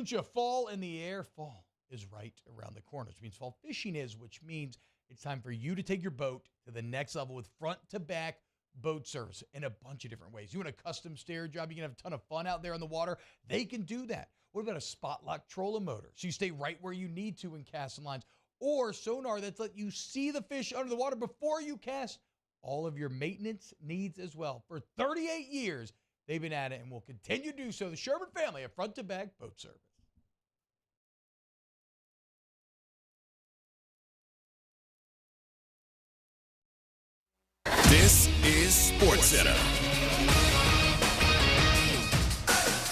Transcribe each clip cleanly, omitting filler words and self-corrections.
LaCouture, fall in the air. Fall is right around the corner, which means fall fishing is, which means it's time for you to take your boat to the next level with front-to-back boat service in a bunch of different ways. You want a custom stair job, you can have a ton of fun out there on the water. They can do that. What about a spot lock trolling motor? So you stay right where you need to in casting lines. Or sonar that's let you see the fish under the water before you cast. All of your maintenance needs as well. For 38 years, they've been at it and will continue to do so. The Sherman family of front-to-back boat service. This is SportsCenter.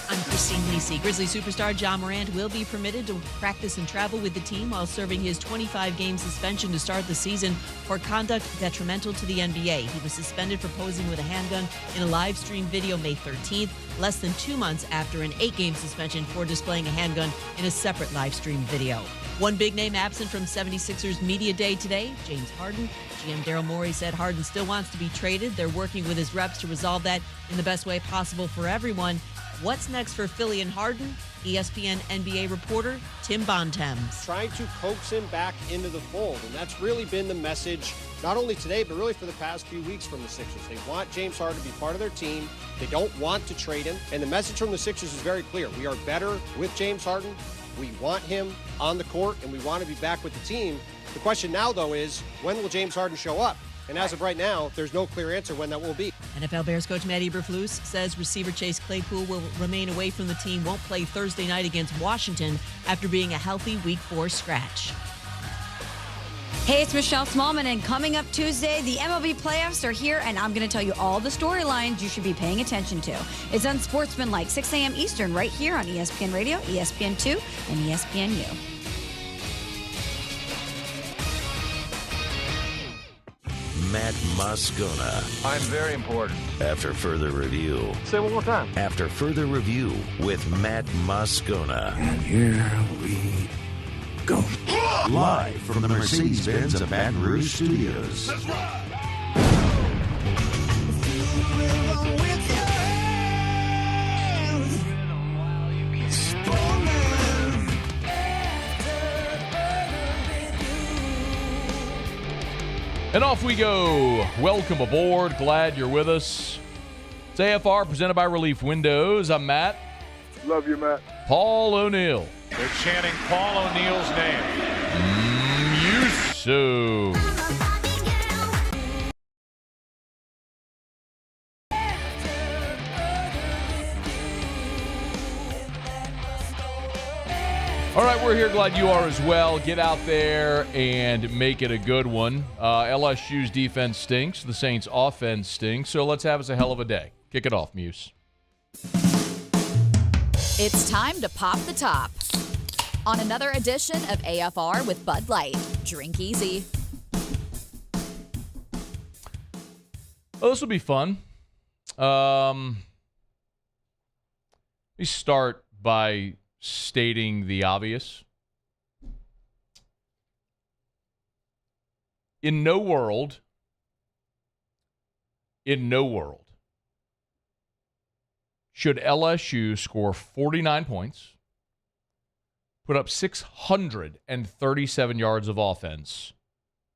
I'm Christine Lisi. Grizzly superstar John Morant will be permitted to practice and travel with the team while serving his 25-game suspension to start the season for conduct detrimental to the NBA. He was suspended for posing with a handgun in a live stream video May 13th, less than 2 months after an 8-game suspension for displaying a handgun in a separate live stream video. One big name absent from 76ers Media Day today, James Harden. GM Daryl Morey said Harden still wants to be traded. They're working with his reps to resolve that in the best way possible for everyone. What's next for Philly and Harden? ESPN NBA reporter Tim Bontemps. Trying to coax him back into the fold, and that's really been the message, not only today, but really for the past few weeks from the Sixers. They want James Harden to be part of their team. They don't want to trade him, and the message from the Sixers is very clear. We are better with James Harden. We want him on the court, and we want to be back with the team. The question now, though, is when will James Harden show up? And as of right now, there's no clear answer when that will be. NFL Bears coach Matt Eberflus says receiver Chase Claypool will remain away from the team, won't play Thursday night against Washington after being a healthy Week 4 scratch. Hey, it's Michelle Smallman, and coming up Tuesday, the MLB playoffs are here, and I'm going to tell you all the storylines you should be paying attention to. It's Unsportsmanlike, 6 a.m. Eastern, right here on ESPN Radio, ESPN2, and ESPNU. Matt Moscona. I'm very important. After further review. Say it one more time. After further review with Matt Moscona. And here we go. Live from the Mercedes-Benz of Baton Rouge Studios. That's right. And off we go. Welcome aboard. Glad you're with us. It's AFR presented by Relief Windows. I'm Matt. Love you, Matt. Paul O'Neill. They're chanting Paul O'Neill's name. You so. All right, we're here. Glad you are as well. Get out there and make it a good one. LSU's defense stinks. The Saints' offense stinks. So let's have us a hell of a day. Kick it off, Muse. It's time to pop the top on another edition of AFR with Bud Light. Drink easy. Well, this will be fun. Let me start by stating the obvious. In no world, should LSU score 49 points, put up 637 yards of offense,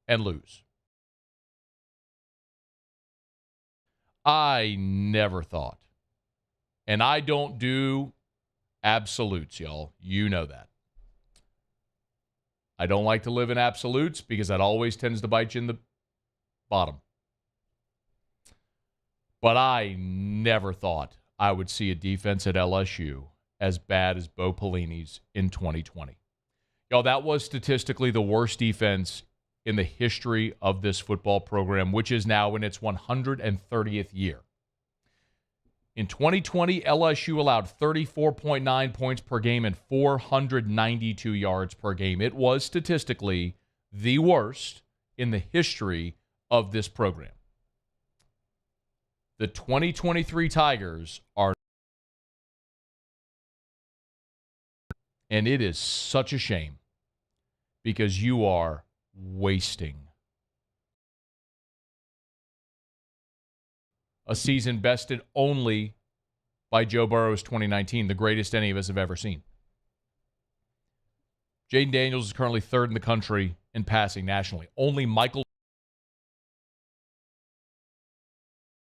and lose. I never thought, and I don't do absolutes, y'all. You know that. I don't like to live in absolutes because that always tends to bite you in the bottom. But I never thought I would see a defense at LSU as bad as Bo Pelini's in 2020. Y'all, that was statistically the worst defense in the history of this football program, which is now in its 130th year. In 2020, LSU allowed 34.9 points per game and 492 yards per game. It was statistically the worst in the history of this program. The 2023 Tigers are, and it is such a shame because you are wasting a season bested only by Joe Burrow's 2019, the greatest any of us have ever seen. Jaden Daniels is currently third in the country in passing nationally. Only Michael,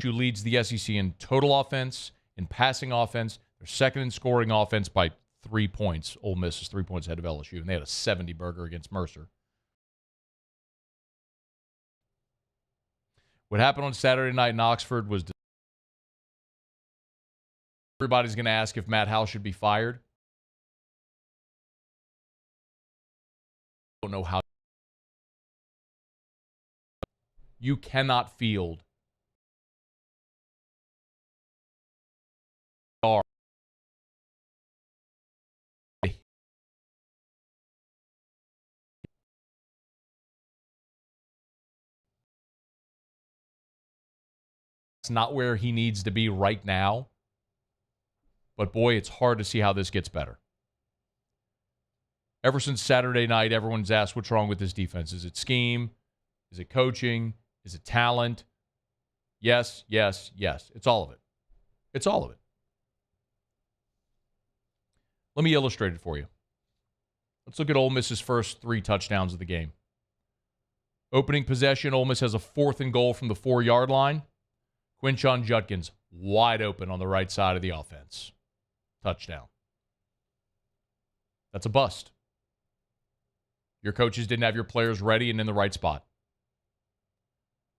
who leads the SEC in total offense, in passing offense. They're second in scoring offense by 3 points. Ole Miss is 3 points ahead of LSU, and they had a 70-burger against Mercer. What happened on Saturday night in Oxford was everybody's going to ask if Matt Howe should be fired. I don't know how. You cannot field not where he needs to be right now. But boy, it's hard to see how this gets better. Ever since Saturday night, everyone's asked what's wrong with this defense. Is it scheme? Is it coaching? Is it talent? Yes, yes, yes. It's all of it. It's all of it. Let me illustrate it for you. Let's look at Ole Miss's first 3 touchdowns of the game. Opening possession, Ole Miss has a 4th and goal from the 4-yard line. Quinshon Judkins wide open on the right side of the offense. Touchdown. That's a bust. Your coaches didn't have your players ready and in the right spot.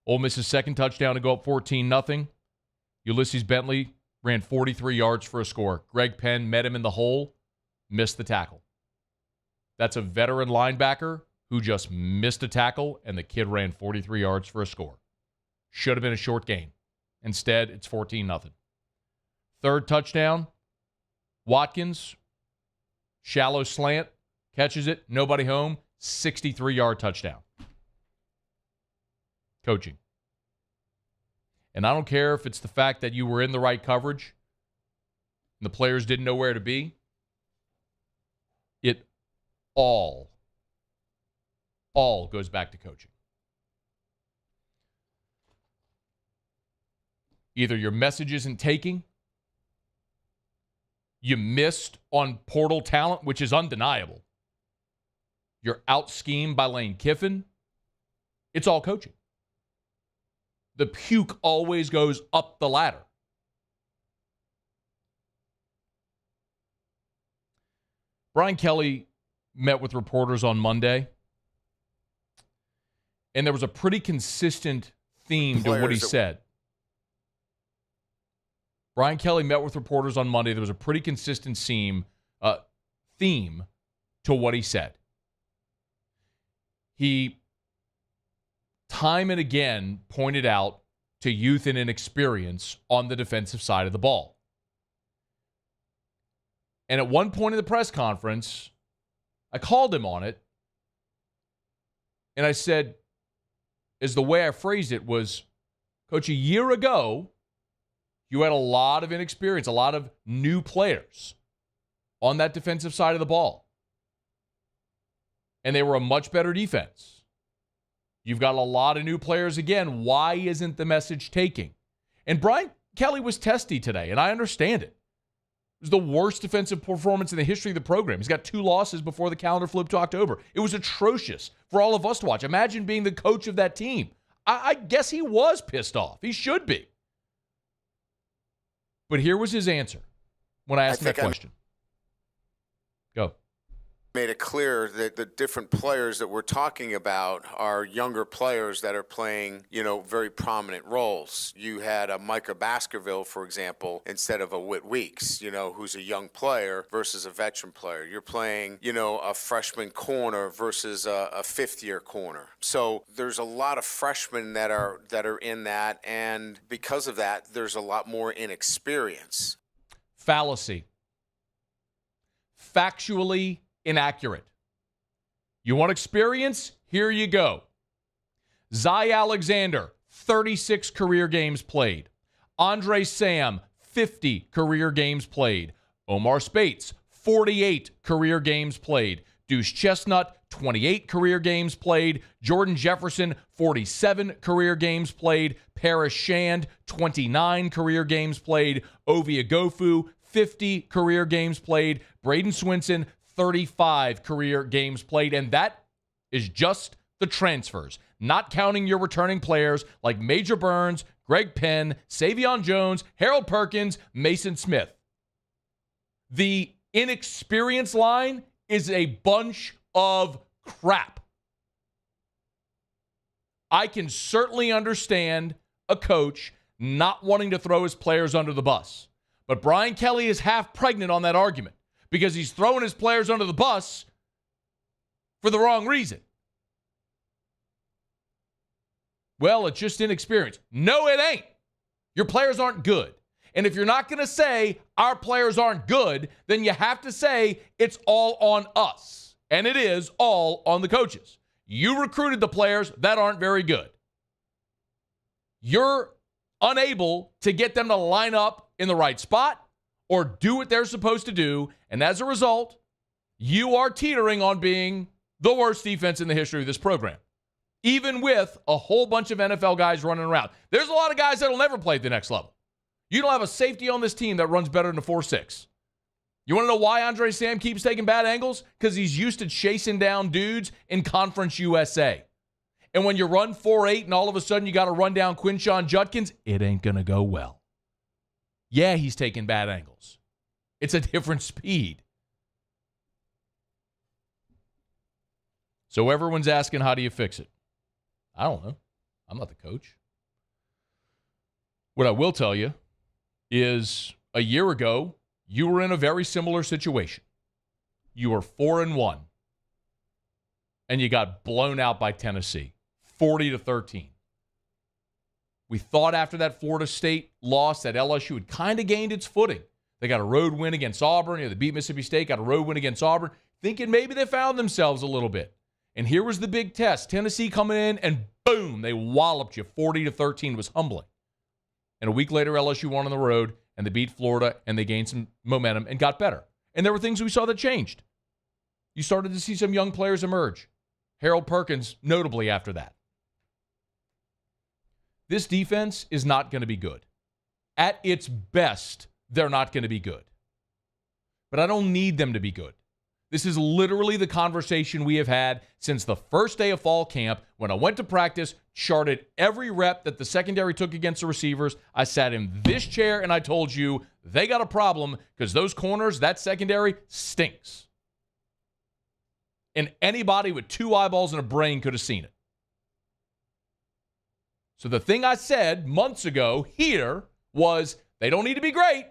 Ole Miss's second touchdown to go up 14-0. Ulysses Bentley ran 43 yards for a score. Greg Penn met him in the hole, missed the tackle. That's a veteran linebacker who just missed a tackle, and the kid ran 43 yards for a score. Should have been a short game. Instead, it's 14-0. Third touchdown, Watkins, shallow slant, catches it, nobody home, 63-yard touchdown. Coaching. And I don't care if it's the fact that you were in the right coverage and the players didn't know where to be. It all goes back to coaching. Either your message isn't taking, you missed on portal talent, which is undeniable. You're out-schemed by Lane Kiffin. It's all coaching. The puke always goes up the ladder. Brian Kelly met with reporters on Monday, and there was a pretty consistent theme to what he said. Brian Kelly met with reporters on Monday. There was a pretty consistent theme to what he said. He, time and again, pointed out to youth and inexperience on the defensive side of the ball. And at one point in the press conference, I called him on it, and I said, as the way I phrased it was, Coach, a year ago, you had a lot of inexperience, a lot of new players on that defensive side of the ball. And they were a much better defense. You've got a lot of new players again. Why isn't the message taking? And Brian Kelly was testy today, and I understand it. It was the worst defensive performance in the history of the program. He's got 2 losses before the calendar flipped to October. It was atrocious for all of us to watch. Imagine being the coach of that team. I guess he was pissed off. He should be. But here was his answer when I asked him that question. Go. Made it clear that the different players that we're talking about are younger players that are playing, very prominent roles. You had a Micah Baskerville, for example, instead of a Whit Weeks, who's a young player versus a veteran player. You're playing, a freshman corner versus a fifth-year corner. So there's a lot of freshmen that are in that, and because of that, there's a lot more inexperience. Fallacy. Factually inaccurate. You want experience? Here you go. Zy Alexander, 36 career games played. Andre Sam, 50 career games played. Omar Spates, 48 career games played. Deuce Chestnut, 28 career games played. Jordan Jefferson, 47 career games played. Paris Shand, 29 career games played. Ovie Agofu, 50 career games played. Braden Swinson, 35 career games played, and that is just the transfers, not counting your returning players like Major Burns, Greg Penn, Savion Jones, Harold Perkins, Mason Smith. The inexperienced line is a bunch of crap. I can certainly understand a coach not wanting to throw his players under the bus. But Brian Kelly is half pregnant on that argument because he's throwing his players under the bus for the wrong reason. Well, it's just inexperience. No, it ain't. Your players aren't good. And if you're not going to say our players aren't good, then you have to say it's all on us. And it is all on the coaches. You recruited the players that aren't very good. You're unable to get them to line up in the right spot or do what they're supposed to do. And as a result, you are teetering on being the worst defense in the history of this program. Even with a whole bunch of NFL guys running around. There's a lot of guys that will never play at the next level. You don't have a safety on this team that runs better than a 4.6. You want to know why Andre Sam keeps taking bad angles? Because he's used to chasing down dudes in Conference USA. And when you run 4.8 and all of a sudden you got to run down Quinshon Judkins, it ain't going to go well. Yeah, he's taking bad angles. It's a different speed. So everyone's asking, how do you fix it? I don't know. I'm not the coach. What I will tell you is a year ago, you were in a very similar situation. You were 4-1, and you got blown out by Tennessee, 40-13. We thought after that Florida State loss that LSU had kind of gained its footing. They got a road win against Auburn. They beat Mississippi State, got a road win against Auburn, thinking maybe they found themselves a little bit. And here was the big test. Tennessee coming in, and boom, they walloped you 40-13. It was humbling. And a week later, LSU won on the road, and they beat Florida, and they gained some momentum and got better. And there were things we saw that changed. You started to see some young players emerge. Harold Perkins, notably after that. This defense is not going to be good. At its best, they're not going to be good. But I don't need them to be good. This is literally the conversation we have had since the first day of fall camp when I went to practice, charted every rep that the secondary took against the receivers. I sat in this chair and I told you they got a problem because those corners, that secondary stinks. And anybody with two eyeballs and a brain could have seen it. So the thing I said months ago here was they don't need to be great.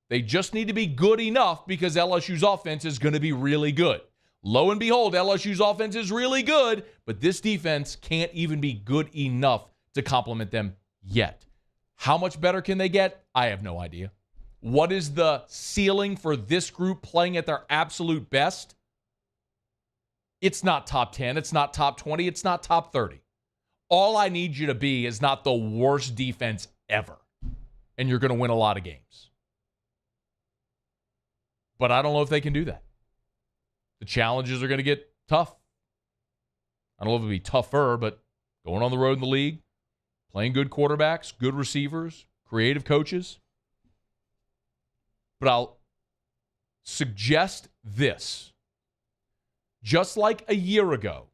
They just need to be good enough because LSU's offense is going to be really good. Lo and behold, LSU's offense is really good, but this defense can't even be good enough to complement them yet. How much better can they get? I have no idea. What is the ceiling for this group playing at their absolute best? It's not top 10. It's not top 20. It's not top 30. All I need you to be is not the worst defense ever, and you're going to win a lot of games. But I don't know if they can do that. The challenges are going to get tough. I don't know if it'll be tougher, but going on the road in the league, playing good quarterbacks, good receivers, creative coaches. But I'll suggest this. Just like a year ago,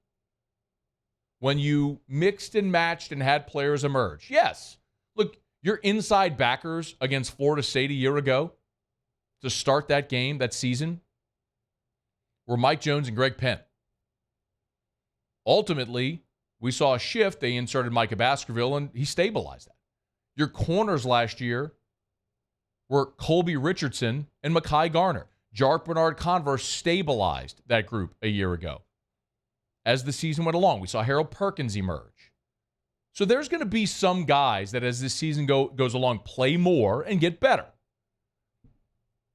when you mixed and matched and had players emerge. Yes, look, your inside backers against Florida State a year ago, to start that game, that season, were Mike Jones and Greg Penn. Ultimately, we saw a shift. They inserted Micah Baskerville, and he stabilized that. Your corners last year were Colby Richardson and Mekhi Garner. Jark Bernard-Converse stabilized that group a year ago. As the season went along, we saw Harold Perkins emerge. So there's going to be some guys that as this season goes along, play more and get better.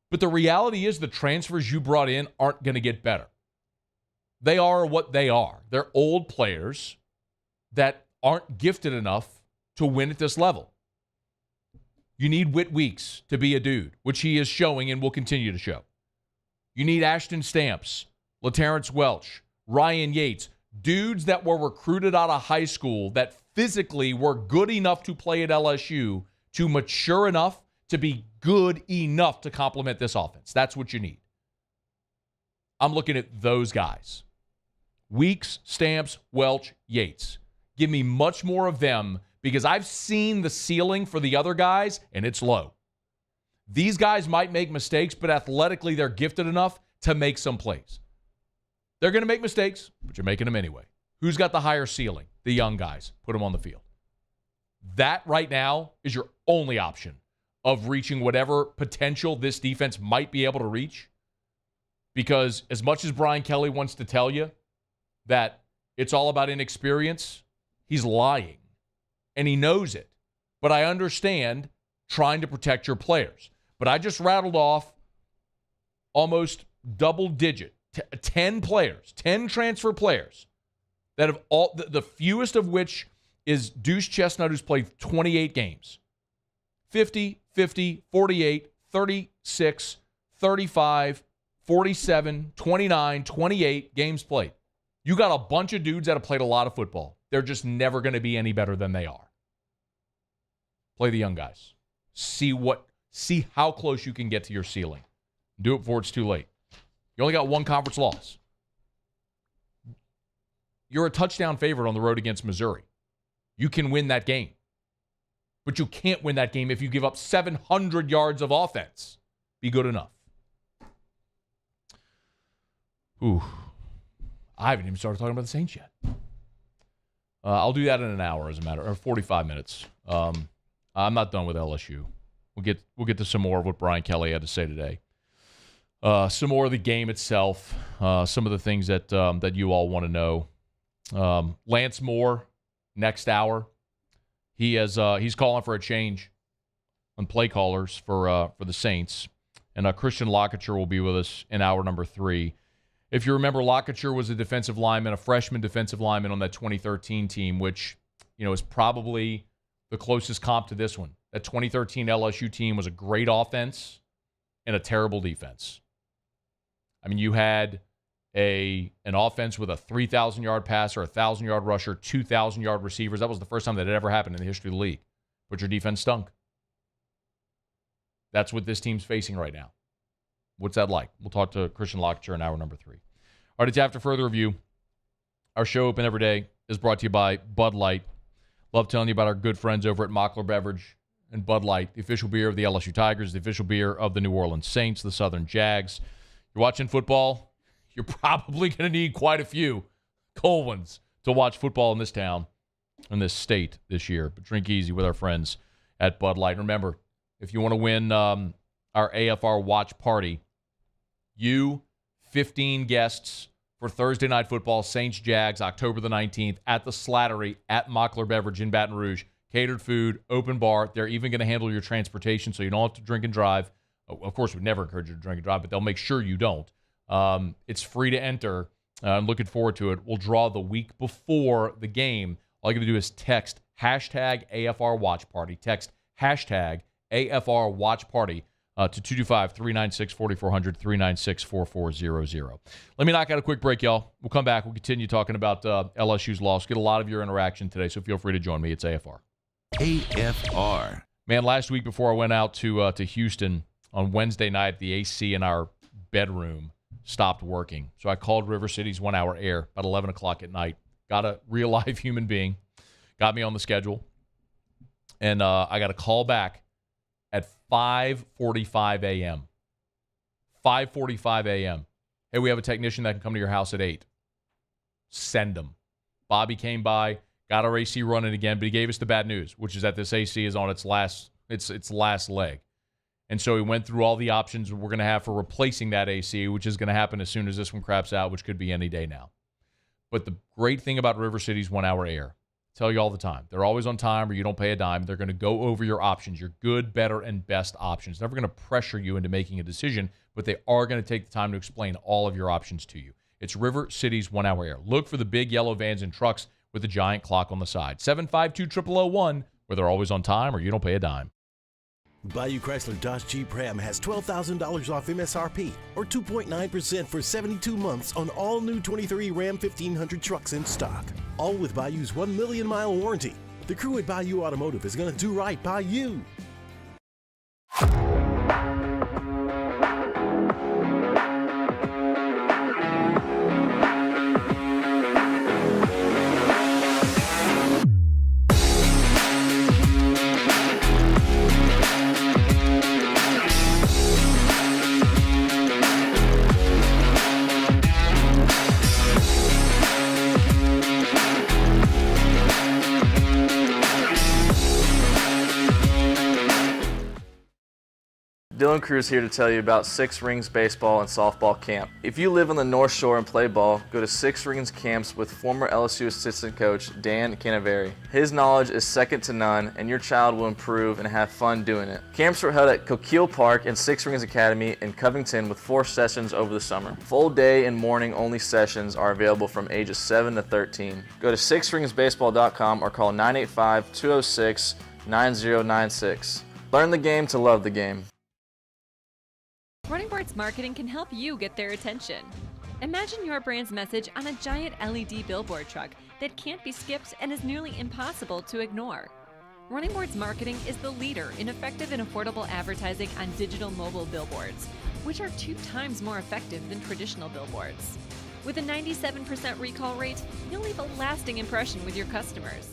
But the reality is the transfers you brought in aren't going to get better. They are what they are. They're old players that aren't gifted enough to win at this level. You need Whit Weeks to be a dude, which he is showing and will continue to show. You need Ashton Stamps, LaTerrence Welch, Ryan Yates, dudes that were recruited out of high school that physically were good enough to play at LSU to mature enough to be good enough to complement this offense. That's what you need. I'm looking at those guys. Weeks, Stamps, Welch, Yates. Give me much more of them because I've seen the ceiling for the other guys, and it's low. These guys might make mistakes, but athletically they're gifted enough to make some plays. They're going to make mistakes, but you're making them anyway. Who's got the higher ceiling? The young guys. Put them on the field. That right now is your only option of reaching whatever potential this defense might be able to reach. Because as much as Brian Kelly wants to tell you that it's all about inexperience, he's lying. And he knows it. But I understand trying to protect your players. But I just rattled off almost double-digit, 10 players, 10 transfer players that have all, the fewest of which is Deuce Chestnut, who's played 28 games. 50, 50, 48, 36, 35, 47, 29, 28 games played. You got a bunch of dudes that have played a lot of football. They're just never going to be any better than they are. Play the young guys. See how close you can get to your ceiling. Do it before it's too late. You only got one conference loss. You're a touchdown favorite on the road against Missouri. You can win that game. But you can't win that game if you give up 700 yards of offense. Be good enough. Ooh. I haven't even started talking about the Saints yet. I'll do that in an hour, or 45 minutes. I'm not done with LSU. We'll get to some more of what Brian Kelly had to say today. Some more of the game itself. Some of the things that you all want to know. Lance Moore, next hour. He's calling for a change on play callers for the Saints. And Christian LaCouture will be with us in hour number 3. If you remember, LaCouture was a defensive lineman, a freshman defensive lineman on that 2013 team, which, is probably the closest comp to this one. That 2013 LSU team was a great offense and a terrible defense. I mean, you had an offense with a 3,000-yard passer, a 1,000-yard rusher, 2,000-yard receivers. That was the first time that had ever happened in the history of the league. But your defense stunk. That's what this team's facing right now. What's that like? We'll talk to Christian LaCouture in hour number 3. All right, it's after further review. Our show open every day is brought to you by Bud Light. Love telling you about our good friends over at Mockler Beverage and Bud Light, the official beer of the LSU Tigers, the official beer of the New Orleans Saints, the Southern Jags. You're watching football, you're probably going to need quite a few cold ones to watch football in this town, in this state this year. But drink easy with our friends at Bud Light. Remember, if you want to win our AFR watch party, 15 guests for Thursday Night Football, Saints Jags, October the 19th, at the Slattery at Mockler Beverage in Baton Rouge. Catered food, open bar. They're even going to handle your transportation so you don't have to drink and drive. Of course, we'd never encourage you to drink and drive, but they'll make sure you don't. It's free to enter. I'm looking forward to it. We'll draw the week before the game. All you got to do is text hashtag AFR Watch Party. Text hashtag AFR Watch Party to 225-396-4400, 396-4400. Let me knock out a quick break, y'all. We'll come back. We'll continue talking about LSU's loss. Get a lot of your interaction today, so feel free to join me. It's AFR. AFR. Man, last week before I went out to Houston on Wednesday night, the AC in our bedroom stopped working. So I called River City's 1 hour air about 11 o'clock at night. Got a real live human being. Got me on the schedule. And I got a call back at 5:45 a.m. 5:45 a.m. Hey, we have a technician that can come to your house at 8. Send them. Bobby came by, got our AC running again, but he gave us the bad news, which is that this AC is on its last leg. And so he went through all the options we're going to have for replacing that AC, which is going to happen as soon as this one craps out, which could be any day now. But the great thing about River City's 1 hour air, I tell you all the time, they're always on time or you don't pay a dime. They're going to go over your options, your good, better, and best options. They're never going to pressure you into making a decision, but they are going to take the time to explain all of your options to you. It's River City's 1 hour air. Look for the big yellow vans and trucks with the giant clock on the side. 752-0001, where they're always on time or you don't pay a dime. Bayou Chrysler Dodge Jeep Ram has $12,000 off MSRP or 2.9% for 72 months on all new 23 Ram 1500 trucks in stock. All with Bayou's 1 million mile warranty. The crew at Bayou Automotive is going to do right by you. Sloan Cruz here to tell you about Six Rings Baseball and Softball Camp. If you live on the North Shore and play ball, go to Six Rings Camps with former LSU assistant coach Dan Canaveri. His knowledge is second to none, and your child will improve and have fun doing it. Camps were held at Coquille Park and Six Rings Academy in Covington with 4 sessions over the summer. Full day and morning only sessions are available from ages 7 to 13. Go to sixringsbaseball.com or call 985-206-9096. Learn the game to love the game. Running Boards Marketing can help you get their attention. Imagine your brand's message on a giant LED billboard truck that can't be skipped and is nearly impossible to ignore. Running Boards Marketing is the leader in effective and affordable advertising on digital mobile billboards, which are 2 times more effective than traditional billboards. With a 97% recall rate, you'll leave a lasting impression with your customers.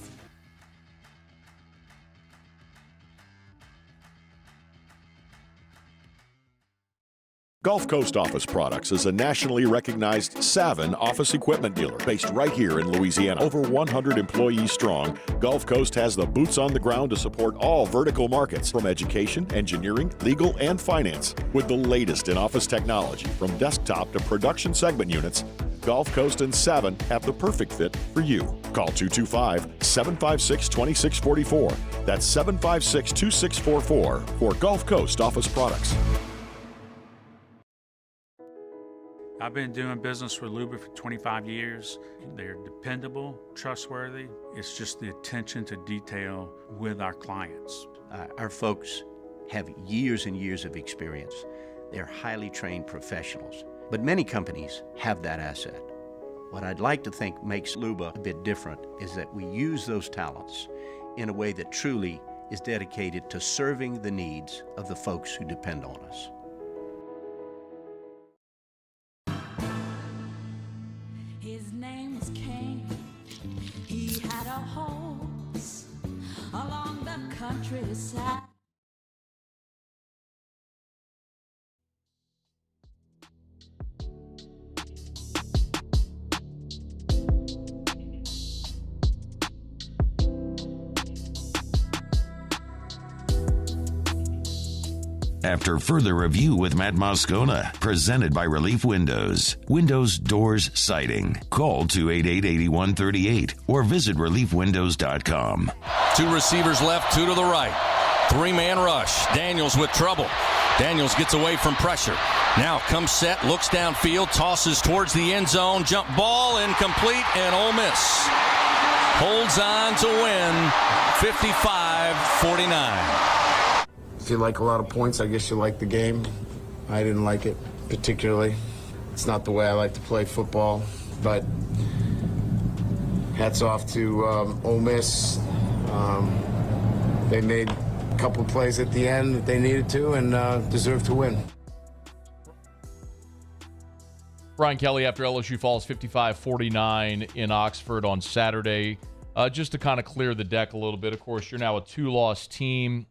Gulf Coast Office Products is a nationally recognized Savin office equipment dealer based right here in Louisiana. Over 100 employees strong, Gulf Coast has the boots on the ground to support all vertical markets, from education, engineering, legal, and finance. With the latest in office technology, from desktop to production segment units, Gulf Coast and Savin have the perfect fit for you. Call 225-756-2644. That's 756-2644 for Gulf Coast Office Products. I've been doing business with Luba for 25 years. They're dependable, trustworthy. It's just the attention to detail with our clients. Our folks have years and years of experience. They're highly trained professionals, but many companies have that asset. What I'd like to think makes Luba a bit different is that we use those talents in a way that truly is dedicated to serving the needs of the folks who depend on us. His name was Cain. He had a horse along the countryside. After further review with Matt Moscona, presented by Relief Windows. Windows, doors, siding. Call 288-8138 or visit reliefwindows.com. 2 receivers left, 2 to the right. 3-man rush. Daniels with trouble. Daniels gets away from pressure. Now comes set, looks downfield, tosses towards the end zone. Jump ball, incomplete, and Ole Miss holds on to win 55-49. If you like a lot of points, I guess you like the game. I didn't like it particularly. It's not the way I like to play football, but hats off to Ole Miss. They made a couple plays at the end that they needed to and deserved to win. Brian Kelly after LSU falls 55-49 in Oxford on Saturday. Just to kind of clear the deck a little bit, of course, you're now a 2-loss team.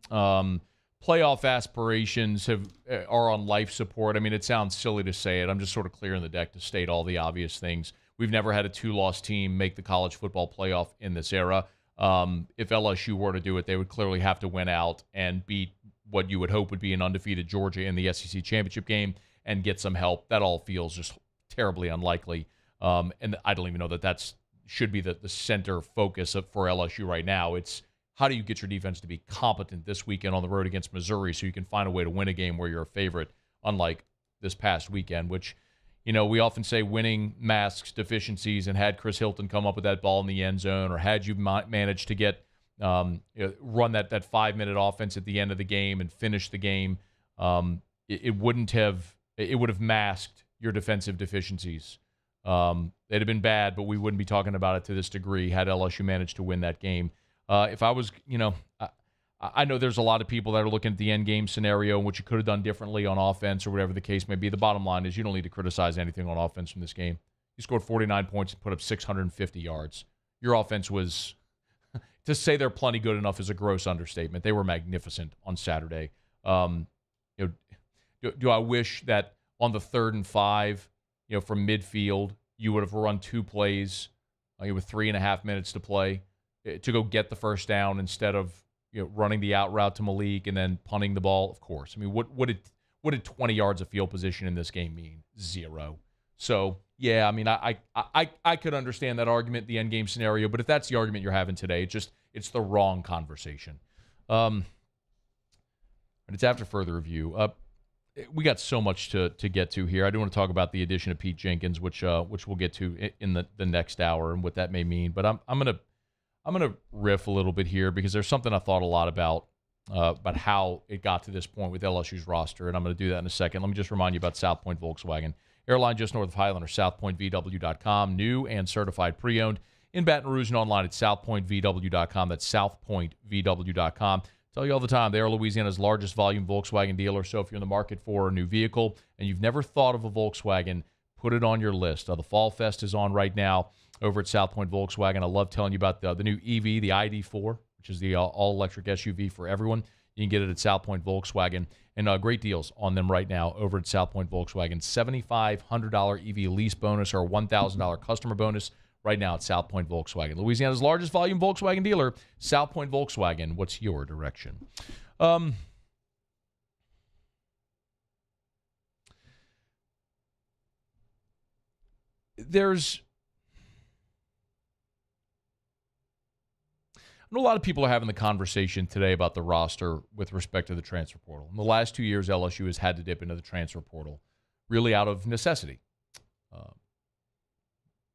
Playoff aspirations are on life support. I mean, it sounds silly to say it. I'm just sort of clearing the deck to state all the obvious things. We've never had a 2-loss team make the college football playoff in this era. If LSU were to do it, they would clearly have to win out and beat what you would hope would be an undefeated Georgia in the SEC championship game and get some help. That all feels just terribly unlikely. And I don't even know that should be the center focus for LSU right now. It's how do you get your defense to be competent this weekend on the road against Missouri so you can find a way to win a game where you're a favorite, unlike this past weekend, which, we often say winning masks deficiencies, and had Chris Hilton come up with that ball in the end zone, or had you managed to get run that 5-minute offense at the end of the game and finish the game, it would have masked your defensive deficiencies. They'd have been bad, but we wouldn't be talking about it to this degree had LSU managed to win that game. If I was, I know there's a lot of people that are looking at the end game scenario and what you could have done differently on offense or whatever the case may be. The bottom line is you don't need to criticize anything on offense from this game. You scored 49 points and put up 650 yards. Your offense was, to say they're plenty good enough is a gross understatement. They were magnificent on Saturday. Do I wish that on the 3rd and 5, from midfield, you would have run 2 plays with 3.5 minutes to play to go get the first down instead of running the out route to Malik and then punting the ball? Of course. I mean, what What did 20 yards of field position in this game mean? 0. So, yeah, I mean, I could understand that argument, the end game scenario, but if that's the argument you're having today, it's the wrong conversation. And it's after further review. We got so much to get to here. I do want to talk about the addition of Pete Jenkins, which we'll get to in the next hour and what that may mean. But I'm gonna riff a little bit here because there's something I thought a lot about how it got to this point with LSU's roster, and I'm going to do that in a second. Let me just remind you about South Point Volkswagen. Airline just north of Highland or southpointvw.com. New and certified pre-owned in Baton Rouge and online at southpointvw.com. That's southpointvw.com. Tell you all the time, they are Louisiana's largest volume Volkswagen dealer. So if you're in the market for a new vehicle and you've never thought of a Volkswagen, put it on your list. The Fall Fest is on right now over at South Point Volkswagen. I love telling you about the new EV, the ID4, which is the all-electric SUV for everyone. You can get it at South Point Volkswagen. And great deals on them right now over at South Point Volkswagen. $7,500 EV lease bonus or $1,000 customer bonus right now at South Point Volkswagen. Louisiana's largest volume Volkswagen dealer, South Point Volkswagen. What's your direction? I know a lot of people are having the conversation today about the roster with respect to the transfer portal. In the last 2 years, LSU has had to dip into the transfer portal, really out of necessity.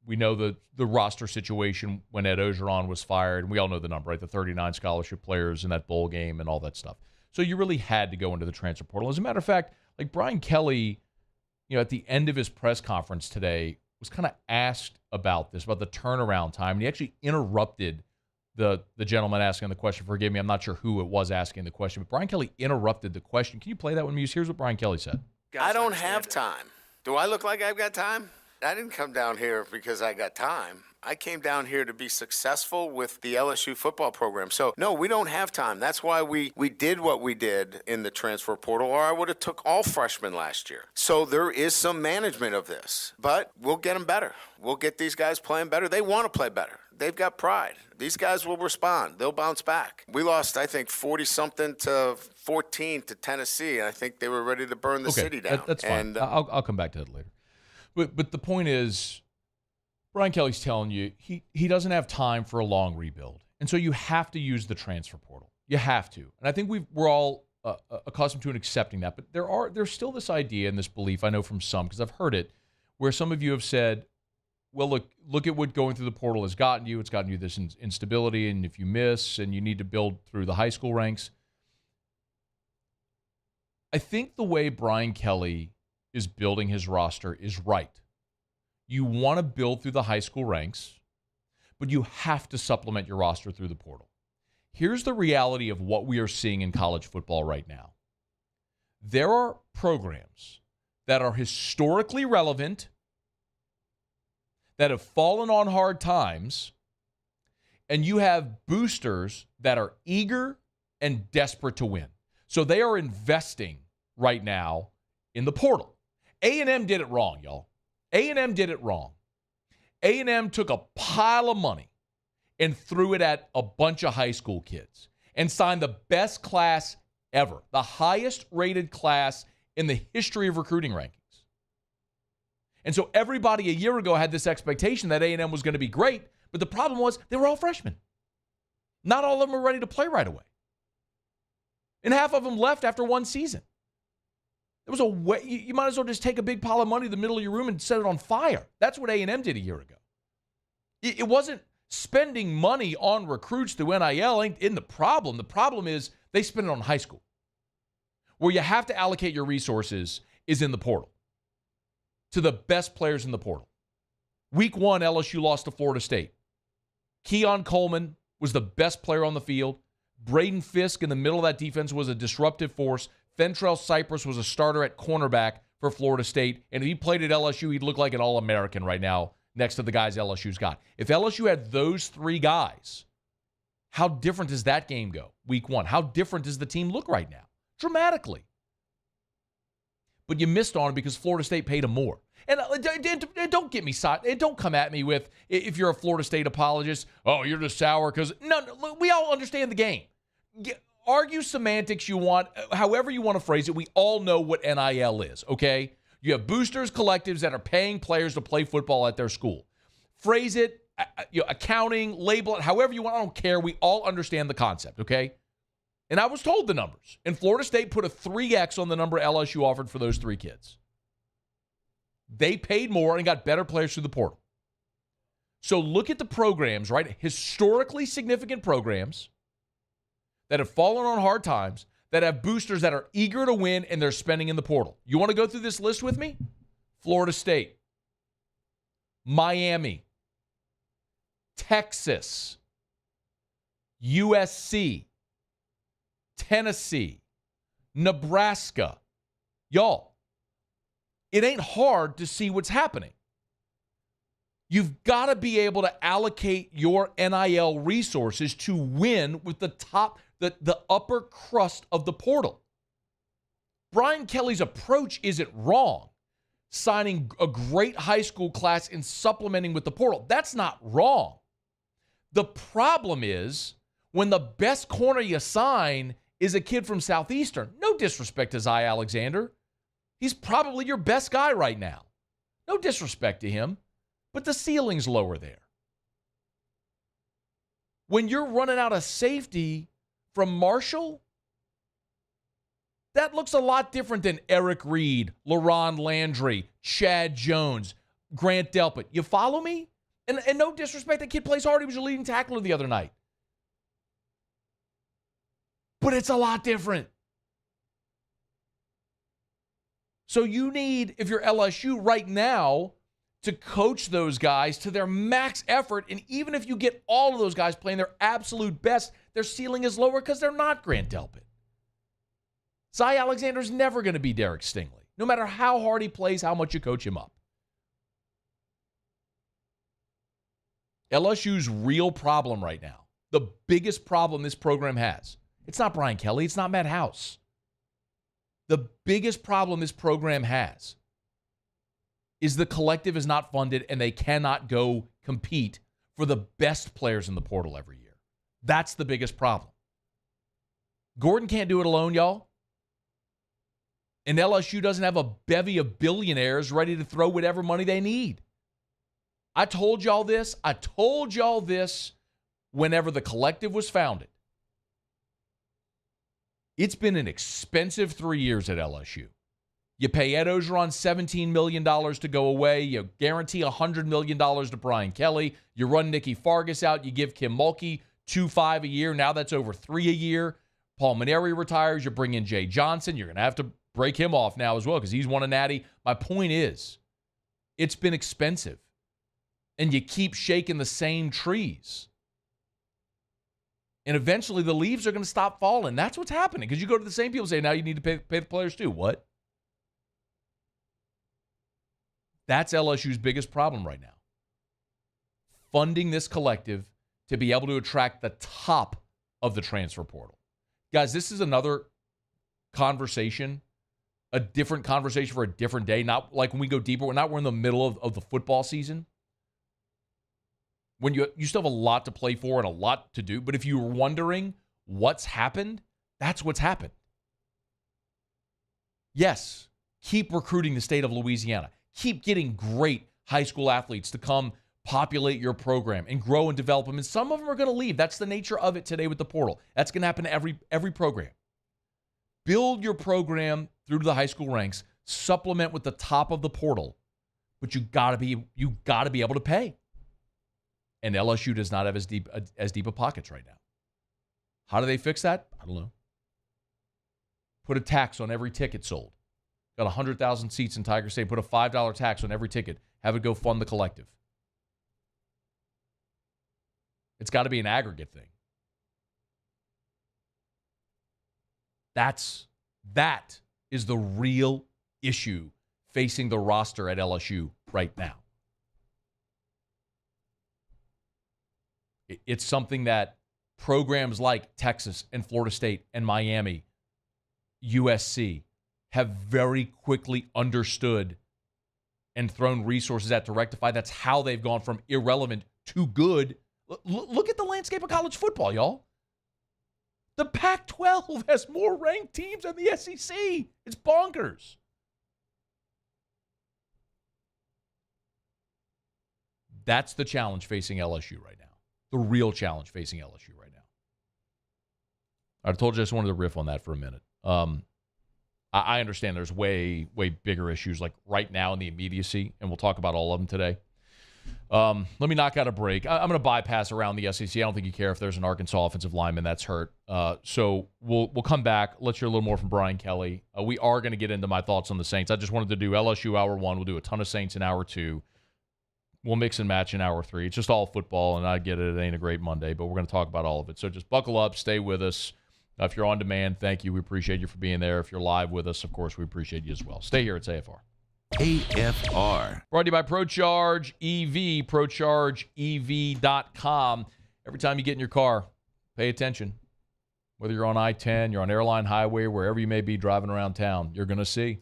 We know the roster situation when Ed Ogeron was fired, and we all know the number, right? The 39 scholarship players in that bowl game and all that stuff. So you really had to go into the transfer portal. As a matter of fact, like Brian Kelly, at the end of his press conference today, was kind of asked about this, about the turnaround time, and he actually interrupted the gentleman asking the question. Forgive me, I'm not sure who it was asking the question, but Brian Kelly interrupted the question. Can you play that one, Muse? Here's what Brian Kelly said. I don't have time. Do I look like I've got time? I didn't come down here because I got time. I came down here to be successful with the LSU football program. So, no, we don't have time. That's why we did what we did in the transfer portal, or I would have took all freshmen last year. So there is some management of this, but we'll get them better. We'll get these guys playing better. They want to play better. They've got pride. These guys will respond. They'll bounce back. We lost, I think, 40-something to 14 to Tennessee, and I think they were ready to burn the city down. That's fine. And I'll come back to that later. But the point is, Brian Kelly's telling you he doesn't have time for a long rebuild. And so you have to use the transfer portal. You have to. And I think we're all accustomed to and accepting that. But there's still this idea and this belief, I know from some, because I've heard it, where some of you have said, well, look at what going through the portal has gotten you. It's gotten you this instability, and if you miss and you need to build through the high school ranks. I think the way Brian Kelly is building his roster is right. You want to build through the high school ranks, but you have to supplement your roster through the portal. Here's the reality of what we are seeing in college football right now. There are programs that are historically relevant, that have fallen on hard times, and you have boosters that are eager and desperate to win. So they are investing right now in the portal. A&M did it wrong, y'all. A&M did it wrong. A&M took a pile of money and threw it at a bunch of high school kids and signed the best class ever, the highest rated class in the history of recruiting rankings. And so everybody a year ago had this expectation that A&M was going to be great, but the problem was they were all freshmen. Not all of them were ready to play right away. And half of them left after one season. It was a way, you might as well just take a big pile of money in the middle of your room and set it on fire. That's what A&M did a year ago. It wasn't spending money on recruits through NIL ain't in the problem. The problem is they spend it on high school. Where you have to allocate your resources is in the portal. To the best players in the portal. Week 1, LSU lost to Florida State. Keon Coleman was the best player on the field. Braden Fisk in the middle of that defense was a disruptive force. Fentrell Cypress was a starter at cornerback for Florida State. And if he played at LSU, he'd look like an All-American right now next to the guys LSU's got. If LSU had those three guys, how different does that game go? Week 1. How different does the team look right now? Dramatically. But you missed on it because Florida State paid them more. And don't get me side. Don't come at me with, if you're a Florida State apologist, oh, you're just sour because, no, we all understand the game. argue semantics you want, however you want to phrase it. We all know what NIL is, okay? You have boosters, collectives that are paying players to play football at their school. Phrase it, accounting, label it, however you want. I don't care. We all understand the concept, okay? And I was told the numbers. And Florida State put a 3X on the number LSU offered for those 3 kids. They paid more and got better players through the portal. So look at the programs, right? Historically significant programs that have fallen on hard times, that have boosters that are eager to win and they're spending in the portal. You want to go through this list with me? Florida State, Miami, Texas, USC, Tennessee, Nebraska. Y'all, it ain't hard to see what's happening. You've got to be able to allocate your NIL resources to win with the upper crust of the portal. Brian Kelly's approach isn't wrong. Signing a great high school class and supplementing with the portal, that's not wrong. The problem is when the best corner you sign is a kid from Southeastern. No disrespect to Zy Alexander. He's probably your best guy right now. No disrespect to him. But the ceiling's lower there. When you're running out of safety from Marshall, that looks a lot different than Eric Reed, LaRon Landry, Chad Jones, Grant Delpit. You follow me? And no disrespect, that kid plays hard. He was your leading tackler the other night. But it's a lot different. So you need, if you're LSU right now, to coach those guys to their max effort. And even if you get all of those guys playing their absolute best, their ceiling is lower because they're not Grant Delpit. Zy Alexander's never going to be Derek Stingley, no matter how hard he plays, how much you coach him up. LSU's real problem right now, the biggest problem this program has, it's not Brian Kelly, it's not Matt House. The biggest problem this program has is the collective is not funded and they cannot go compete for the best players in the portal every year. That's the biggest problem. Gordon can't do it alone, y'all. And LSU doesn't have a bevy of billionaires ready to throw whatever money they need. I told y'all this whenever the collective was founded. It's been an expensive 3 years at LSU. You pay Ed Ogeron $17 million to go away. You guarantee $100 million to Brian Kelly. You run Nikki Fargas out. You give Kim Mulkey $2.5 a year. Now that's over $3 a year. Paul Maneri retires. You bring in Jay Johnson. You're going to have to break him off now as well because he's won a natty. My point is, it's been expensive. And you keep shaking the same trees. And eventually the leaves are going to stop falling. That's what's happening because you go to the same people and say, now you need to pay the players too. What? That's LSU's biggest problem right now. Funding this collective to be able to attract the top of the transfer portal. Guys, this is another conversation, a different conversation for a different day. Not like when we go deeper. We're in the middle of the football season. When you still have a lot to play for and a lot to do. But if you're wondering what's happened, that's what's happened. Yes, keep recruiting the state of Louisiana. Keep getting great high school athletes to come populate your program and grow and develop them. And some of them are going to leave. That's the nature of it today with the portal. That's going to happen to every program. Build your program through to the high school ranks. Supplement with the top of the portal. But you got to be able to pay. And LSU does not have as deep a pockets right now. How do they fix that? I don't know. Put a tax on every ticket sold. Got 100,000 seats in Tiger State. Put a $5 tax on every ticket. Have it go fund the collective. It's got to be an aggregate thing. That is the real issue facing the roster at LSU right now. It's something that programs like Texas and Florida State and Miami, USC, have very quickly understood and thrown resources at to rectify. That's how they've gone from irrelevant to good. Look at the landscape of college football, y'all. The Pac-12 has more ranked teams than the SEC. It's bonkers. That's the challenge facing LSU right now. The real challenge facing LSU right now. I told you I just wanted to riff on that for a minute. I understand there's way, way bigger issues like right now in the immediacy, and we'll talk about all of them today. Let me knock out a break. I'm going to bypass around the SEC. I don't think you care if there's an Arkansas offensive lineman that's hurt. So we'll come back. Let's hear a little more from Brian Kelly. We are going to get into my thoughts on the Saints. I just wanted to do LSU hour 1. We'll do a ton of Saints in hour 2. We'll mix and match in hour 3. It's just all football, and I get it. It ain't a great Monday, but we're going to talk about all of it. So just buckle up. Stay with us. If you're on demand, thank you. We appreciate you for being there. If you're live with us, of course, we appreciate you as well. Stay here. It's AFR. AFR. Brought to you by ProCharge EV, ProChargeEV.com. Every time you get in your car, pay attention. Whether you're on I-10, you're on Airline Highway, wherever you may be driving around town, you're going to see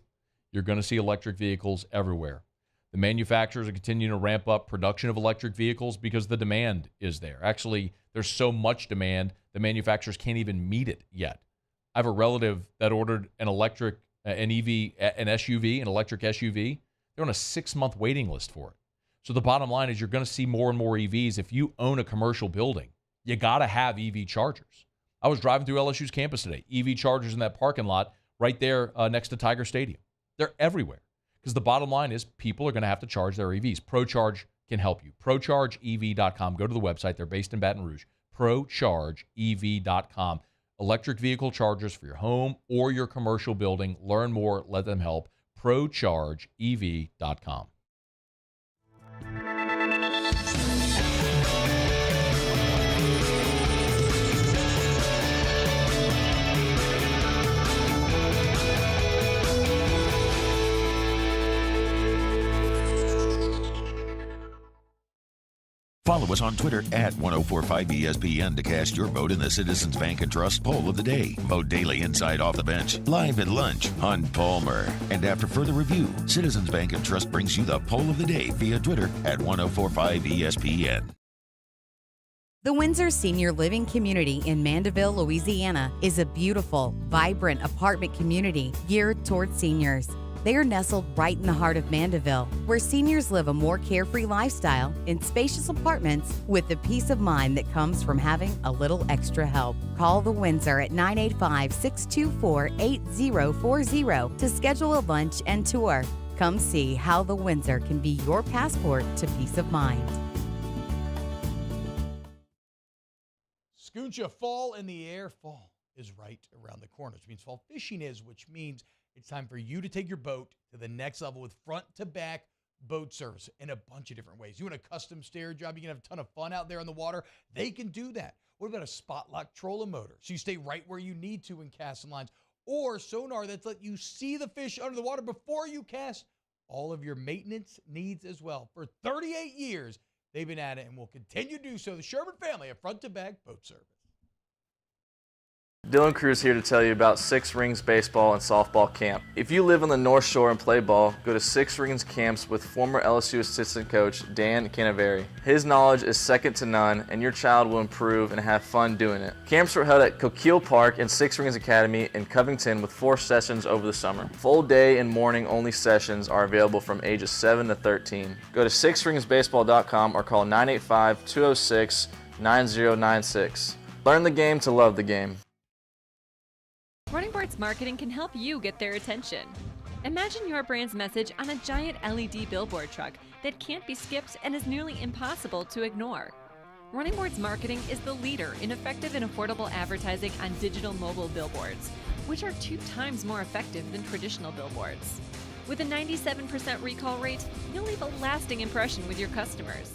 electric vehicles everywhere. The manufacturers are continuing to ramp up production of electric vehicles because the demand is there. Actually, there's so much demand, the manufacturers can't even meet it yet. I have a relative that ordered an electric, an EV, an SUV, an electric SUV. They're on a 6-month waiting list for it. So the bottom line is you're going to see more and more EVs. If you own a commercial building, you got to have EV chargers. I was driving through LSU's campus today. EV chargers in that parking lot right there next to Tiger Stadium. They're everywhere. Because the bottom line is people are going to have to charge their EVs. ProCharge can help you. ProChargeEV.com. Go to the website. They're based in Baton Rouge. ProChargeEV.com. Electric vehicle chargers for your home or your commercial building. Learn more. Let them help. ProChargeEV.com. Follow us on Twitter at 1045ESPN to cast your vote in the Citizens Bank and Trust Poll of the Day. Vote daily inside Off the Bench, live at lunch on Palmer. And after further review, Citizens Bank and Trust brings you the Poll of the Day via Twitter at 1045ESPN. The Windsor Senior Living Community in Mandeville, Louisiana is a beautiful, vibrant apartment community geared towards seniors. They are nestled right in the heart of Mandeville, where seniors live a more carefree lifestyle in spacious apartments with the peace of mind that comes from having a little extra help. Call the Windsor at 985-624-8040 to schedule a lunch and tour. Come see how the Windsor can be your passport to peace of mind. Scooncha, fall in the air. Fall is right around the corner, which means fall fishing is, which means it's time for you to take your boat to the next level with front-to-back boat service in a bunch of different ways. You want a custom stair job, you can have a ton of fun out there on the water. They can do that. What about a spot lock trolling motor? So you stay right where you need to in casting lines. Or sonar that's let you see the fish under the water before you cast. All of your maintenance needs as well. For 38 years, they've been at it and will continue to do so. The Sherman family of front-to-back boat service. Dylan Cruz here to tell you about Six Rings Baseball and Softball Camp. If you live on the North Shore and play ball, go to Six Rings Camps with former LSU assistant coach Dan Canaveri. His knowledge is second to none, and your child will improve and have fun doing it. Camps were held at Coquille Park and Six Rings Academy in Covington with 4 sessions over the summer. Full day and morning only sessions are available from ages 7 to 13. Go to sixringsbaseball.com or call 985-206-9096. Learn the game to love the game. Running Boards Marketing can help you get their attention. Imagine your brand's message on a giant LED billboard truck that can't be skipped and is nearly impossible to ignore. Running Boards Marketing is the leader in effective and affordable advertising on digital mobile billboards, which are 2 times more effective than traditional billboards. With a 97% recall rate, you'll leave a lasting impression with your customers.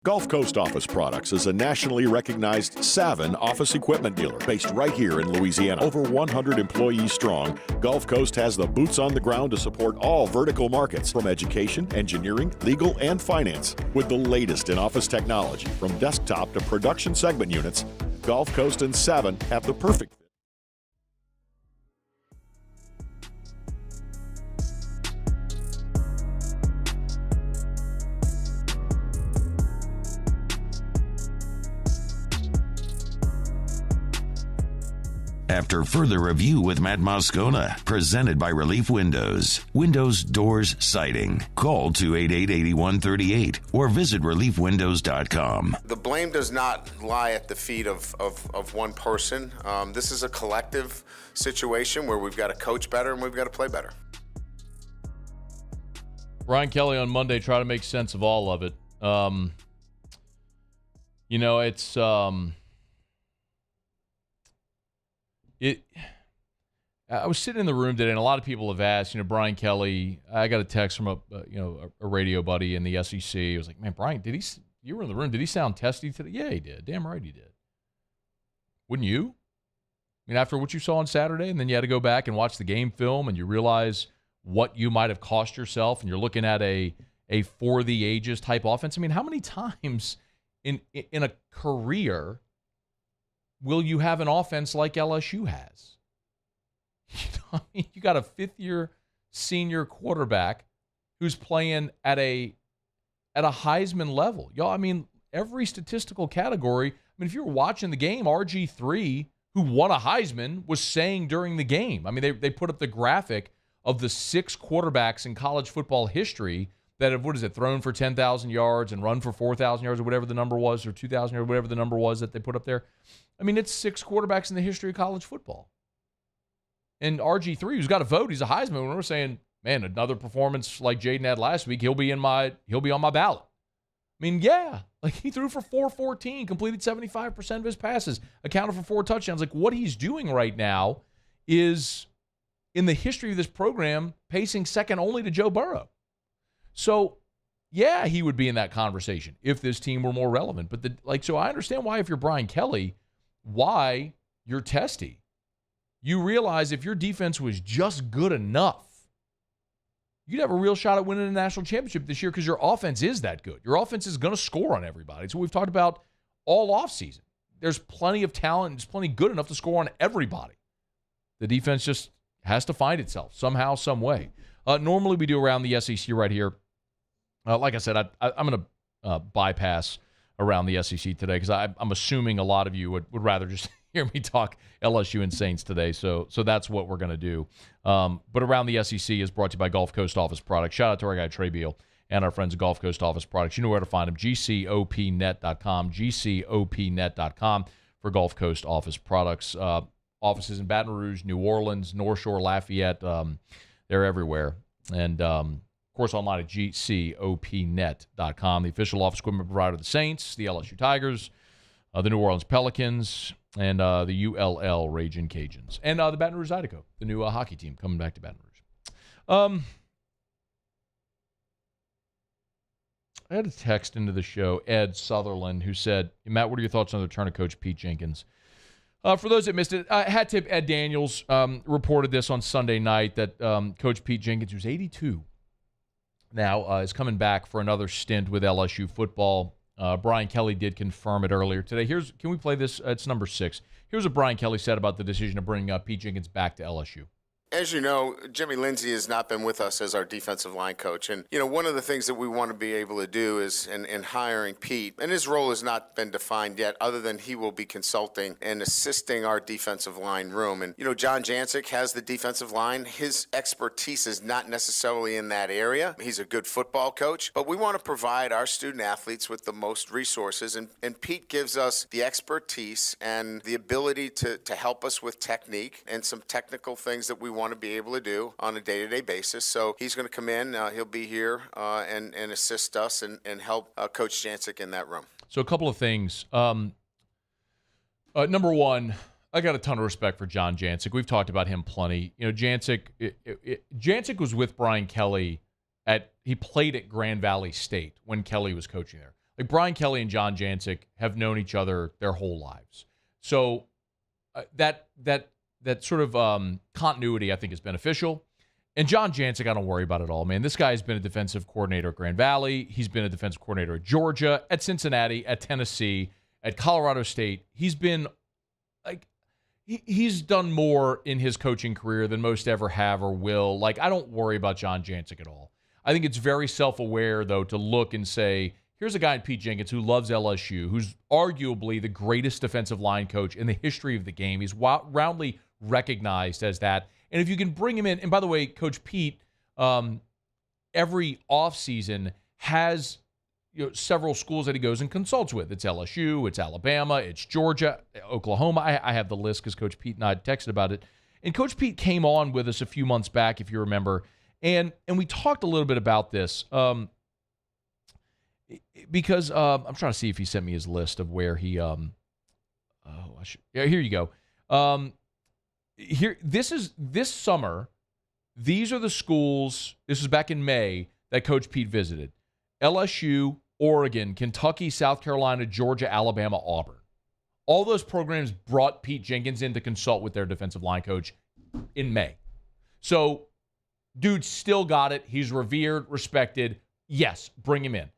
Gulf Coast Office Products is a nationally recognized Savin office equipment dealer based right here in Louisiana. Over 100 employees strong, Gulf Coast has the boots on the ground to support all vertical markets, from education, engineering, legal, and finance. With the latest in office technology, from desktop to production segment units, Gulf Coast and Savin have the perfect fit. after further review with Matt Moscona. Presented by Relief Windows. Windows, doors, siding. Call 288-8138 or visit reliefwindows.com. The blame does not lie at the feet of one person. This is a collective situation where we've got to coach better and we've got to play better. Brian Kelly on Monday tried to make sense of all of it. It's I was sitting in the room today, and a lot of people have asked, Brian Kelly. I got a text from a radio buddy in the SEC. I was like, man, Brian, you were in the room. Did he sound testy today? Yeah, he did. Damn right he did. Wouldn't you? I mean, after what you saw on Saturday, and then you had to go back and watch the game film, and you realize what you might have cost yourself, and you're looking at a for the ages type offense. I mean, how many times in a career will you have an offense like LSU has? You got a fifth-year senior quarterback who's playing at a Heisman level. Y'all, I mean, every statistical category. I mean, if you were watching the game, RG3, who won a Heisman, was saying during the game. I mean, they put up the graphic of the 6 quarterbacks in college football history that have, thrown for 10,000 yards and run for 4,000 yards or whatever the number was, or 2,000 or whatever the number was that they put up there. I mean, it's 6 quarterbacks in the history of college football. And RG3, who's got a vote, he's a Heisman. When we're saying, man, another performance like Jaden had last week, he'll be on my ballot. I mean, yeah, like he threw for 414, completed 75% of his passes, accounted for 4 touchdowns. Like what he's doing right now is, in the history of this program, pacing second only to Joe Burrow. So, yeah, he would be in that conversation if this team were more relevant. But so I understand why, if you're Brian Kelly, why you're testy. You realize if your defense was just good enough, you'd have a real shot at winning a national championship this year because your offense is that good. Your offense is going to score on everybody. It's what we've talked about all offseason. There's plenty of talent. It's plenty good enough to score on everybody. The defense just has to find itself somehow, some way. Normally we do around the SEC right here. Like I said, I'm going to bypass around the SEC today because I'm assuming a lot of you would rather just hear me talk LSU and Saints today. So that's what we're going to do. But around the SEC is brought to you by Gulf Coast Office Products. Shout out to our guy Trey Beal and our friends at Gulf Coast Office Products. You know where to find them. GCOPnet.com. GCOPnet.com for Gulf Coast Office Products. Offices in Baton Rouge, New Orleans, North Shore, Lafayette. They're everywhere. And, of course, online at GCOPnet.com. The official office equipment provider of the Saints, the LSU Tigers, the New Orleans Pelicans, and the ULL Ragin' Cajuns. And the Baton Rouge Zydeco, the new hockey team coming back to Baton Rouge. I had a text into the show, Ed Sutherland, who said, Matt, what are your thoughts on the return of Coach Pete Jenkins? For those that missed it, hat tip Ed Daniels reported this on Sunday night that Coach Pete Jenkins, who's 82 now, is coming back for another stint with LSU football. Brian Kelly did confirm it earlier today. Can we play this? It's number 6. Here's what Brian Kelly said about the decision to bring Pete Jenkins back to LSU. As you know, Jimmy Lindsey has not been with us as our defensive line coach. And, one of the things that we want to be able to do is, in hiring Pete, and his role has not been defined yet, other than he will be consulting and assisting our defensive line room. And, John Jancic has the defensive line. His expertise is not necessarily in that area. He's a good football coach, but we want to provide our student athletes with the most resources. And Pete gives us the expertise and the ability to help us with technique and some technical things that we want to be able to do on a day-to-day basis. So he's going to come in. He'll be here and assist us and help Coach Jancic in that room. So a couple of things. Number one, I got a ton of respect for John Jancic. We've talked about him plenty. Jancic was with Brian Kelly he played at Grand Valley State when Kelly was coaching there. Like Brian Kelly and John Jancic have known each other their whole lives. So that sort of continuity, I think, is beneficial. And John Jancic, I don't worry about it all, man. This guy has been a defensive coordinator at Grand Valley. He's been a defensive coordinator at Georgia, at Cincinnati, at Tennessee, at Colorado State. He's been he's done more in his coaching career than most ever have or will. I don't worry about John Jancic at all. I think it's very self-aware, though, to look and say, here's a guy in Pete Jenkins who loves LSU, who's arguably the greatest defensive line coach in the history of the game. He's roundly recognized as that. And if you can bring him in, and by the way, Coach Pete, every offseason has several schools that he goes and consults with. It's LSU, it's Alabama, it's Georgia, Oklahoma. I have the list because Coach Pete and I texted about it. And Coach Pete came on with us a few months back, if you remember, and we talked a little bit about this because I'm trying to see if he sent me his list of where he here you go. This summer, these are the schools, this is back in May, that Coach Pete visited. LSU, Oregon, Kentucky, South Carolina, Georgia, Alabama, Auburn. All those programs brought Pete Jenkins in to consult with their defensive line coach in May. So, dude still got it. He's revered, respected. Yes, bring him in.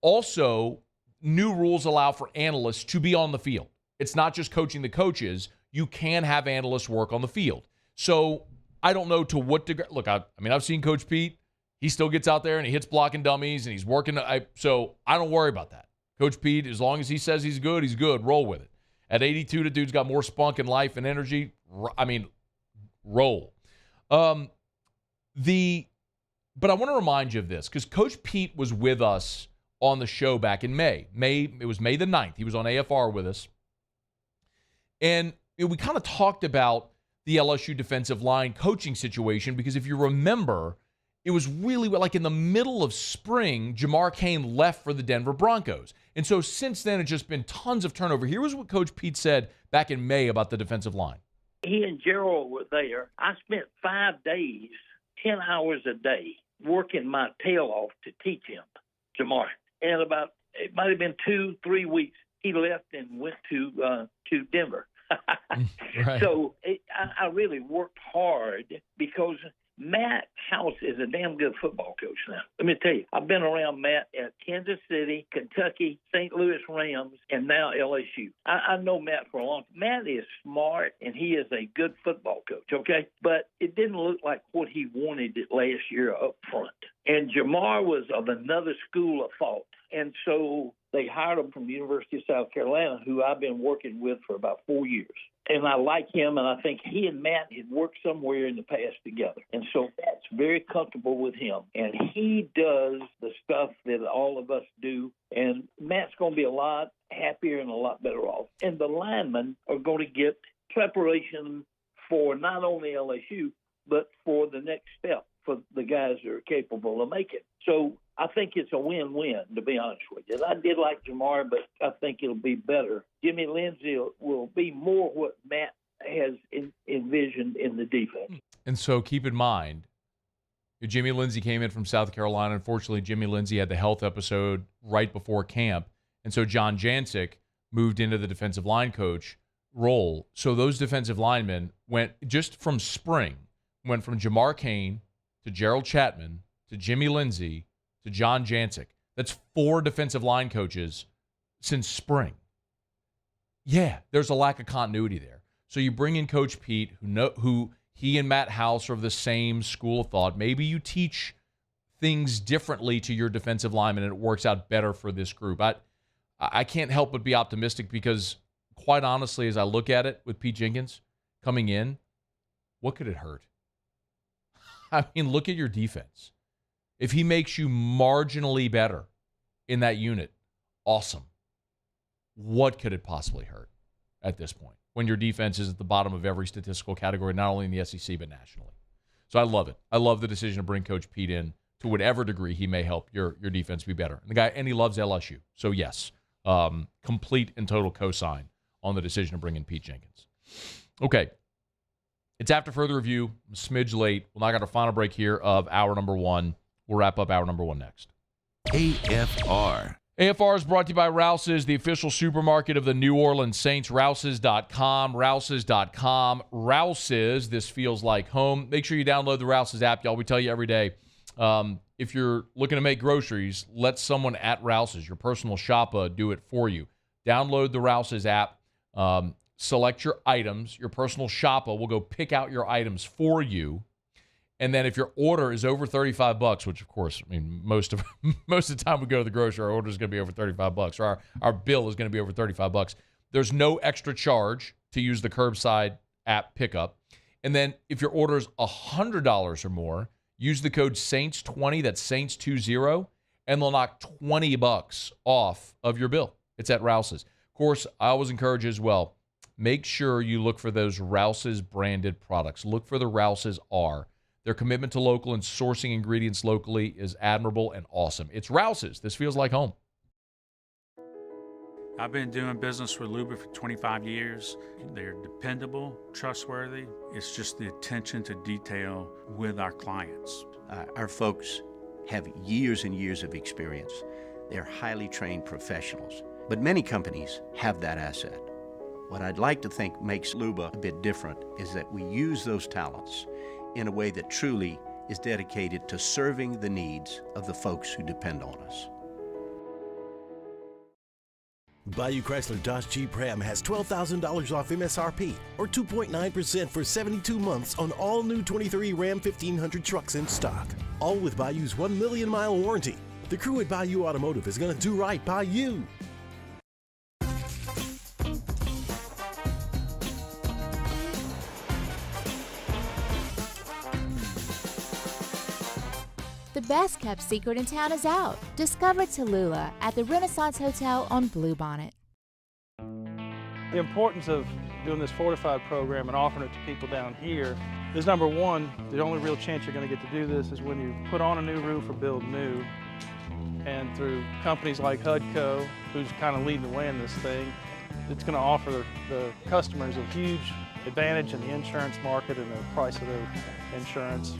Also, new rules allow for analysts to be on the field. It's not just coaching the coaches. You can have analysts work on the field. So, I don't know to what degree. Look, I've seen Coach Pete. He still gets out there and he hits blocking dummies and he's working. So I don't worry about that. Coach Pete, as long as he says he's good, he's good. Roll with it. At 82, the dude's got more spunk and life and energy. Roll. But I want to remind you of this because Coach Pete was with us on the show back in May. It was May the 9th. He was on AFR with us. And we kind of talked about the LSU defensive line coaching situation because if you remember, it was really like in the middle of spring, Jamar Cain left for the Denver Broncos. And so since then, it's just been tons of turnover. Here was what Coach Pete said back in May about the defensive line. He and Gerald were there. I spent 5 days, 10 hours a day, working my tail off to teach him, Jamar. And it might have been 2-3 weeks, he left and went to Denver. Right. So I really worked hard because Matt House is a damn good football coach now. Let me tell you, I've been around Matt at Kansas City, Kentucky, St. Louis Rams, and now LSU. I know Matt for a long time. Matt is smart, and he is a good football coach, okay? But it didn't look like what he wanted it last year up front. And Jamar was of another school of thought. And so they hired him from the University of South Carolina, who I've been working with for about 4 years. And I like him, and I think he and Matt had worked somewhere in the past together. And so Matt's very comfortable with him. And he does the stuff that all of us do. And Matt's going to be a lot happier and a lot better off. And the linemen are going to get preparation for not only LSU, but for the next step for the guys that are capable of making. So I think it's a win-win, to be honest with you. I did like Jamar, but I think it'll be better. Jimmy Lindsey will be more what Matt has envisioned in the defense. And so keep in mind, Jimmy Lindsey came in from South Carolina. Unfortunately, Jimmy Lindsey had the health episode right before camp. And so John Jancic moved into the defensive line coach role. So those defensive linemen went just from spring, went from Jamar Cain to Gerald Chapman to Jimmy Lindsey to John Jancic. That's 4 defensive line coaches since spring. Yeah, there's a lack of continuity there. So you bring in Coach Pete, who he and Matt House are of the same school of thought. Maybe you teach things differently to your defensive linemen and it works out better for this group. I can't help but be optimistic because, quite honestly, as I look at it with Pete Jenkins coming in, what could it hurt? I mean, look at your defense. If he makes you marginally better in that unit, awesome. What could it possibly hurt at this point when your defense is at the bottom of every statistical category, not only in the SEC, but nationally? So I love it. I love the decision to bring Coach Pete in to whatever degree he may help your defense be better. And he loves LSU. So, yes, complete and total cosign on the decision to bring in Pete Jenkins. Okay. It's after further review. I'm a smidge late. We'll knock out our final break here of hour number 1. We'll wrap up hour number 1 next. AFR. AFR is brought to you by Rouse's, the official supermarket of the New Orleans Saints. Rouse's.com. Rouse's.com. Rouse's, this feels like home. Make sure you download the Rouse's app, y'all. We tell you every day. If you're looking to make groceries, let someone at Rouse's, your personal shopper, do it for you. Download the Rouse's app. Select your items. Your personal shopper will go pick out your items for you. And then if your order is over $35, which of course, I mean, most of the time we go to the grocery, our order is going to be over $35, or our bill is going to be over $35. There's no extra charge to use the curbside app pickup. And then if your order is $100 or more, use the code SAINTS20, that's SAINTS20, and they'll knock $20 off of your bill. It's at Rouse's. Of course, I always encourage as well, make sure you look for those Rouse's branded products. Look for the Rouse's R. Their commitment to local and sourcing ingredients locally is admirable and awesome. It's Rouse's. This feels like home. I've been doing business with Luba for 25 years. They're dependable, trustworthy. It's just the attention to detail with our clients. Our folks have years and years of experience. They're highly trained professionals. But many companies have that asset. What I'd like to think makes Luba a bit different is that we use those talents in a way that truly is dedicated to serving the needs of the folks who depend on us. Bayou Chrysler Dodge Jeep Ram has $12,000 off MSRP or 2.9% for 72 months on all new 23 Ram 1500 trucks in stock. All with Bayou's 1 million mile warranty. The crew at Bayou Automotive is going to do right by you. The best kept secret in town is out. Discover Tallulah at the Renaissance Hotel on Bluebonnet. The importance of doing this fortified program and offering it to people down here is, number one, the only real chance you're going to get to do this is when you put on a new roof or build new. And through companies like HUDCO, who's kind of leading the way in this thing, it's going to offer the customers a huge advantage in the insurance market and the price of their insurance.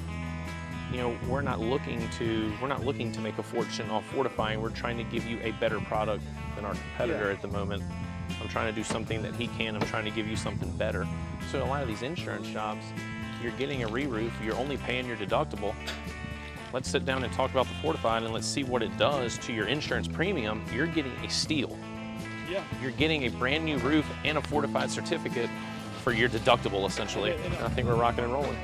You know, we're not looking to make a fortune off fortifying. We're trying to give you a better product than our competitor at the moment. I'm trying to do something that he can. I'm trying to give you something better. So a lot of these insurance jobs, you're getting a re-roof, you're only paying your deductible. Let's sit down and talk about the fortified and let's see what it does to your insurance premium. You're getting a steal. Yeah. You're getting a brand new roof and a fortified certificate for your deductible, essentially. And I think we're rocking and rolling.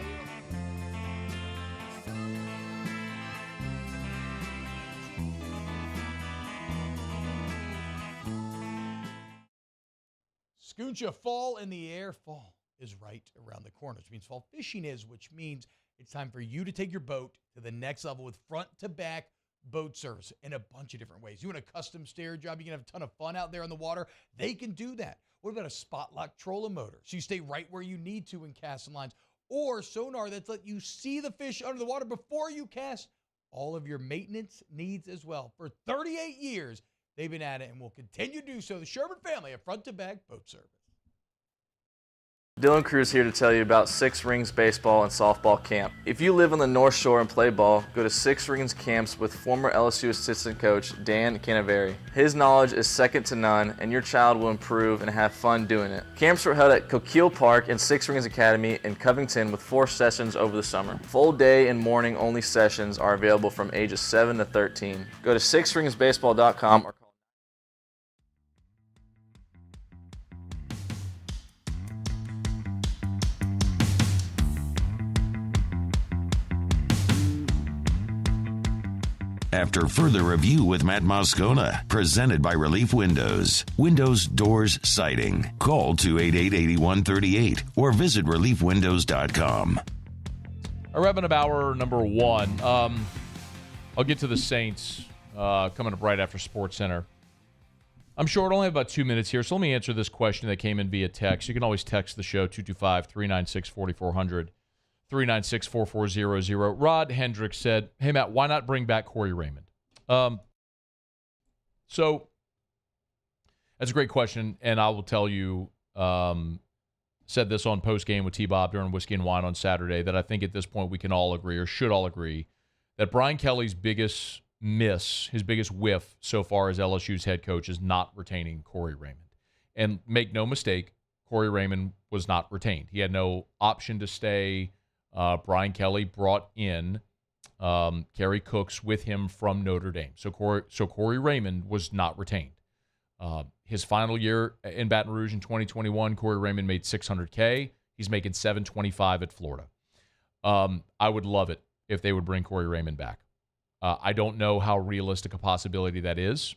Scooncha, fall in the air. Fall is right around the corner, which means fall fishing is, which means it's time for you to take your boat to the next level with front-to-back boat service in a bunch of different ways. You want a custom stair job, you can have a ton of fun out there on the water. They can do that. What about a spot lock trolling motor? So you stay right where you need to in casting lines. Or sonar that's let you see the fish under the water before you cast. All of your maintenance needs as well. For 38 years, they've been at it and will continue to do so. The Sherman family of front-to-back boat service. Dylan Cruz here to tell you about Six Rings Baseball and Softball Camp. If you live on the North Shore and play ball, go to Six Rings Camps with former LSU assistant coach Dan Canaveri. His knowledge is second to none, and your child will improve and have fun doing it. Camps were held at Coquille Park and Six Rings Academy in Covington with 4 sessions over the summer. Full day and morning only sessions are available from ages 7 to 13. Go to sixringsbaseball.com or After further review with Matt Moscona, presented by Relief Windows. Windows, doors, siding. Call 288-8138 or visit reliefwindows.com. We're wrapping up hour number 1. I'll get to the Saints coming up right after Sports Center. I'm short. I only have about 2 minutes here, so let me answer this question that came in via text. You can always text the show, 225-396-4400. 396-4400. Rod Hendricks said, hey, Matt, why not bring back Corey Raymond? So that's a great question, and I will tell you, said this on postgame with T-Bob during Whiskey and Wine on Saturday, that I think at this point we can all agree, or should all agree, that Brian Kelly's biggest miss, his biggest whiff so far as LSU's head coach is not retaining Corey Raymond. And make no mistake, Corey Raymond was not retained. He had no option to stay. Brian Kelly brought in Kerry Cooks with him from Notre Dame. So Corey Raymond was not retained. His final year in Baton Rouge in 2021, Corey Raymond made $600K. He's making $725 at Florida. I would love it if they would bring Corey Raymond back. I don't know how realistic a possibility that is.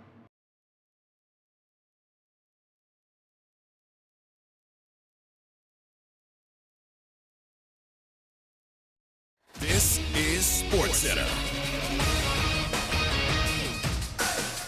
This is SportsCenter.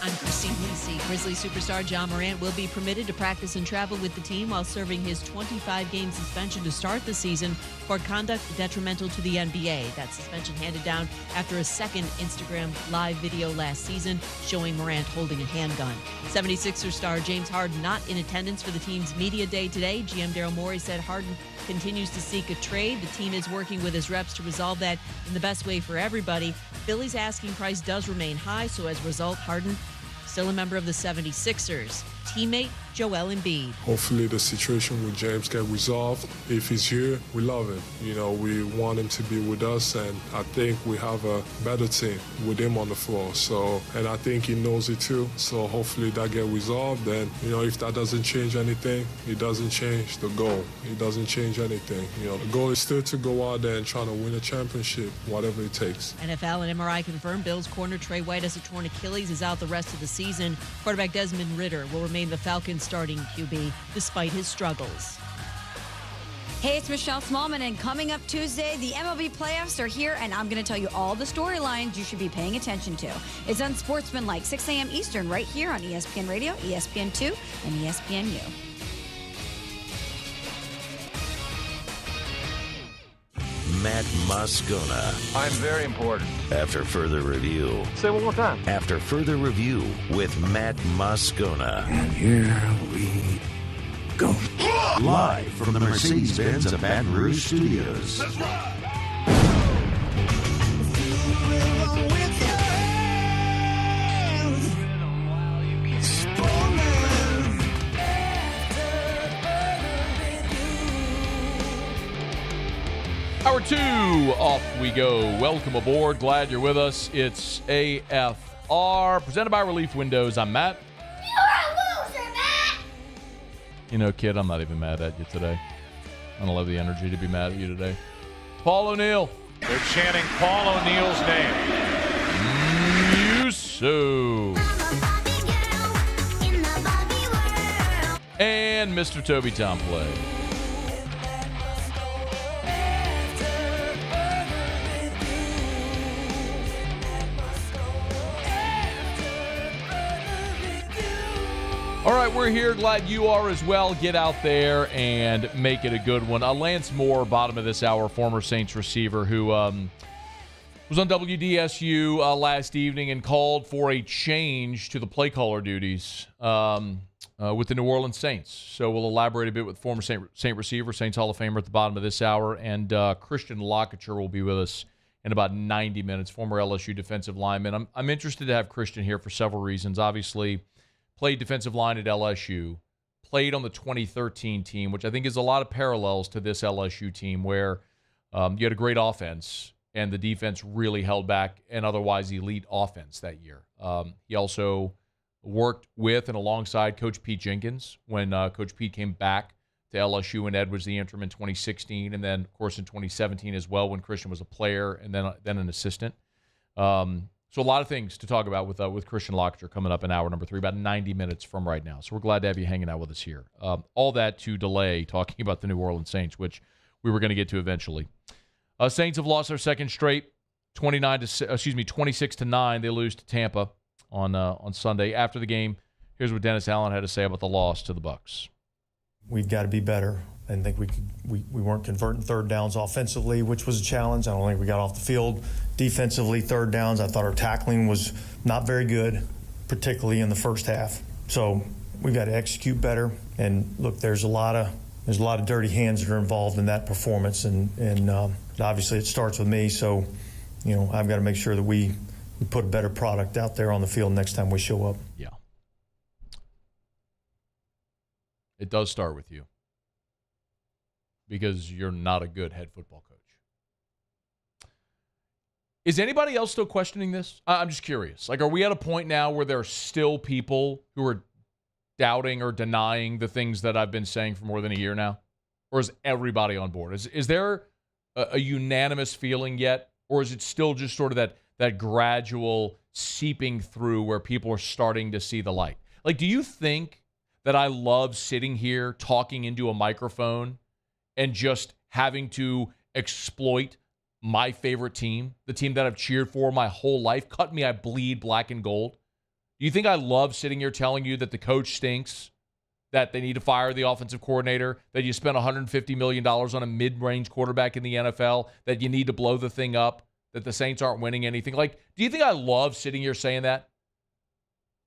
I'm Christine Lindsay. Grizzlies superstar John Morant will be permitted to practice and travel with the team while serving his 25-game suspension to start the season for conduct detrimental to the NBA. That suspension handed down after a second Instagram live video last season showing Morant holding a handgun. 76ers star James Harden not in attendance for the team's media day today. GM Daryl Morey said Harden continues to seek a trade. The team is working with his reps to resolve that in the best way for everybody. Philly's asking price does remain high, so as a result, Harden still a member of the 76ers. Teammate Joel Embiid. Hopefully the situation with James get resolved. If he's here, we love him. You know, we want him to be with us, and I think we have a better team with him on the floor. So, and I think he knows it too. So hopefully that get resolved. And, you know, if that doesn't change anything, it doesn't change the goal. It doesn't change anything. You know, the goal is still to go out there and try to win a championship, whatever it takes. NFL and MRI confirmed Bills corner Trey White has a torn Achilles, is out the rest of the season. Quarterback Desmond Ridder will remain the Falcons' starting QB despite his struggles. Hey, it's Michelle Smallman, and coming up Tuesday, the MLB playoffs are here, and I'm going to tell you all the storylines you should be paying attention to. It's Unsportsmanlike, 6 a.m. Eastern, right here on ESPN Radio, ESPN2, and ESPNU. Matt Moscona. I'm very important. After further review. Say it one more time. After further review with Matt Moscona. And here we go. Live from the Mercedes-Benz of Baton Rouge Studios. That's right. Hour 2, off we go. Welcome aboard. Glad you're with us. It's AFR, presented by Relief Windows. I'm Matt. You're a loser, Matt! You know, kid, I'm not even mad at you today. I don't have the energy to be mad at you today. Paul O'Neill. They're chanting Paul O'Neill's name. You so. And Mr. Toby Tomplay. All right, we're here. Glad you are as well. Get out there and make it a good one. Lance Moore, bottom of this hour, former Saints receiver who was on WDSU last evening and called for a change to the play caller duties with the New Orleans Saints. So we'll elaborate a bit with former Saint receiver, Saints Hall of Famer at the bottom of this hour. And Christian LaCouture will be with us in about 90 minutes, former LSU defensive lineman. I'm interested to have Christian here for several reasons. Obviously, played defensive line at LSU, played on the 2013 team, which I think is a lot of parallels to this LSU team where you had a great offense and the defense really held back an otherwise elite offense that year. He also worked with and alongside Coach Pete Jenkins when Coach Pete came back to LSU and Ed was the interim in 2016, and then, of course, in 2017 as well when Christian was a player and then an assistant. So a lot of things to talk about with Christian LaCouture coming up in hour number 3, about 90 minutes from right now. So we're glad to have you hanging out with us here. All that to delay talking about the New Orleans Saints, which we were going to get to eventually. Saints have lost their second straight, 26-9. They lose to Tampa on Sunday. After the game, here's what Dennis Allen had to say about the loss to the Bucs. We've got to be better. I didn't think we weren't converting third downs offensively, which was a challenge. I don't think we got off the field defensively. Third downs, I thought our tackling was not very good, particularly in the first half. So we've got to execute better. And look, there's a lot of dirty hands that are involved in that performance, and obviously it starts with me. So, you know, I've got to make sure that we put a better product out there on the field next time we show up. Yeah, it does start with you. Because you're not a good head football coach. Is anybody else still questioning this? I'm just curious. Like, are we at a point now where there are still people who are doubting or denying the things that I've been saying for more than a year now? Or is everybody on board? Is there a unanimous feeling yet? Or is it still just sort of that gradual seeping through where people are starting to see the light? Like, do you think that I love sitting here talking into a microphone and just having to exploit my favorite team, the team that I've cheered for my whole life, cut me, I bleed black and gold. Do you think I love sitting here telling you that the coach stinks, that they need to fire the offensive coordinator, that you spent $150 million on a mid-range quarterback in the NFL, that you need to blow the thing up, that the Saints aren't winning anything? Like, do you think I love sitting here saying that?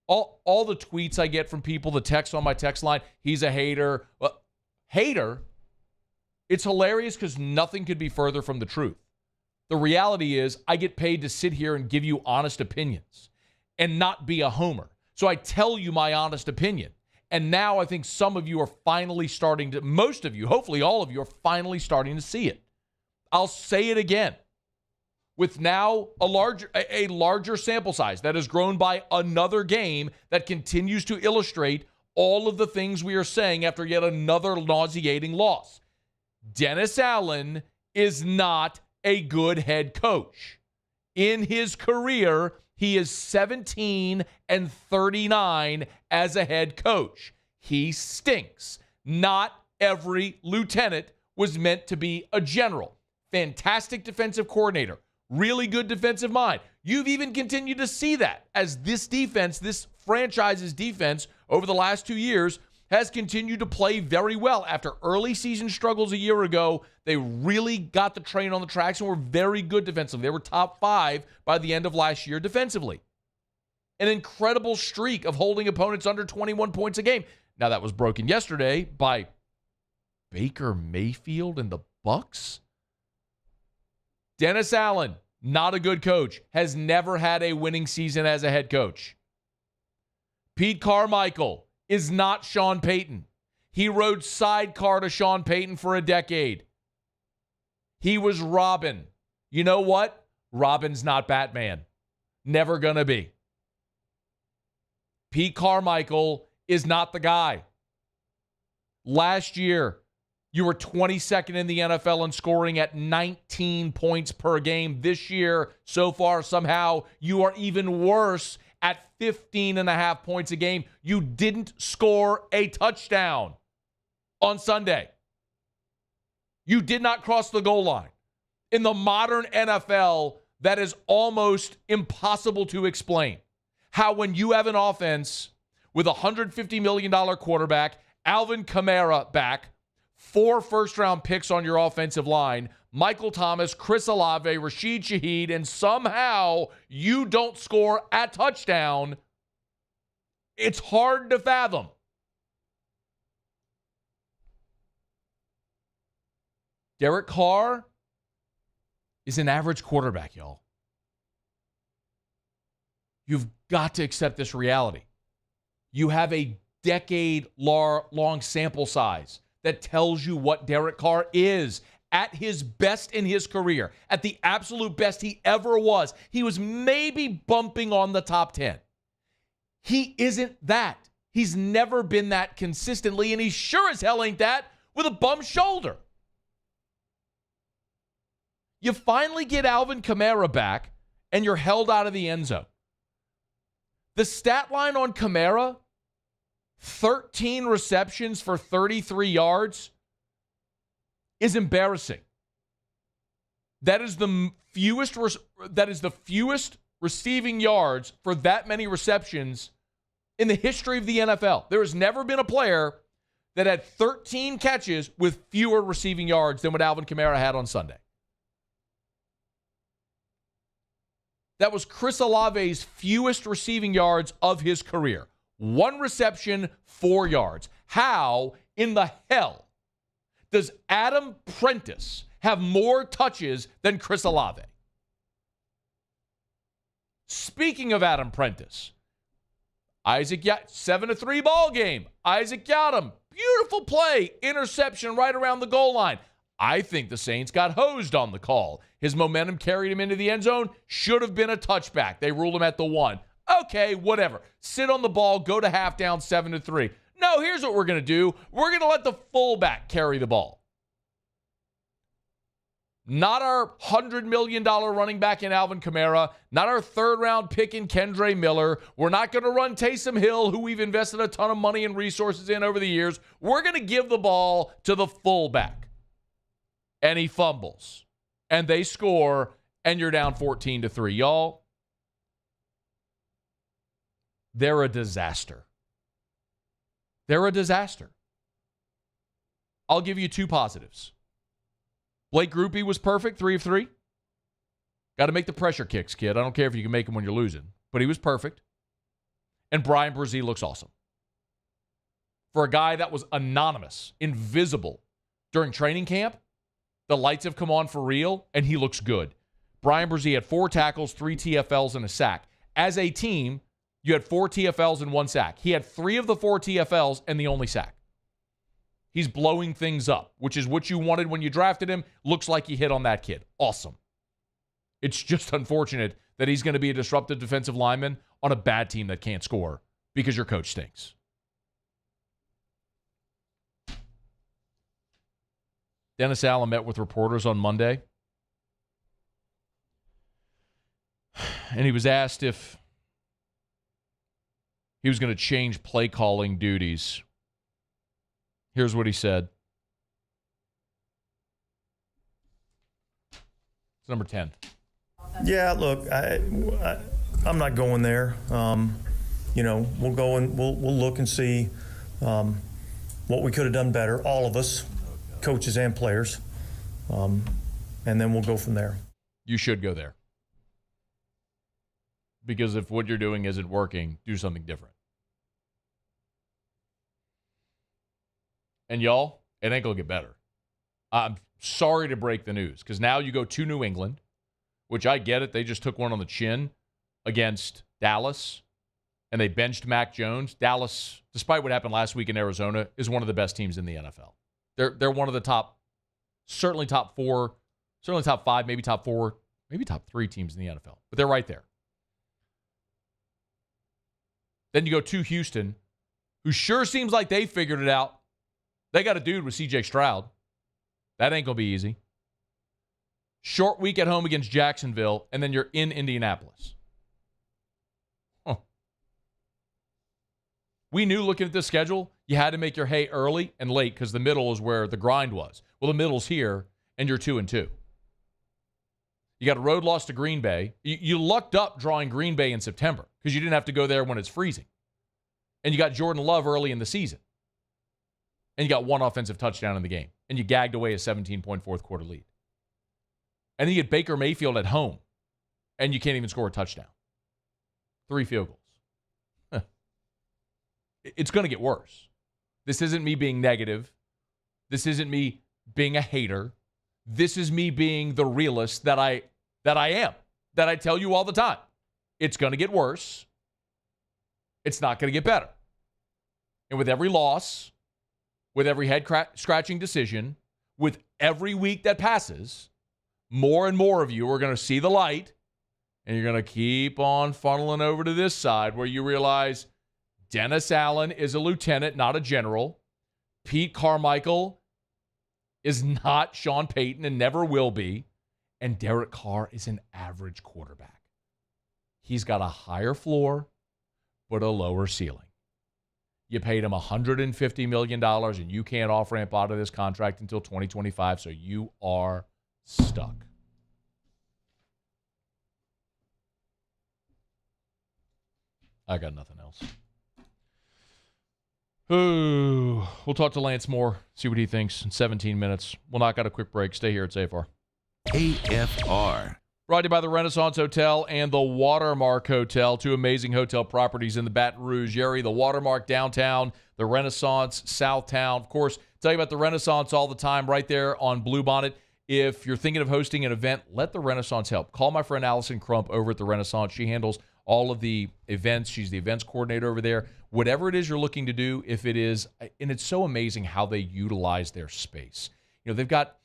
All the tweets I get from people, the text on my text line, he's a hater. Well, hater? It's hilarious because nothing could be further from the truth. The reality is I get paid to sit here and give you honest opinions and not be a homer. So I tell you my honest opinion. And now I think some of you are finally starting to, most of you, hopefully all of you, are finally starting to see it. I'll say it again. With now a larger sample size that has grown by another game that continues to illustrate all of the things we are saying after yet another nauseating loss. Dennis Allen is not a good head coach. In his career, he is 17-39 as a head coach. He stinks. Not every lieutenant was meant to be a general. Fantastic defensive coordinator. Really good defensive mind. You've even continued to see that as this defense, this franchise's defense over the last 2 years has continued to play very well. After early season struggles a year ago, they really got the train on the tracks and were very good defensively. They were top 5 by the end of last year defensively. An incredible streak of holding opponents under 21 points a game. Now that was broken yesterday by Baker Mayfield and the Bucs. Dennis Allen, not a good coach, has never had a winning season as a head coach. Pete Carmichael is not Sean Payton. He rode sidecar to Sean Payton for a decade. He was Robin. You know what? Robin's not Batman. Never gonna be. Pete Carmichael is not the guy. Last year, you were 22nd in the NFL in scoring at 19 points per game. This year, so far, somehow, you are even worse at 15.5 points a game. You didn't score a touchdown on Sunday. You did not cross the goal line. In the modern NFL, that is almost impossible to explain. How when you have an offense with a $150 million quarterback, Alvin Kamara back, 4 first-round picks on your offensive line, Michael Thomas, Chris Olave, Rashid Shaheed, and somehow you don't score a touchdown, it's hard to fathom. Derek Carr is an average quarterback, y'all. You've got to accept this reality. You have a decade-long sample size that tells you what Derek Carr is at his best in his career, at the absolute best he ever was. He was maybe bumping on the top 10. He isn't that. He's never been that consistently, and he sure as hell ain't that with a bum shoulder. You finally get Alvin Kamara back, and you're held out of the end zone. The stat line on Kamara, 13 receptions for 33 yards, is embarrassing. That is the fewest receiving yards for that many receptions in the history of the NFL. There has never been a player that had 13 catches with fewer receiving yards than what Alvin Kamara had on Sunday. That was Chris Olave's fewest receiving yards of his career. 1 reception, 4 yards. How in the hell does Adam Prentice have more touches than Chris Olave? Speaking of Adam Prentice, Isaac 7-3 ball game. Isaac Yiadom, beautiful play, interception right around the goal line. I think the Saints got hosed on the call. His momentum carried him into the end zone. Should have been a touchback. They ruled him at the 1. Okay, whatever. Sit on the ball, go to half down 7-3. No, here's what we're going to do. We're going to let the fullback carry the ball. Not our $100 million running back in Alvin Kamara. Not our 3rd-round pick in Kendre Miller. We're not going to run Taysom Hill, who we've invested a ton of money and resources in over the years. We're going to give the ball to the fullback. And he fumbles. and they score, and you're down 14-3. Y'all, they're a disaster. They're a disaster. I'll give you 2 positives. Blake Grupe was perfect, 3 of 3. Got to make the pressure kicks, kid. I don't care if you can make them when you're losing, but he was perfect. And Brian Brzee looks awesome. For a guy that was anonymous, invisible during training camp, the lights have come on for real, and he looks good. Brian Brzee had 4 tackles, 3 TFLs, and a sack. As a team, you had 4 TFLs and 1 sack. He had 3 of the 4 TFLs and the only sack. He's blowing things up, which is what you wanted when you drafted him. Looks like you hit on that kid. Awesome. It's just unfortunate that he's going to be a disruptive defensive lineman on a bad team that can't score because your coach stinks. Dennis Allen met with reporters on Monday, and he was asked if he was going to change play calling duties. Here's what he said. It's number 10. Yeah, look, I'm not going there. We'll go and we'll look and see what we could have done better, all of us, coaches and players, and then we'll go from there. You should go there. Because if what you're doing isn't working, do something different. And y'all, it ain't going to get better. I'm sorry to break the news, because now you go to New England, which I get it. They just took one on the chin against Dallas, and they benched Mac Jones. Dallas, despite what happened last week in Arizona, is one of the best teams in the NFL. They're one of the top, certainly top 4, certainly top 5, maybe top 4, maybe top 3 teams in the NFL. But they're right there. Then you go to Houston, who sure seems like they figured it out. They got a dude with C.J. Stroud. That ain't going to be easy. Short week at home against Jacksonville, and then you're in Indianapolis. Huh. We knew looking at this schedule, you had to make your hay early and late because the middle is where the grind was. Well, the middle's here, and you're 2-2. You got a road loss to Green Bay. You lucked up drawing Green Bay in September because you didn't have to go there when it's freezing. And you got Jordan Love early in the season. And you got 1 offensive touchdown in the game. And you gagged away a 17-point fourth quarter lead. And then you get Baker Mayfield at home. And you can't even score a touchdown. 3 field goals. It's going to get worse. This isn't me being negative. This isn't me being a hater. This is me being the realist that I am. That I tell you all the time. It's going to get worse. It's not going to get better. And with every loss, with every head-scratching decision, with every week that passes, more and more of you are going to see the light, and you're going to keep on funneling over to this side where you realize Dennis Allen is a lieutenant, not a general. Pete Carmichael is not Sean Payton and never will be. And Derek Carr is an average quarterback. He's got a higher floor, but a lower ceiling. You paid him $150 million, and you can't off-ramp out of this contract until 2025, so you are stuck. I got nothing else. Ooh, we'll talk to Lance Moore, see what he thinks in 17 minutes. We'll knock out a quick break. Stay here at AFR. AFR. Brought to you by the Renaissance Hotel and the Watermark Hotel, 2 amazing hotel properties in the Baton Rouge area. The Watermark downtown, the Renaissance Southtown. Of course, tell you about the Renaissance all the time right there on Bluebonnet. If you're thinking of hosting an event, let the Renaissance help. Call my friend Allison Crump over at the Renaissance. She handles all of the events. She's the events coordinator over there. Whatever it is you're looking to do, if it is, and it's so amazing how they utilize their space. They've got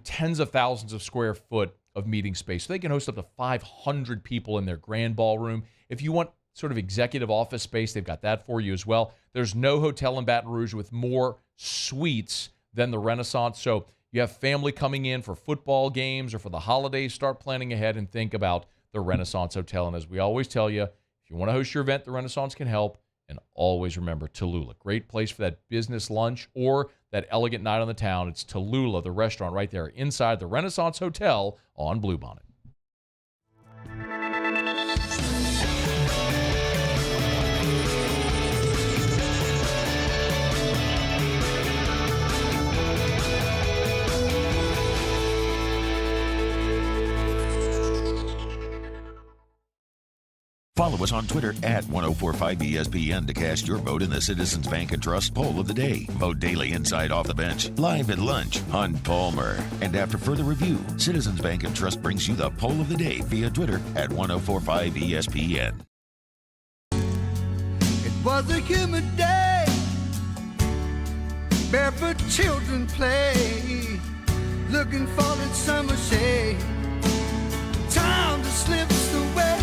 tens of thousands of square foot of meeting space. So they can host up to 500 people in their grand ballroom. If you want sort of executive office space, they've got that for you as well. There's no hotel in Baton Rouge with more suites than the Renaissance. So you have family coming in for football games or for the holidays, start planning ahead and think about the Renaissance Hotel. And as we always tell you, if you want to host your event, the Renaissance can help. And always remember Tallulah, great place for that business lunch or that elegant night on the town. It's Tallulah, the restaurant right there inside the Renaissance Hotel on Bluebonnet. Follow us on Twitter at 1045ESPN to cast your vote in the Citizens Bank and Trust Poll of the Day. Vote daily inside Off the Bench, live at lunch on Palmer. And after further review, Citizens Bank and Trust brings you the Poll of the Day via Twitter at 1045ESPN. It was a humid day, barefoot children play, looking for that summer shade. Time just slips away.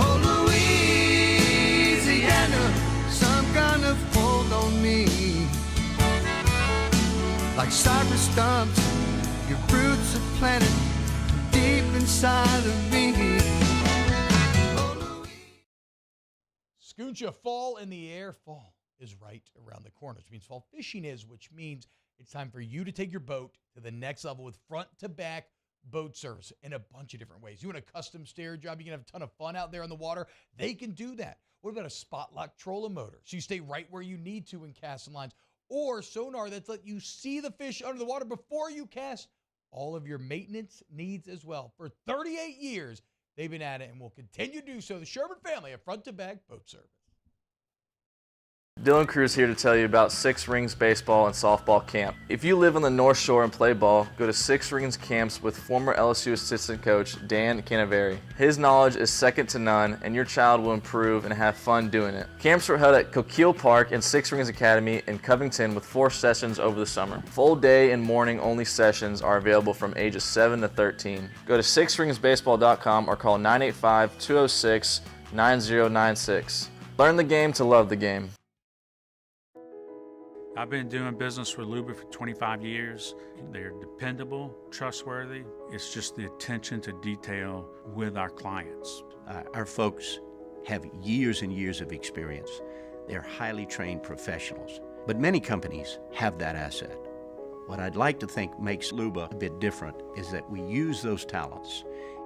Oh, Louisiana, some kind of hold on me. Like cypress stumps, your roots are planted deep inside of me. Scooncha, fall in the air. Fall is right around the corner, which means fall fishing is, which means it's time for you to take your boat to the next level with front-to-back boat service in a bunch of different ways. You want a custom stair job, you can have a ton of fun out there on the water, they can do that. What about a spot lock trolling motor? So you stay right where you need to in casting lines, or sonar that's let you see the fish under the water before you cast. All of your maintenance needs as well. For 38 years, they've been at it and will continue to do so. The Sherman family of front-to-back boat service. Dylan Cruz here to tell you about Six Rings Baseball and Softball Camp. If you live on the North Shore and play ball, go to Six Rings Camps with former LSU assistant coach Dan Canaveri. His knowledge is second to none, and your child will improve and have fun doing it. Camps were held at Coquille Park and Six Rings Academy in Covington with 4 sessions over the summer. Full day and morning only sessions are available from ages 7 to 13. Go to sixringsbaseball.com or call 985-206-9096. Learn the game to love the game. I've been doing business with Luba for 25 years. They're dependable, trustworthy. It's just the attention to detail with our clients. Our folks have years and years of experience. They're highly trained professionals. But many companies have that asset. What I'd like to think makes Luba a bit different is that we use those talents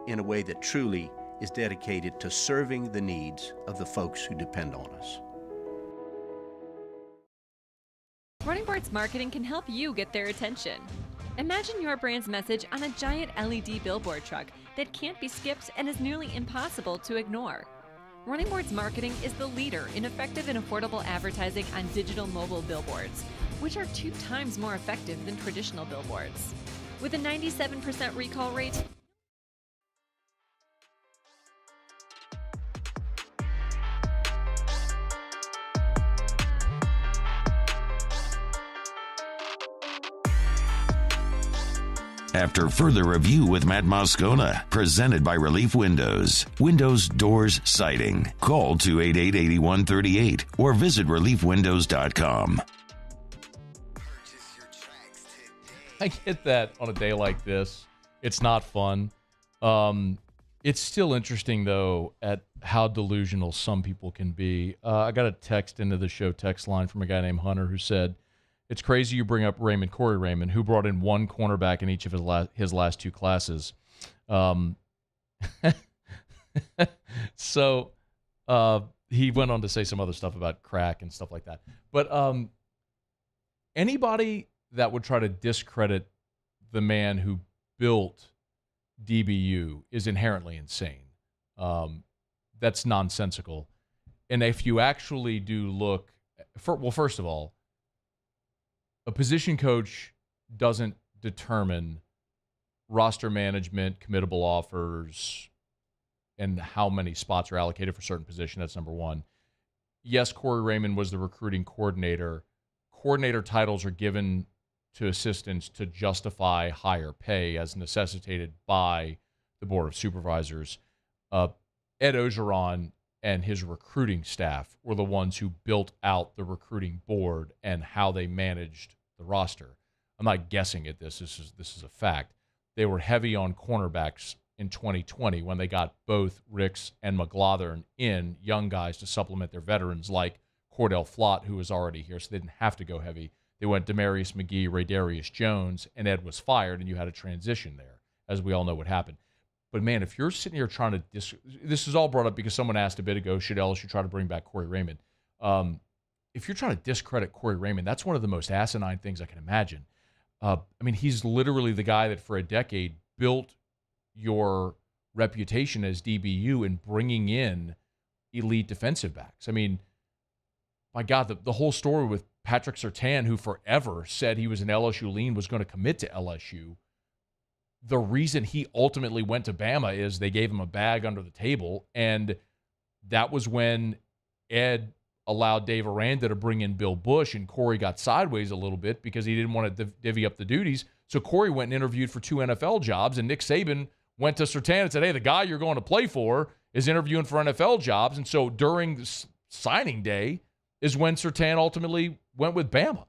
in a way that truly is dedicated to serving the needs of the folks who depend on us. Running Boards Marketing can help you get their attention. Imagine your brand's message on a giant LED billboard truck that can't be skipped and is nearly impossible to ignore. Running Boards Marketing is the leader in effective and affordable advertising on digital mobile billboards, which are 2 times more effective than traditional billboards. With a 97% recall rate, After further review with Matt Moscona, presented by Relief Windows. Windows, doors, siding. Call 288-8138 or visit reliefwindows.com. I get that on a day like this. It's not fun. It's still interesting, though, at how delusional some people can be. I got a text into the show text line from a guy named Hunter who said, "It's crazy you bring up Corey Raymond, who brought in 1 cornerback in each of his last 2 classes." So he went on to say some other stuff about crack and stuff like that. But anybody that would try to discredit the man who built DBU is inherently insane. That's nonsensical. And if you actually do look, first of all, a position coach doesn't determine roster management, committable offers, and how many spots are allocated for certain position. That's number one. Yes, Corey Raymond was the recruiting coordinator. Coordinator titles are given to assistants to justify higher pay as necessitated by the Board of Supervisors. Ed Ogeron and his recruiting staff were the ones who built out the recruiting board and how they managed the roster. I'm not guessing at this. This is a fact. They were heavy on cornerbacks in 2020 when they got both Ricks and McGlothern in, young guys to supplement their veterans like Cordell Flott, who was already here, so they didn't have to go heavy. They went Demarius McGee, Raydarius Jones, and Ed was fired, and you had a transition there, as we all know what happened. But, man, if you're sitting here trying to this is all brought up because someone asked a bit ago, should LSU try to bring back Corey Raymond? If you're trying to discredit Corey Raymond, that's one of the most asinine things I can imagine. I mean, he's literally the guy that for a decade built your reputation as DBU in bringing in elite defensive backs. I mean, my God, the whole story with Patrick Surtain, who forever said he was an LSU lean, was going to commit to LSU. The reason he ultimately went to Bama is they gave him a bag under the table, and that was when Ed allowed Dave Aranda to bring in Bill Bush, and Corey got sideways a little bit because he didn't want to divvy up the duties. So Corey went and interviewed for 2 NFL jobs, and Nick Saban went to Surtain and said, hey, the guy you're going to play for is interviewing for NFL jobs. And so during signing day is when Surtain ultimately went with Bama.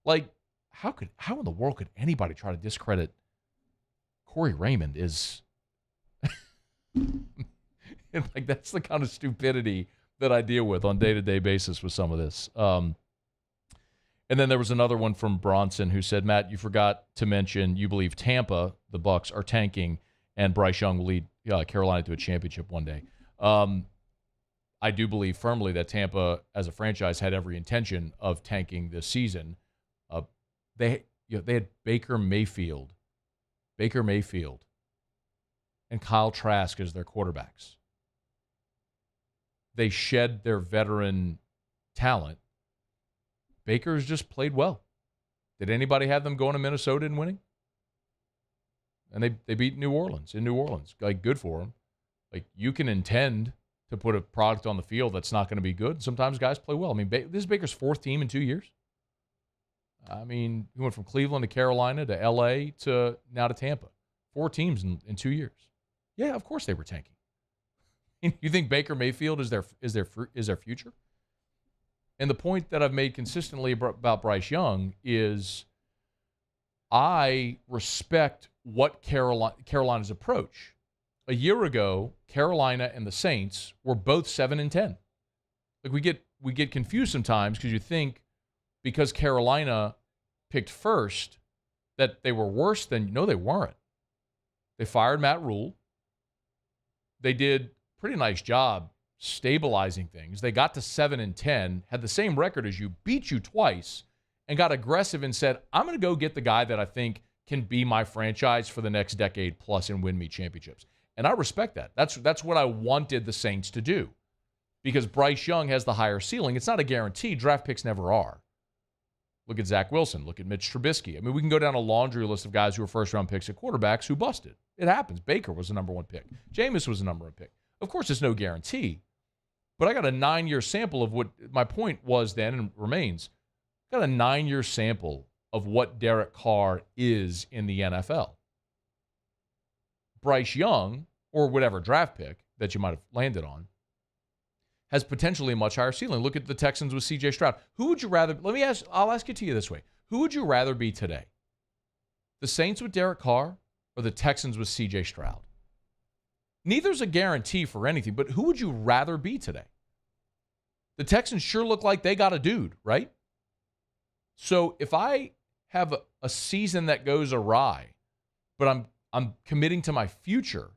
Like, how in the world could anybody try to discredit Corey Raymond? Is like, that's the kind of stupidity that I deal with on day-to-day basis with some of this. And then there was another one from Bronson who said, Matt, you forgot to mention you believe Tampa, the Bucs, are tanking, and Bryce Young will lead Carolina to a championship one day. I do believe firmly that Tampa, as a franchise, had every intention of tanking this season. They had Baker Mayfield, and Kyle Trask as their quarterbacks. They shed their veteran talent. Baker's just played well. Did anybody have them going to Minnesota and winning? And they beat New Orleans in New Orleans. Like, good for them. Like, you can intend to put a product on the field that's not going to be good. Sometimes guys play well. I mean, this is Baker's 4th team in 2 years. I mean, he went from Cleveland to Carolina to L.A. to now to Tampa. 4 teams in 2 years. Yeah, of course they were tanking. You think Baker Mayfield is their future? And the point that I've made consistently about Bryce Young is I respect what Carolina's approach. A year ago, Carolina and the Saints were both 7-10. Like, we get confused sometimes because you think because Carolina picked first that they were worse than. No, they weren't. They fired Matt Rule. They did pretty nice job stabilizing things. They got to 7-10, had the same record as you, beat you twice, and got aggressive and said, I'm going to go get the guy that I think can be my franchise for the next decade plus and win me championships. And I respect that. That's what I wanted the Saints to do because Bryce Young has the higher ceiling. It's not a guarantee. Draft picks never are. Look at Zach Wilson. Look at Mitch Trubisky. I mean, we can go down a laundry list of guys who were first-round picks at quarterbacks who busted. It happens. Baker was the number 1 pick. Jameis was the number 1 pick. Of course, it's no guarantee, but I got a 9-year sample of what my point was then and remains. I got a 9-year sample of what Derek Carr is in the NFL. Bryce Young, or whatever draft pick that you might have landed on, has potentially a much higher ceiling. Look at the Texans with C.J. Stroud. Who would you rather? I'll ask it to you this way. Who would you rather be today? The Saints with Derek Carr or the Texans with C.J. Stroud? Neither's a guarantee for anything, but who would you rather be today? The Texans sure look like they got a dude, right? So if I have a season that goes awry, but I'm committing to my future,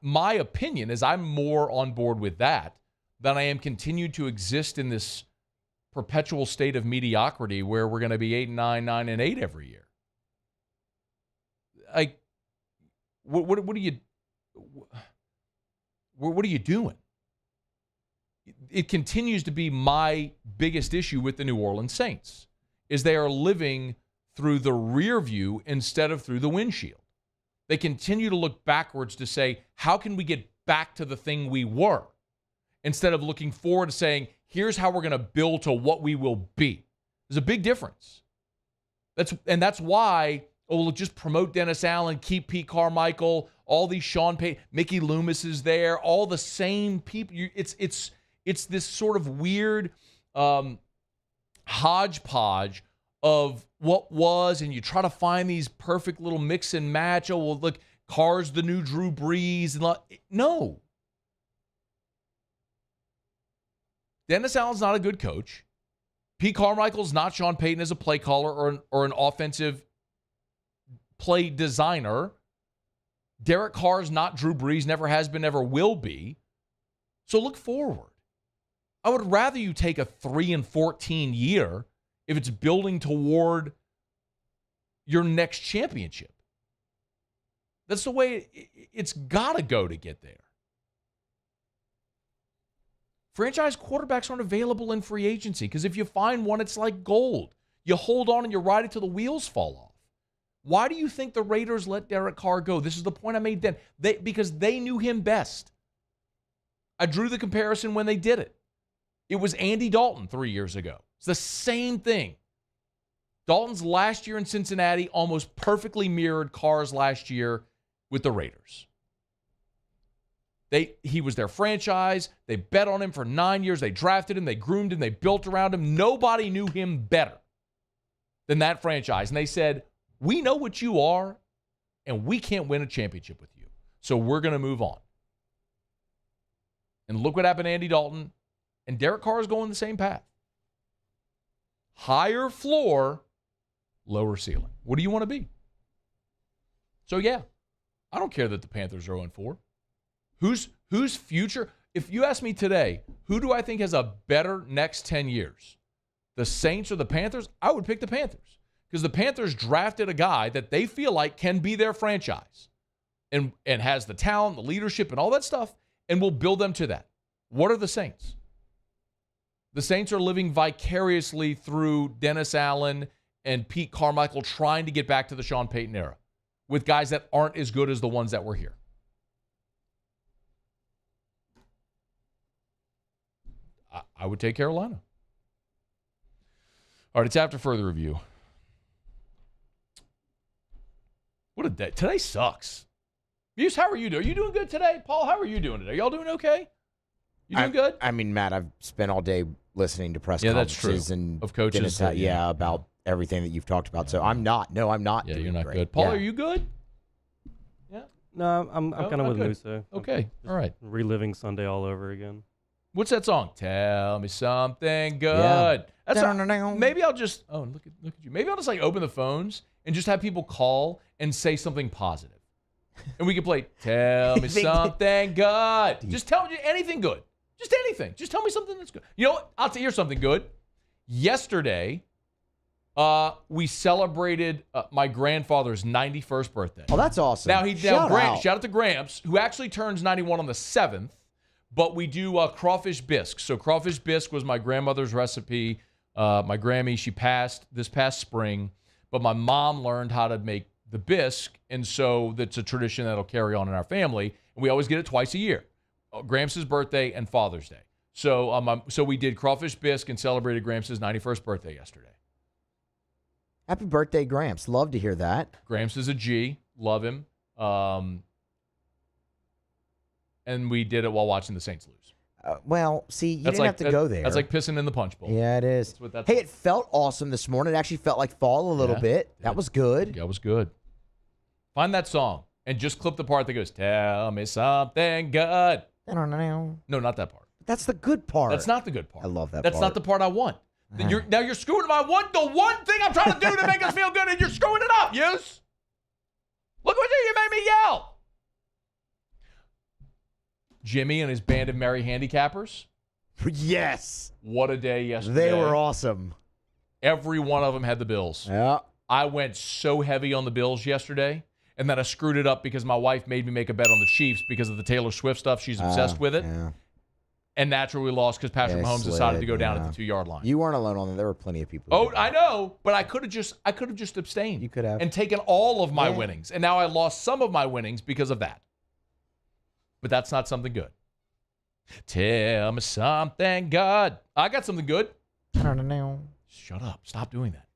my opinion is I'm more on board with that than I am continued to exist in this perpetual state of mediocrity where we're going to be 8-9, 9-8 every year. Like, what are you doing? It continues to be my biggest issue with the New Orleans Saints is they are living through the rear view instead of through the windshield. They continue to look backwards to say, how can we get back to the thing we were? Instead of looking forward to saying, here's how we're going to build to what we will be. There's a big difference. That's why, look, just promote Dennis Allen, keep Pete Carmichael, all these Sean Payton, Mickey Loomis is there, all the same people. It's this sort of weird hodgepodge of what was, and you try to find these perfect little mix and match. Oh, well, look, Carr's the new Drew Brees. No. Dennis Allen's not a good coach. Pete Carmichael's not Sean Payton as a play caller or an offensive play designer. Derek Carr's not Drew Brees, never has been, never will be. So look forward. I would rather you take a 3-14 year if it's building toward your next championship. That's the way it's got to go to get there. Franchise quarterbacks aren't available in free agency because if you find one, it's like gold. You hold on and you ride it till the wheels fall off. Why do you think the Raiders let Derek Carr go? This is the point I made then. Because they knew him best. I drew the comparison when they did it. It was Andy Dalton 3 years ago. It's the same thing. Dalton's last year in Cincinnati almost perfectly mirrored Carr's last year with the Raiders. He was their franchise. They bet on him for 9 years. They drafted him. They groomed him. They built around him. Nobody knew him better than that franchise. And they said, we know what you are, and we can't win a championship with you. So we're going to move on. And look what happened to Andy Dalton. And Derek Carr is going the same path. Higher floor, lower ceiling. What do you want to be? So, yeah, I don't care that the Panthers are 0-4. Whose future? If you ask me today, who do I think has a better next 10 years? The Saints or the Panthers? I would pick the Panthers because the Panthers drafted a guy that they feel like can be their franchise and has the talent, the leadership, and all that stuff, and will build them to that. What are the Saints? The Saints are living vicariously through Dennis Allen and Pete Carmichael trying to get back to the Sean Payton era with guys that aren't as good as the ones that were here. I would take Carolina. All right, it's after further review. What a day. Today sucks. Muse, how are you doing? Are you doing good today? Paul, how are you doing today? Y'all doing okay? You doing good? I mean, Matt, I've spent all day listening to press conferences and of coaches. About everything that you've talked about. So I'm not. No, I'm not. Yeah, doing you're not great. good. Paul, Yeah. are you good? Yeah. No, I'm kind of with good. Musa. Okay. All right. Reliving Sunday all over again. What's that song? Tell me something good. Yeah. That's maybe I'll just look at you. Maybe I'll just like open the phones and just have people call and say something positive. And we can play Tell me something good. Just tell me anything good. Just anything. Just tell me something that's good. You know what? I'll tell you something good. Yesterday, we celebrated my grandfather's 91st birthday. Oh, that's awesome. Shout out to Gramps, who actually turns 91 on the 7th, but we do crawfish bisque. So crawfish bisque was my grandmother's recipe. My Grammy, she passed this past spring, but my mom learned how to make the bisque, and so that's a tradition that'll carry on in our family, and we always get it twice a year. Gramps' birthday and Father's Day. So so we did crawfish bisque and celebrated Gramps' 91st birthday yesterday. Happy birthday, Gramps. Love to hear that. Gramps is a G. Love him. And we did it while watching the Saints lose. Well, see, you didn't have to go there. That's like pissing in the punch bowl. Yeah, it is. Hey, it felt awesome this morning. It actually felt like fall a little bit. That was good. That was good. Find that song and just clip the part that goes, tell me something good. No, not that part. That's the good part. That's not the good part. I love that That's part. not the part I want. Now you're screwing the one thing I'm trying to do to make us feel good, and you're screwing it up, Yus. Look what you made me yell. Jimmy and his band of merry handicappers. Yes. What a day yesterday. They were awesome. Every one of them had the Bills. Yeah. I went so heavy on the Bills yesterday, and then I screwed it up because my wife made me make a bet on the Chiefs because of the Taylor Swift stuff. She's obsessed with it. Yeah. And naturally we lost because Patrick Mahomes decided to go down at the 2-yard line. You weren't alone on that. There were plenty of people. Oh, I know, but I could have just abstained. You could have. And taken all of my winnings. And now I lost some of my winnings because of that. But that's not something good. Tell me something good. I got something good. I don't know. Shut up. Stop doing that.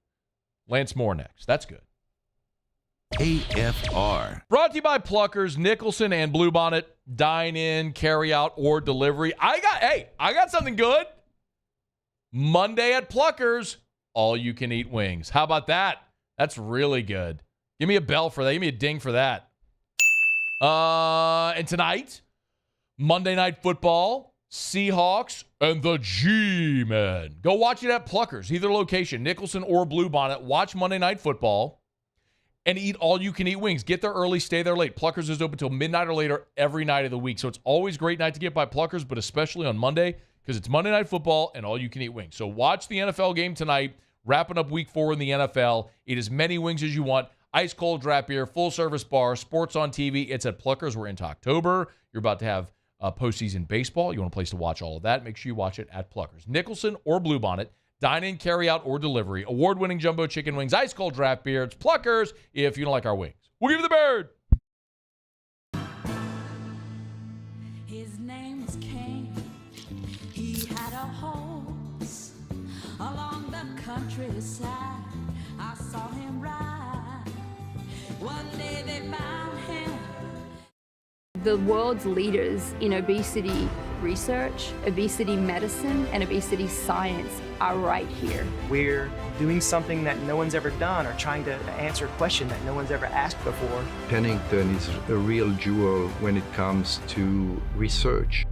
Lance Moore next. That's good. AFR. Brought to you by Pluckers, Nicholson, and Bluebonnet. Dine in, carry out, or delivery. I got something good. Monday at Pluckers, all you can eat wings. How about that? That's really good. Give me a bell for that. Give me a ding for that. And tonight, Monday Night Football, Seahawks and the G-Men. Go watch it at Pluckers, either location, Nicholson or Bluebonnet. Watch Monday Night Football and eat all-you-can-eat wings. Get there early, stay there late. Pluckers is open until midnight or later every night of the week. So it's always a great night to get by Pluckers, but especially on Monday because it's Monday Night Football and all-you-can-eat wings. So watch the NFL game tonight, wrapping up Week 4 in the NFL. Eat as many wings as you want. Ice-cold draft beer, full-service bar, sports on TV. It's at Pluckers. We're into October. You're about to have postseason baseball. You want a place to watch all of that. Make sure you watch it at Pluckers. Nicholson or Bluebonnet. Dine-in, carry-out, or delivery. Award-winning jumbo chicken wings, ice-cold draft beer. It's Pluckers if you don't like our wings. We'll give you the bird. His name was Cain. He had a horse along the countryside. I saw him ride. One day they found him. The world's leaders in obesity research, obesity medicine, and obesity science are right here. We're doing something that no one's ever done or trying to answer a question that no one's ever asked before. Pennington is a real jewel when it comes to research.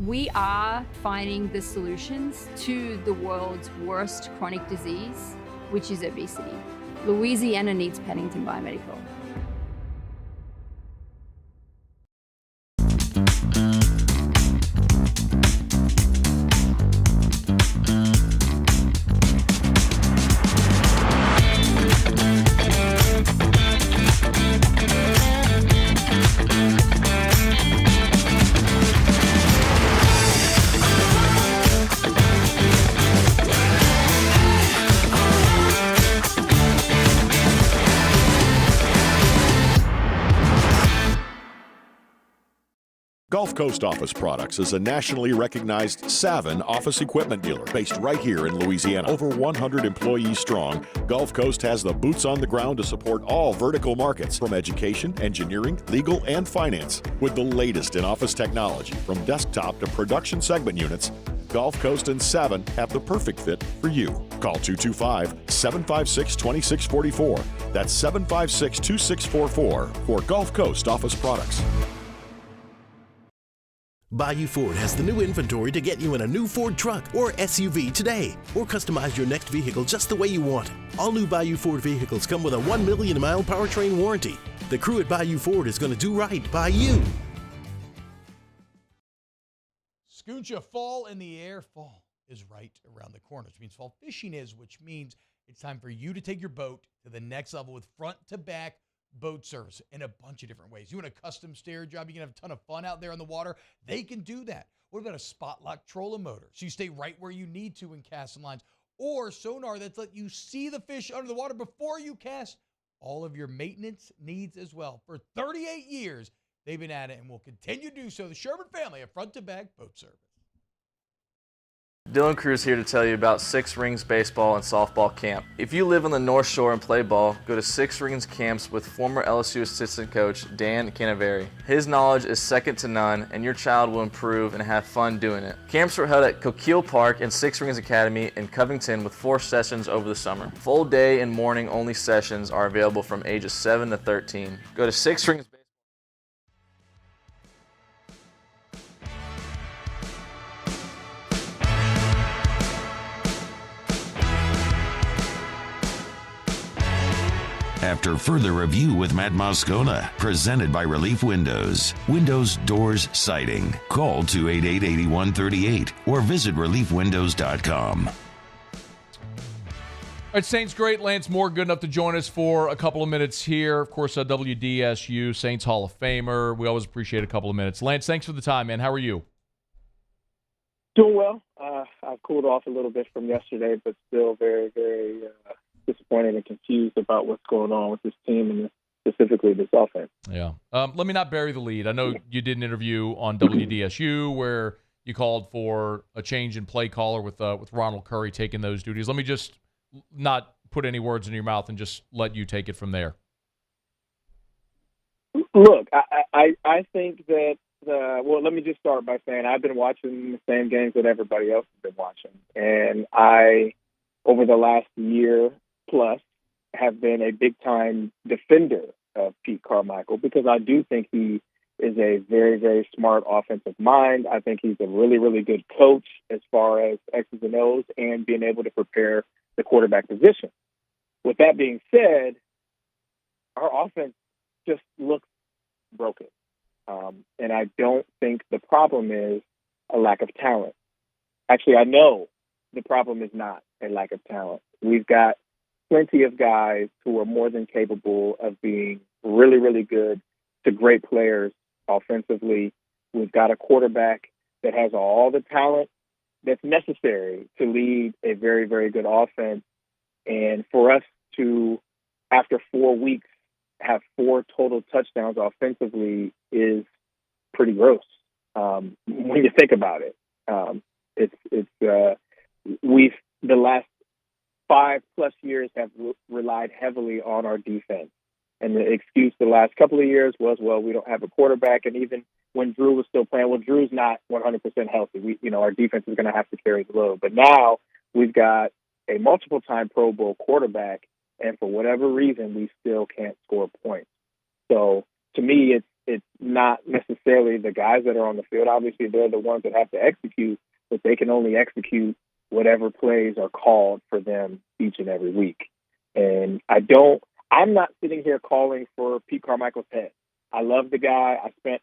We are finding the solutions to the world's worst chronic disease, which is obesity. Louisiana needs Pennington Biomedical. Gulf Coast Office Products is a nationally recognized Savin office equipment dealer based right here in Louisiana. Over 100 employees strong, Gulf Coast has the boots on the ground to support all vertical markets, from education, engineering, legal, and finance. With the latest in office technology, from desktop to production segment units, Gulf Coast and Savin have the perfect fit for you. Call 225-756-2644. That's 756-2644 for Gulf Coast Office Products. Bayou Ford has the new inventory to get you in a new Ford truck or SUV today, or customize your next vehicle just the way you want it. All new Bayou Ford vehicles come with a 1 million mile powertrain warranty. The crew at Bayou Ford is going to do right by you. Scooncha, fall in the air. Fall is right around the corner, which means fall fishing is, which means it's time for you to take your boat to the next level with front-to-back boat service in a bunch of different ways. You want a custom stair job, you can have a ton of fun out there on the water, they can do that. What about a spot lock trolling motor, so you stay right where you need to in casting lines, or sonar that's let you see the fish under the water before you cast? All of your maintenance needs as well. For 38 years they've been at it and will continue to do so. The Sherman family of front to back boat service. Dylan Cruz here to tell you about Six Rings Baseball and Softball Camp. If you live on the North Shore and play ball, go to Six Rings Camps with former LSU assistant coach Dan Canaveri. His knowledge is second to none, and your child will improve and have fun doing it. Camps were held at Coquille Park and Six Rings Academy in Covington with 4 sessions over the summer. Full day and morning only sessions are available from ages 7 to 13. Go to Six Rings Baseball. After further review with Matt Moscona, presented by Relief Windows. Windows, doors, siding. Call 288-8138 or visit reliefwindows.com. All right, Saints great. Lance Moore, good enough to join us for a couple of minutes here. Of course, WDSU, Saints Hall of Famer. We always appreciate a couple of minutes. Lance, thanks for the time, man. How are you? Doing well. I've cooled off a little bit from yesterday, but still very, very disappointed and confused about what's going on with this team and specifically this offense. Yeah. Let me not bury the lead. I know you did an interview on WDSU where you called for a change in play caller with Ronald Curry taking those duties. Let me just not put any words in your mouth and just let you take it from there. Look, I think that well, let me just start by saying I've been watching the same games that everybody else has been watching, and I, over the last year plus, have been a big-time defender of Pete Carmichael because I do think he is a very, very smart offensive mind. I think he's a really, really good coach as far as X's and O's and being able to prepare the quarterback position. With that being said, our offense just looks broken. And I don't think the problem is a lack of talent. Actually, I know the problem is not a lack of talent. We've got plenty of guys who are more than capable of being really, really good to great players offensively. We've got a quarterback that has all the talent that's necessary to lead a very, very good offense. And for us to, after 4 weeks, have 4 total touchdowns offensively is pretty gross when you think about it. We've the last 5+ years have relied heavily on our defense, and the excuse the last couple of years was, well, we don't have a quarterback, and even when Drew was still playing, well, Drew's not 100% healthy. Our defense is going to have to carry the load, but now we've got a multiple-time Pro Bowl quarterback, and for whatever reason, we still can't score points. So to me, it's not necessarily the guys that are on the field. Obviously, they're the ones that have to execute, but they can only execute whatever plays are called for them each and every week. And I'm not sitting here calling for Pete Carmichael's head. I love the guy. I spent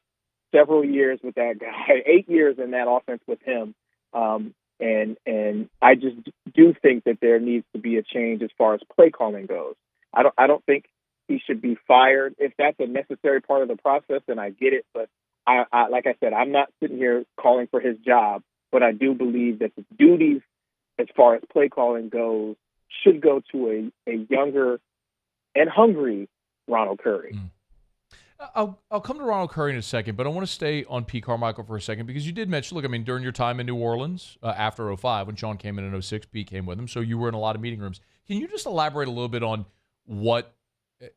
several years with that guy, 8 years in that offense with him. And I just do think that there needs to be a change as far as play calling goes. I don't think he should be fired. If that's a necessary part of the process, then I get it. But I like I said, I'm not sitting here calling for his job, but I do believe that the duties as far as play calling goes should go to a younger and hungry Ronald Curry. I'll come to Ronald Curry in a second, but I want to stay on Pete Carmichael for a second because you did mention, during your time in New Orleans after 05, when Sean came in 06, Pete came with him, so you were in a lot of meeting rooms. Can you just elaborate a little bit on what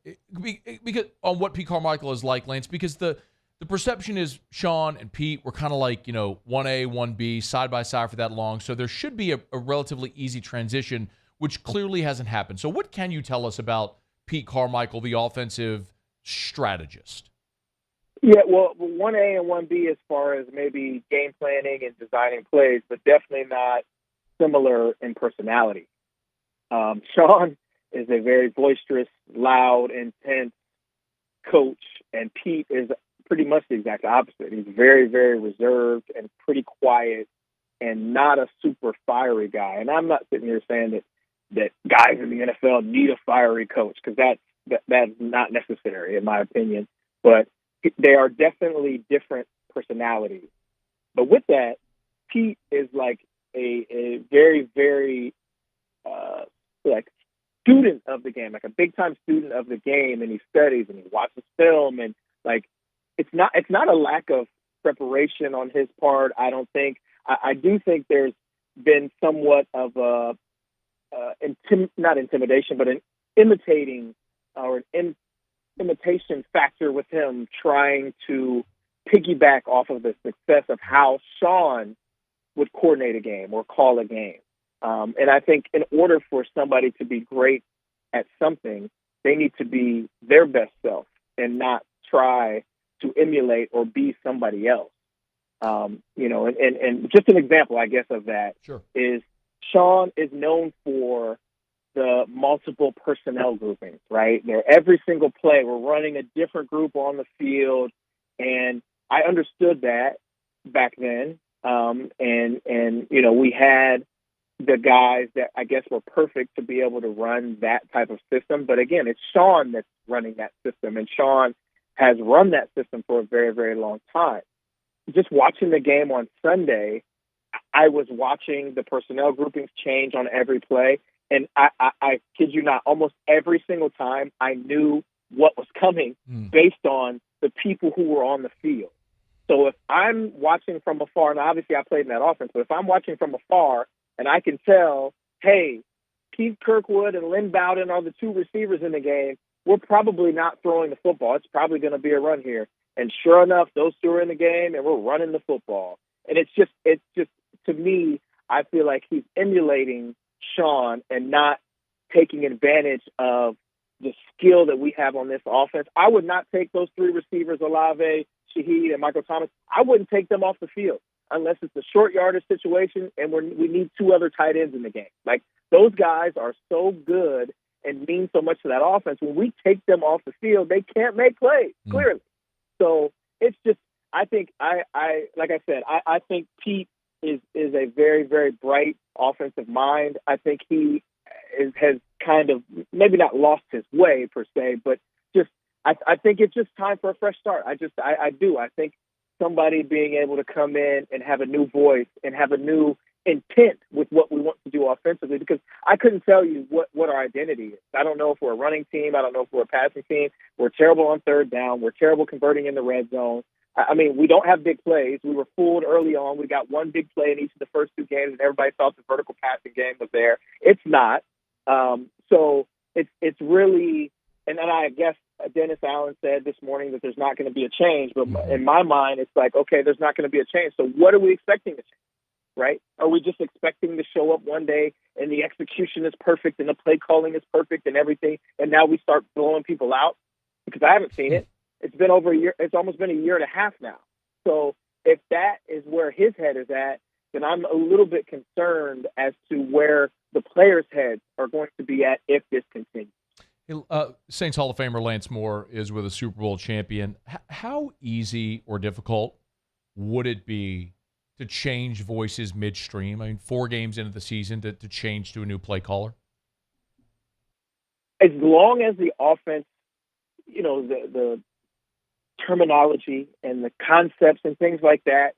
Pete Carmichael is like, Lance? Because the perception is Sean and Pete were kind of like, 1A, 1B, side by side for that long, so there should be a relatively easy transition, which clearly hasn't happened. So what can you tell us about Pete Carmichael, the offensive strategist? Yeah, well, 1A and 1B as far as maybe game planning and designing plays, but definitely not similar in personality. Sean is a very boisterous, loud, intense coach, and Pete is pretty much the exact opposite. He's very, very reserved and pretty quiet and not a super fiery guy. And I'm not sitting here saying that guys in the NFL need a fiery coach, because that's not necessary in my opinion. But they are definitely different personalities. But with that, Pete is like a very, very student of the game, like a big time student of the game, and he studies and he watches film, and it's not a lack of preparation on his part. I don't think. I do think there's been somewhat of a not intimidation, but an imitating or an imitation factor with him, trying to piggyback off of the success of how Sean would coordinate a game or call a game. And I think in order for somebody to be great at something, they need to be their best self and not try to emulate or be somebody else. And just an example, I guess, of that is Sean is known for the multiple personnel groupings, right? Every single play, we're running a different group on the field, and I understood that back then. We had the guys that I guess were perfect to be able to run that type of system. But again, it's Sean that's running that system, and Sean has run that system for a very, very long time. Just watching the game on Sunday, I was watching the personnel groupings change on every play. And I kid you not, almost every single time I knew what was coming based on the people who were on the field. So if I'm watching from afar, and obviously I played in that offense, but if I'm watching from afar and I can tell, hey, Keith Kirkwood and Lynn Bowden are the two receivers in the game, we're probably not throwing the football. It's probably going to be a run here. And sure enough, those two are in the game, and we're running the football. And it's just to me, I feel like he's emulating Sean and not taking advantage of the skill that we have on this offense. I would not take those three receivers, Olave, Shaheed and Michael Thomas, I wouldn't take them off the field unless it's a short yardage situation and we need 2 other tight ends in the game. Like, those guys are so good and mean so much to that offense. When we take them off the field, they can't make plays, clearly. So it's just, I think, like I said, I think Pete is a very, very bright offensive mind. I think he has kind of maybe not lost his way per se, but just I think it's just time for a fresh start. I do. I think somebody being able to come in and have a new voice and have a new intent with what we want to do offensively, because I couldn't tell you what our identity is. I don't know if we're a running team. I don't know if we're a passing team. We're terrible on third down. We're terrible converting in the red zone. I mean, we don't have big plays. We were fooled early on. We got one big play in each of the first 2 games, and everybody thought the vertical passing game was there. It's not. So it's really, and then I guess Dennis Allen said this morning that there's not going to be a change. But in my mind, it's like, okay, there's not going to be a change. So what are we expecting to change? Right? Are we just expecting to show up one day and the execution is perfect and the play calling is perfect and everything, and now we start blowing people out? Because I haven't seen it. It's been over a year. It's almost been a year and a half now. So if that is where his head is at, then I'm a little bit concerned as to where the players' heads are going to be at if this continues. Saints Hall of Famer Lance Moore is with a Super Bowl champion. How easy or difficult would it be to change voices midstream? I mean, 4 games into the season to change to a new play caller? As long as the offense, the terminology and the concepts and things like that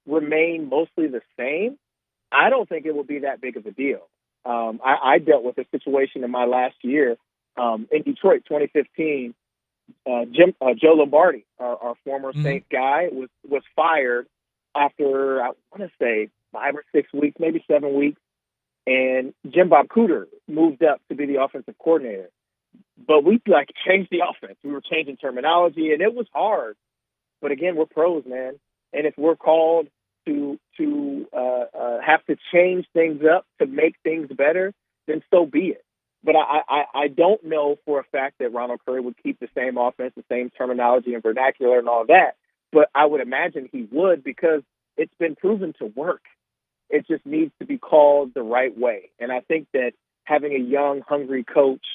remain mostly the same, I don't think it will be that big of a deal. I dealt with a situation in my last year in Detroit, 2015. Joe Lombardi, our former Saints guy, was fired after, I want to say, 5 or 6 weeks, maybe 7 weeks, and Jim Bob Cooter moved up to be the offensive coordinator. But we changed the offense. We were changing terminology, and it was hard. But again, we're pros, man. And if we're called to have to change things up to make things better, then so be it. But I don't know for a fact that Ronald Curry would keep the same offense, the same terminology and vernacular and all that. But I would imagine he would, because it's been proven to work. It just needs to be called the right way. And I think that having a young, hungry coach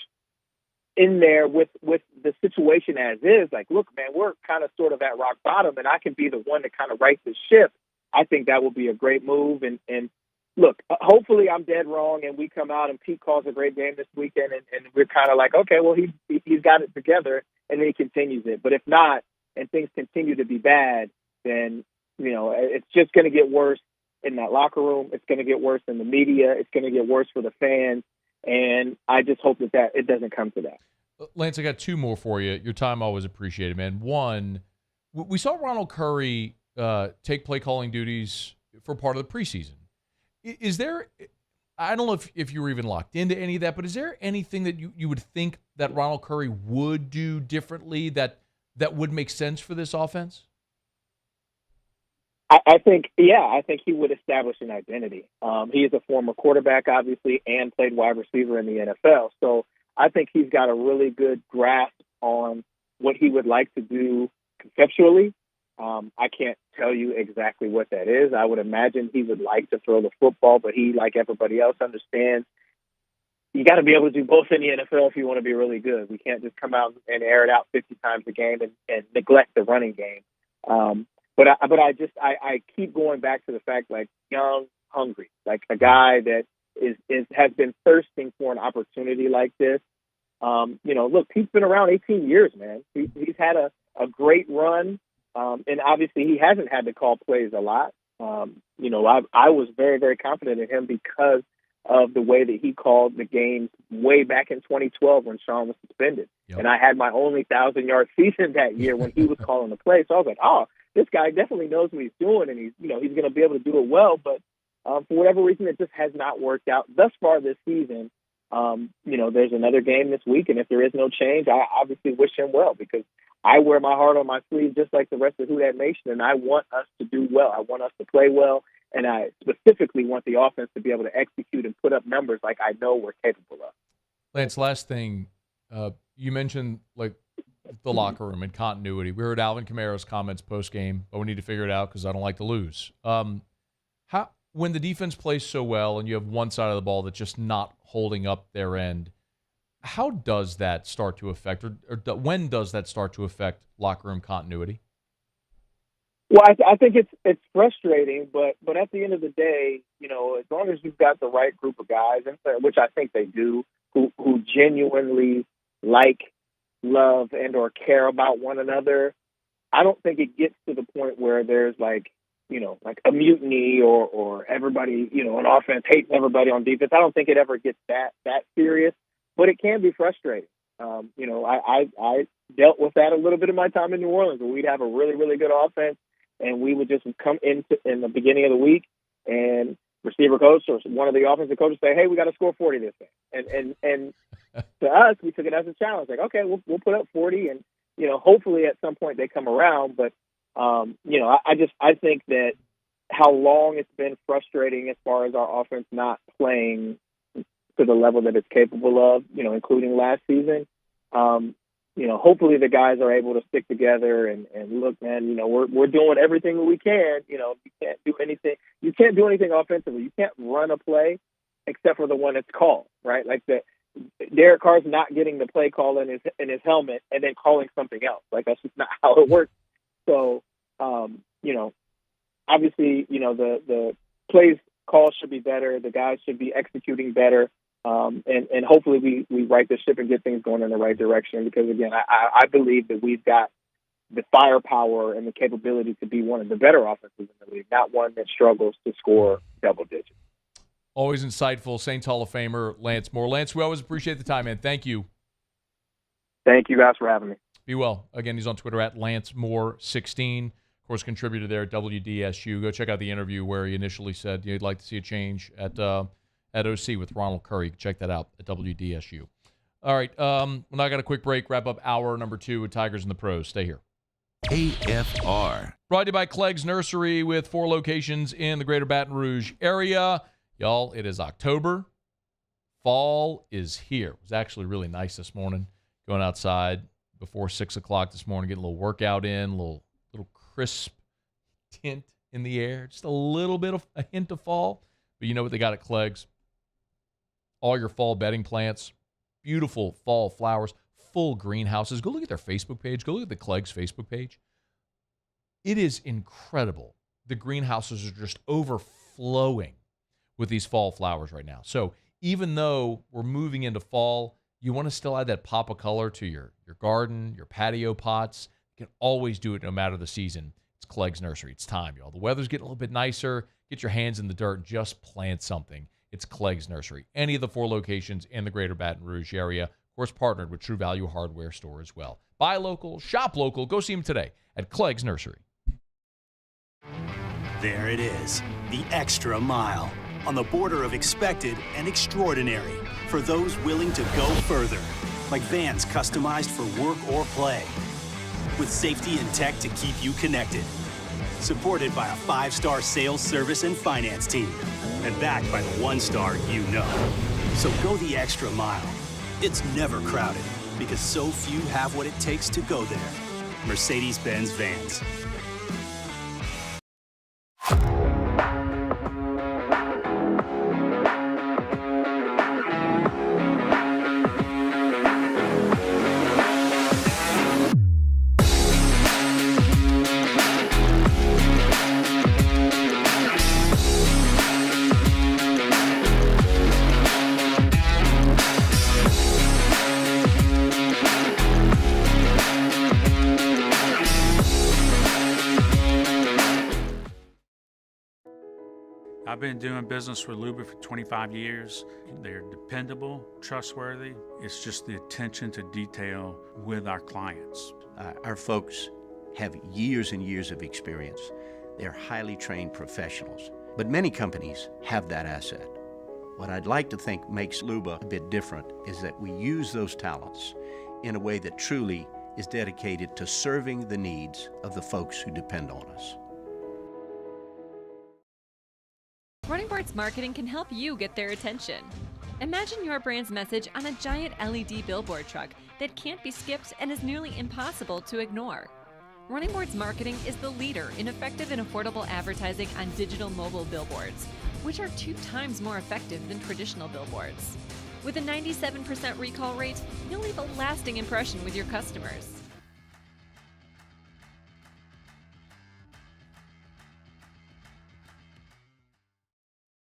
in there with the situation as is, like, look, man, we're kind of sort of at rock bottom, and I can be the one to kind of right the ship. I think that would be a great move. And look, hopefully I'm dead wrong, and we come out and Pete calls a great game this weekend, and we're kind of like, okay, well, he's got it together, and then he continues it. But if not, and things continue to be bad, then, it's just going to get worse in that locker room. It's going to get worse in the media. It's going to get worse for the fans. And I just hope that it doesn't come to that. Lance, I got 2 more for you. Your time always appreciated, man. One, we saw Ronald Curry take play calling duties for part of the preseason. Is there, I don't know if you were even locked into any of that, but is there anything that you would think that Ronald Curry would do differently that would make sense for this offense? I think he would establish an identity. He is a former quarterback, obviously, and played wide receiver in the NFL. So I think he's got a really good grasp on what he would like to do conceptually. I can't tell you exactly what that is. I would imagine he would like to throw the football, but he, like everybody else, understands you got to be able to do both in the NFL if you want to be really good. We can't just come out and air it out 50 times a game and neglect the running game. But I keep going back to the fact, like, young, hungry, like a guy that has been thirsting for an opportunity like this. Look, Pete's been around 18 years, man. He's had a great run, and obviously he hasn't had to call plays a lot. I was very, very confident in him because of the way that he called the games way back in 2012 when Sean was suspended. Yep. And I had my only 1,000-yard season that year when he was calling the play. So I was like, oh, this guy definitely knows what he's doing, and he's going to be able to do it well. But for whatever reason, it just has not worked out thus far this season. There's another game this week, and if there is no change, I obviously wish him well, because I wear my heart on my sleeve just like the rest of Who Dat Nation, and I want us to do well. I want us to play well, and I specifically want the offense to be able to execute and put up numbers like I know we're capable of. Lance, last thing, you mentioned, like, the locker room and continuity. We heard Alvin Kamara's comments post-game, but we need to figure it out because I don't like to lose. When the defense plays so well and you have one side of the ball that's just not holding up their end, how does that start to affect, or when does that start to affect locker room continuity? Well, I think it's frustrating, but at the end of the day, as long as you've got the right group of guys, which I think they do, who genuinely like, love, and or care about one another, I don't think it gets to the point where there's like a mutiny or everybody, on offense hates everybody on defense. I don't think it ever gets that serious, but it can be frustrating. I dealt with that a little bit in my time in New Orleans, where we'd have a really, really good offense, and we would just come in the beginning of the week, and receiver coach or one of the offensive coaches say, "Hey, we got to score 40 this game." And to us, we took it as a challenge. Like, okay, we'll put up 40, and hopefully at some point they come around. But I think that how long it's been frustrating as far as our offense not playing to the level that it's capable of, including last season. Hopefully the guys are able to stick together and look, man, we're doing everything that we can. You can't do anything. You can't do anything offensively. You can't run a play except for the one that's called, right? Like Derek Carr's not getting the play call in his helmet and then calling something else. Like, that's just not how it works. So, obviously, the plays calls should be better. The guys should be executing better. And hopefully we right the ship and get things going in the right direction, because, again, I believe that we've got the firepower and the capability to be one of the better offenses in the league, not one that struggles to score double digits. Always insightful. Saints Hall of Famer Lance Moore. Lance, we always appreciate the time, man. Thank you. Thank you guys for having me. Be well. Again, he's on Twitter at LanceMoore16. Of course, contributor there at WDSU. Go check out the interview where he initially said he'd like to see a change at OC with Ronald Curry. You can check that out at WDSU. All right, well, now I got a quick break. Wrap up hour number 2 with Tigers and the Pros. Stay here. AFR. Brought to you by Clegg's Nursery with 4 locations in the greater Baton Rouge area. Y'all, it is October. Fall is here. It was actually really nice this morning. Going outside before 6 o'clock this morning, getting a little workout in, a little crisp tint in the air. Just a little bit of a hint of fall. But you know what they got at Clegg's? All your fall bedding plants, beautiful fall flowers, full greenhouses. Go look at their Facebook page. Go look at the Clegg's Facebook page. It is incredible. The greenhouses are just overflowing with these fall flowers right now. So even though we're moving into fall, you want to still add that pop of color to your garden, your patio pots. You can always do it no matter the season. It's Clegg's Nursery. It's time, y'all. The weather's getting a little bit nicer. Get your hands in the dirt and just plant something. It's Clegg's Nursery. Any of the 4 locations in the greater Baton Rouge area. Of course, partnered with True Value Hardware Store as well. Buy local, shop local. Go see them today at Clegg's Nursery. There it is, the extra mile. On the border of expected and extraordinary for those willing to go further. Like vans customized for work or play. With safety and tech to keep you connected. Supported by a 5-star sales, service, and finance team. And backed by the 1-star you know. So go the extra mile. It's never crowded because so few have what it takes to go there. Mercedes-Benz Vans. I've been doing business with Luba for 25 years. They're dependable, trustworthy. It's just the attention to detail with our clients. Our folks have years and years of experience. They're highly trained professionals. But many companies have that asset. What I'd like to think makes Luba a bit different is that we use those talents in a way that truly is dedicated to serving the needs of the folks who depend on us. Running Boards Marketing can help you get their attention. Imagine your brand's message on a giant LED billboard truck that can't be skipped and is nearly impossible to ignore. Running Boards Marketing is the leader in effective and affordable advertising on digital mobile billboards, which are 2 times more effective than traditional billboards. With a 97% recall rate, you'll leave a lasting impression with your customers.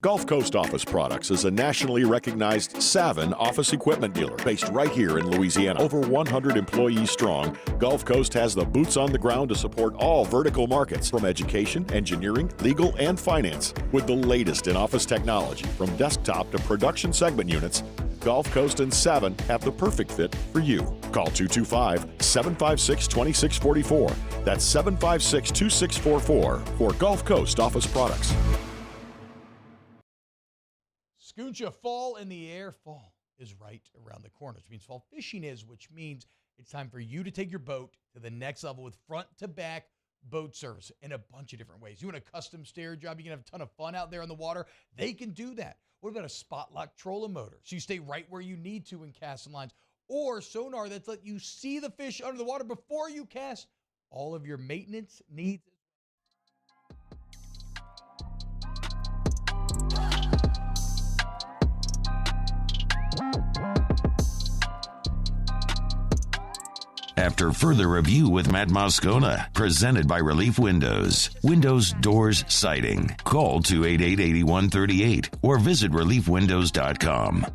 Gulf Coast Office Products is a nationally recognized Savin office equipment dealer based right here in Louisiana. Over 100 employees strong, Gulf Coast has the boots on the ground to support all vertical markets, from education, engineering, legal, and finance. With the latest in office technology, from desktop to production segment units, Gulf Coast and Savin have the perfect fit for you. Call 225-756-2644. That's 756-2644 for Gulf Coast Office Products. Scooncha, fall in the air. Fall is right around the corner, which means fall fishing is, which means it's time for you to take your boat to the next level with front-to-back boat service in a bunch of different ways. You want a custom stair job, you can have a ton of fun out there on the water. They can do that. What about a spot lock trolling motor? So you stay right where you need to in casting lines. Or sonar that's let you see the fish under the water before you cast. All of your maintenance needs. After further review with Matt Moscona, presented by Relief Windows. Windows, doors, siding. Call 288-8138 or visit reliefwindows.com. All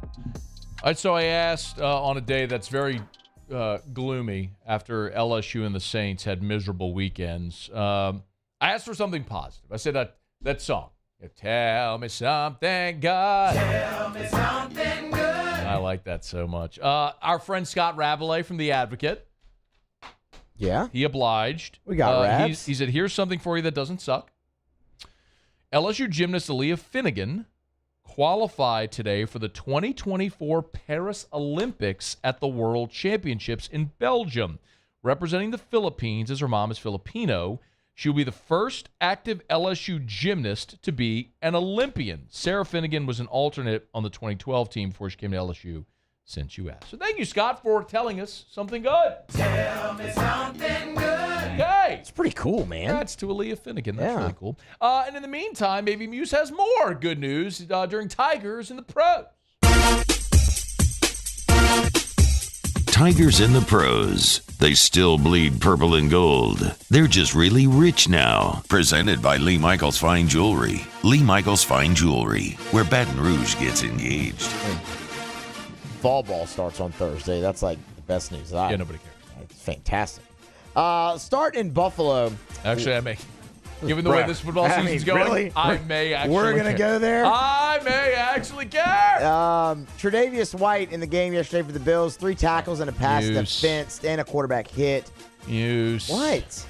right, so I asked on a day that's very gloomy after LSU and the Saints had miserable weekends. I asked for something positive. I said that song. Tell me something good. Tell me something good. I like that so much. Our friend Scott Rabelais from The Advocate. Yeah. He obliged. We got Rabs. He said, here's something for you that doesn't suck. LSU gymnast Aaliyah Finnegan qualified today for the 2024 Paris Olympics at the World Championships in Belgium. Representing the Philippines, as her mom is Filipino, she will be the first active LSU gymnast to be an Olympian. Sarah Finnegan was an alternate on the 2012 team before she came to LSU, since you asked. So thank you, Scott, for telling us something good. Tell me something good. Okay. It's pretty cool, man. Congrats to Aaliyah Finnegan. That's really cool. And in the meantime, maybe Muse has more good news during Tigers in the Pros. Tigers in the Pros. They still bleed purple and gold. They're just really rich now. Presented by Lee Michaels Fine Jewelry. Lee Michaels Fine Jewelry, where Baton Rouge gets engaged. Fall ball starts on Thursday. That's like the best news. Yeah, nobody cares. It's fantastic. Start in Buffalo. Actually, I may. Given the way this football season's going, really? I may actually We're going to go there? I may actually care. Tre'Davious White in the game yesterday for the Bills. 3 tackles and a pass defense and a quarterback hit. Muse. What?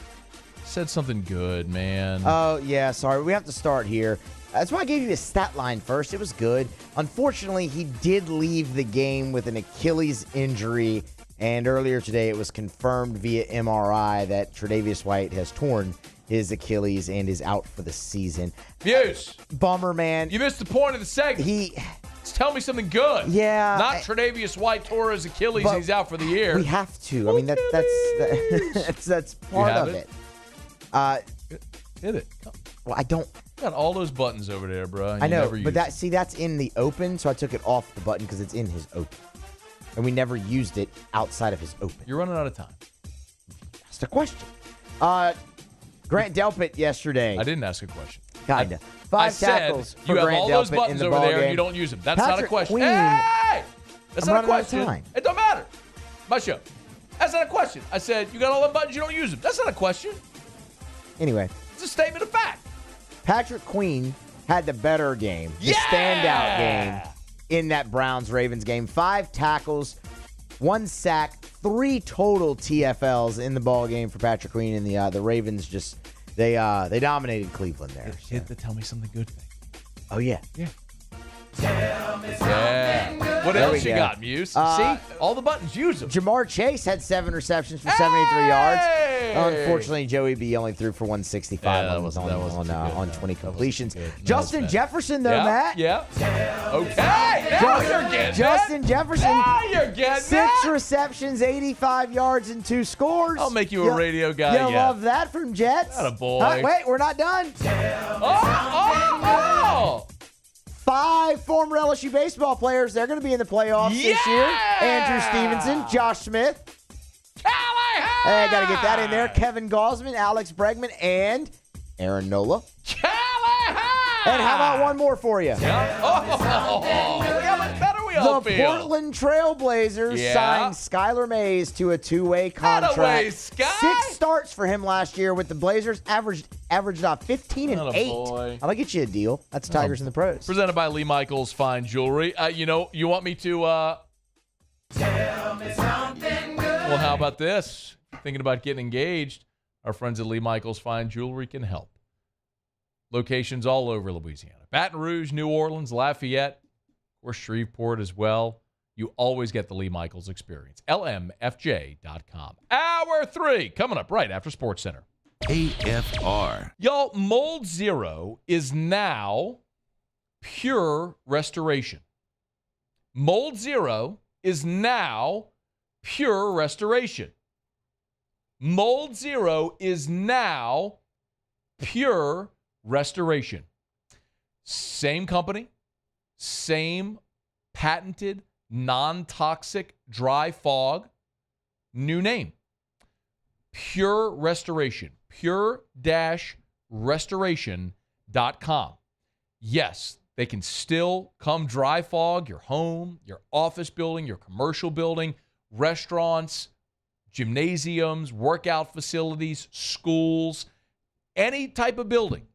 Said something good, man. Oh, yeah, sorry. We have to start here. That's why I gave you the stat line first. It was good. Unfortunately, he did leave the game with an Achilles injury, and earlier today it was confirmed via MRI that Tre'Davious White has torn his Achilles and is out for the season. Muse. Bummer, man. You missed the point of the segment. Tell me something good. Yeah. Not Tre'Davious White tore his Achilles and he's out for the year. We have to. I mean, that's part of it. Hit it. Well, I don't. You got all those buttons over there, bro. I know, but that's in the open, so I took it off the button because it's in his open. And we never used it outside of his open. You're running out of time. That's the question. Grant Delpit yesterday. I didn't ask a question. Kinda. 5 tackles for you have Grant all those Delpit buttons in the over ball there game. and you don't use them. That's Patrick not a question. Queen, Hey! That's I'm not a running out of question. time. It don't matter. My show. That's not a question. I said, you got all the buttons, you don't use them. That's not a question. Anyway. It's a statement of fact. Patrick Queen had the better game, the standout game in that Browns-Ravens game. 5 tackles, 1 sack, 3 total TFLs in the ball game for Patrick Queen, and the Ravens just they dominated Cleveland there. Hit the tell me something good thing. Oh yeah. Yeah. What else you got, Muse? See? All the buttons, use them. Jamar Chase had 7 receptions for 73 yards. Unfortunately, Joey B only threw for 165 on 20 completions. Justin Jefferson, though, Matt. Yeah. Okay. Now you're getting Justin Jefferson. Now you're getting 6 receptions, 85 yards, and 2 scores. I'll make you a radio guy. You love that from Jets. Attaboy. Wait, we're not done. Oh! 5 former LSU baseball players. They're going to be in the playoffs this year. Andrew Stevenson, Josh Smith. I got to get that in there. Kevin Gaussman, Alex Bregman, and Aaron Nola. And how about one more for you? How much better we all The feel? Portland Trailblazers signed Skylar Mays to a 2-way contract. Attaboy, Sky. 6 starts for him last year with the Blazers, averaged about 15 and 8. Attaboy. I'll get you a deal. That's Tigers in the Pros. Presented by Lee Michaels Fine Jewelry. You want me to tell me something good. Well, how about this? Thinking about getting engaged? Our friends at Lee Michaels Fine Jewelry can help. Locations all over Louisiana. Baton Rouge, New Orleans, Lafayette, or Shreveport as well. You always get the Lee Michaels experience. LMFJ.com. Hour 3 coming up right after SportsCenter. AFR. Y'all, Mold Zero is now pure restoration. Mold Zero is now pure restoration. Mold Zero is now pure restoration. Same company, same patented non-toxic dry fog, new name. Pure Restoration. Pure-restoration.com. Yes, they can still come dry fog your home, your office building, your commercial building, restaurants, gymnasiums, workout facilities, schools, any type of building.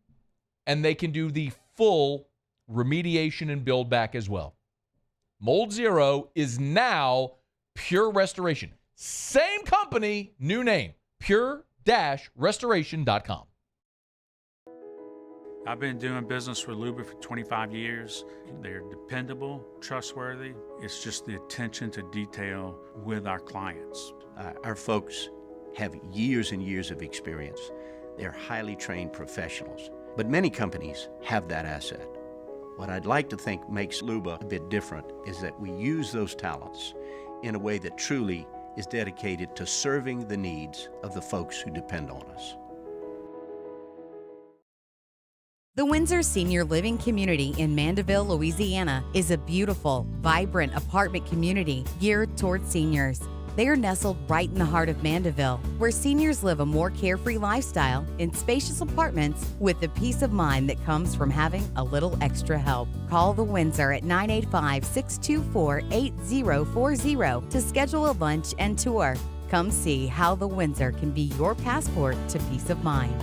And they can do the full remediation and build back as well. Mold Zero is now Pure Restoration. Same company, new name. Pure-restoration.com. I've been doing business with Luba for 25 years. They're dependable, trustworthy. It's just the attention to detail with our clients. Our folks have years and years of experience. They're highly trained professionals. But many companies have that asset. What I'd like to think makes Luba a bit different is that we use those talents in a way that truly is dedicated to serving the needs of the folks who depend on us. The Windsor Senior Living Community in Mandeville, Louisiana is a beautiful, vibrant apartment community geared towards seniors. They are nestled right in the heart of Mandeville, where seniors live a more carefree lifestyle in spacious apartments with the peace of mind that comes from having a little extra help. Call the Windsor at 985-624-8040 to schedule a lunch and tour. Come see how the Windsor can be your passport to peace of mind.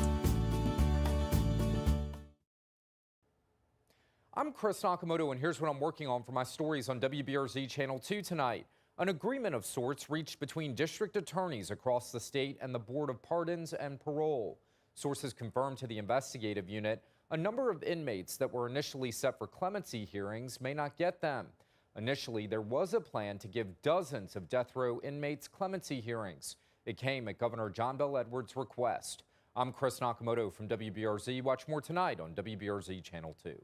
I'm Chris Nakamoto, and here's what I'm working on for my stories on WBRZ Channel 2 tonight. An agreement of sorts reached between district attorneys across the state and the Board of Pardons and Parole. Sources confirmed to the investigative unit a number of inmates that were initially set for clemency hearings may not get them. Initially, there was a plan to give dozens of death row inmates clemency hearings. It came at Governor John Bel Edwards' request. I'm Chris Nakamoto from WBRZ. Watch more tonight on WBRZ Channel 2.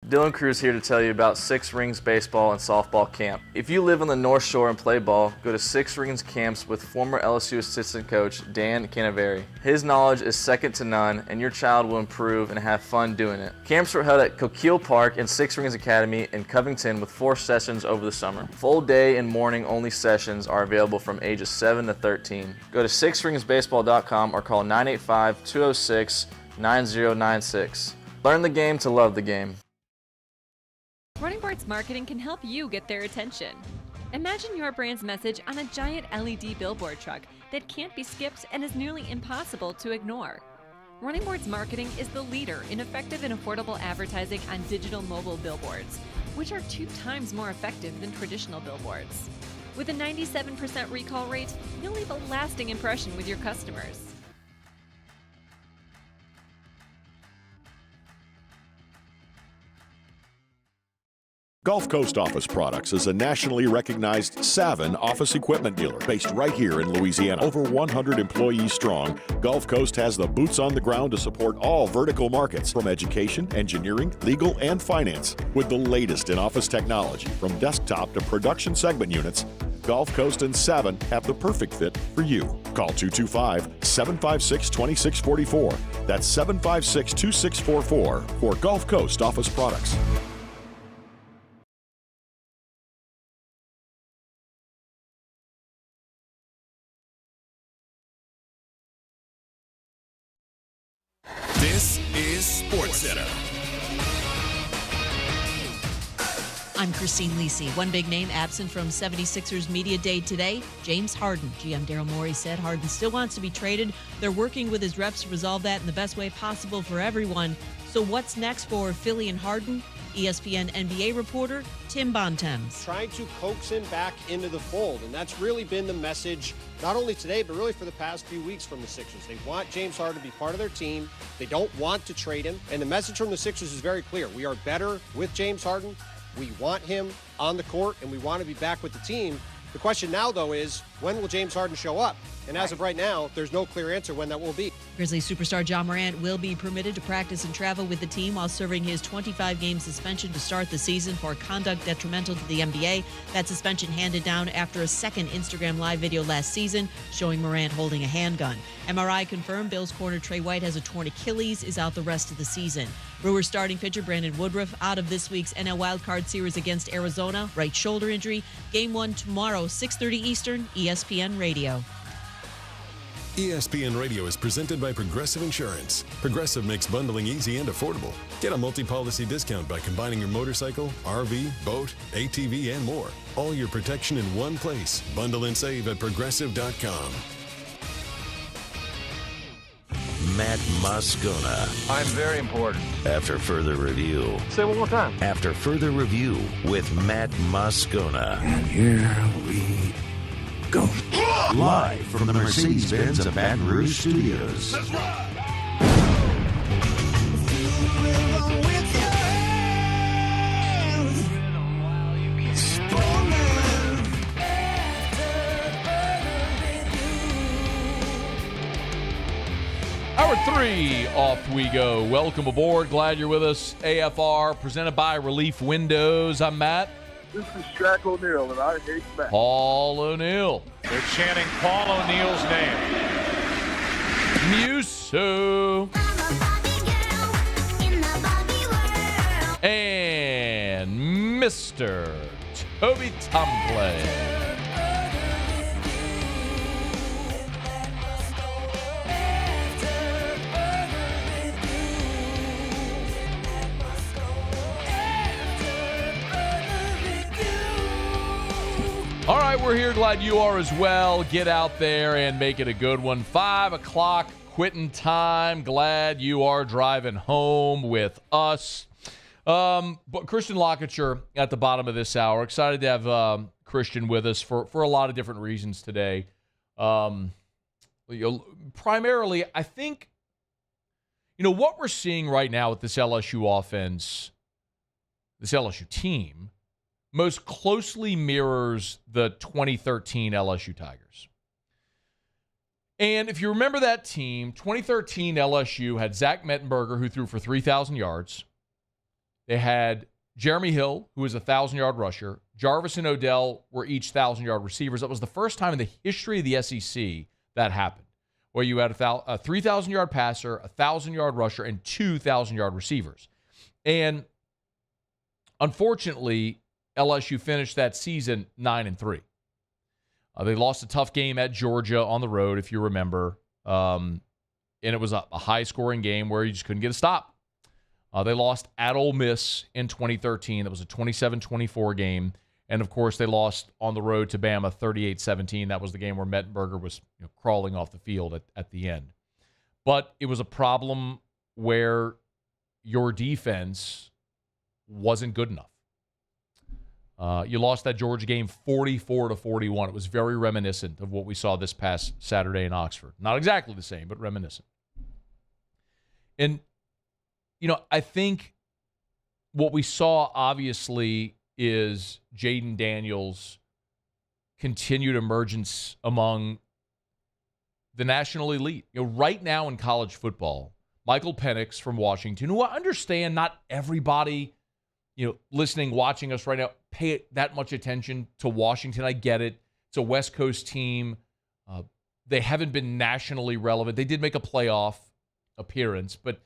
Dylan Cruz here to tell you about Six Rings Baseball and Softball Camp. If you live on the North Shore and play ball, go to Six Rings Camps with former LSU assistant coach Dan Canaveri. His knowledge is second to none, and your child will improve and have fun doing it. Camps were held at Coquille Park and Six Rings Academy in Covington with 4 sessions over the summer. Full day and morning only sessions are available from ages 7 to 13. Go to sixringsbaseball.com or call 985-206-9096. Learn the game to love the game. Running Bards Marketing can help you get their attention. Imagine your brand's message on a giant LED billboard truck that can't be skipped and is nearly impossible to ignore. Running Boards Marketing is the leader in effective and affordable advertising on digital mobile billboards, which are 2 times more effective than traditional billboards. With a 97% recall rate, you'll leave a lasting impression with your customers. Gulf Coast Office Products is a nationally recognized Savin office equipment dealer based right here in Louisiana. Over 100 employees strong, Gulf Coast has the boots on the ground to support all vertical markets, from education, engineering, legal, and finance. With the latest in office technology, from desktop to production segment units, Gulf Coast and Savin have the perfect fit for you. Call 225-756-2644. That's 756-2644 for Gulf Coast Office Products. This is SportsCenter. I'm Christine Lisi. One big name absent from 76ers Media Day today, James Harden. GM Daryl Morey said Harden still wants to be traded. They're working with his reps to resolve that in the best way possible for everyone. So what's next for Philly and Harden? ESPN NBA reporter Tim Bontemps. Trying to coax him back into the fold, and that's really been the message, not only today, but really for the past few weeks from the Sixers. They want James Harden to be part of their team. They don't want to trade him, and the message from the Sixers is very clear. We are better with James Harden. We want him on the court, and we want to be back with the team. The question now, though, is when will James Harden show up? And as of right now, there's no clear answer when that will be. Grizzlies superstar Ja Morant will be permitted to practice and travel with the team while serving his 25-game suspension to start the season for conduct detrimental to the NBA. That suspension handed down after a second Instagram Live video last season showing Morant holding a handgun. MRI confirmed Bills corner Trey White has a torn Achilles, is out the rest of the season. Brewers starting pitcher Brandon Woodruff out of this week's NL wildcard series against Arizona, right shoulder injury. Game 1 tomorrow, 6:30 Eastern, ESPN Radio. ESPN Radio is presented by Progressive Insurance. Progressive makes bundling easy and affordable. Get a multi-policy discount by combining your motorcycle, RV, boat, ATV, and more. All your protection in one place. Bundle and save at Progressive.com. Matt Moscona. I'm very important. After further review. Say it one more time. After further review with Matt Moscona. And here we go. Live from the Mercedes-Benz of Baton Rouge Studios. That's right. Hour 3, off we go. Welcome aboard. Glad you're with us. AFR, presented by Relief Windows. I'm Matt. This is Shaq O'Neal, and I hate Matt. Paul O'Neal. They're chanting Paul O'Neal's name. Muso. And Mr. Toby Tumpley. All right, we're here. Glad you are as well. Get out there and make it a good one. 5 o'clock quitting time. Glad you are driving home with us. But Christian LaCouture at the bottom of this hour. Excited to have Christian with us for a lot of different reasons today. Primarily, I think, what we're seeing right now with this LSU offense, this LSU team, most closely mirrors the 2013 LSU Tigers. And if you remember that team, 2013 LSU had Zach Mettenberger, who threw for 3,000 yards. They had Jeremy Hill, who was a 1,000-yard rusher. Jarvis and Odell were each 1,000-yard receivers. That was the first time in the history of the SEC that happened, where you had a 3,000-yard passer, a 1,000-yard rusher, and 2,000-yard receivers. And unfortunately, LSU finished that season 9-3. They lost a tough game at Georgia on the road, if you remember. And it was a high-scoring game where you just couldn't get a stop. They lost at Ole Miss in 2013. That was a 27-24 game. And, of course, they lost on the road to Bama 38-17. That was the game where Mettenberger was crawling off the field at the end. But it was a problem where your defense wasn't good enough. You lost that Georgia game 44-41. It was very reminiscent of what we saw this past Saturday in Oxford. Not exactly the same, but reminiscent. And, I think what we saw, obviously, is Jaden Daniels' continued emergence among the national elite. Right now in college football, Michael Penix from Washington, who I understand not everybody, listening, watching us right now, pay that much attention to Washington. I get it. It's a West Coast team. They haven't been nationally relevant. They did make a playoff appearance, but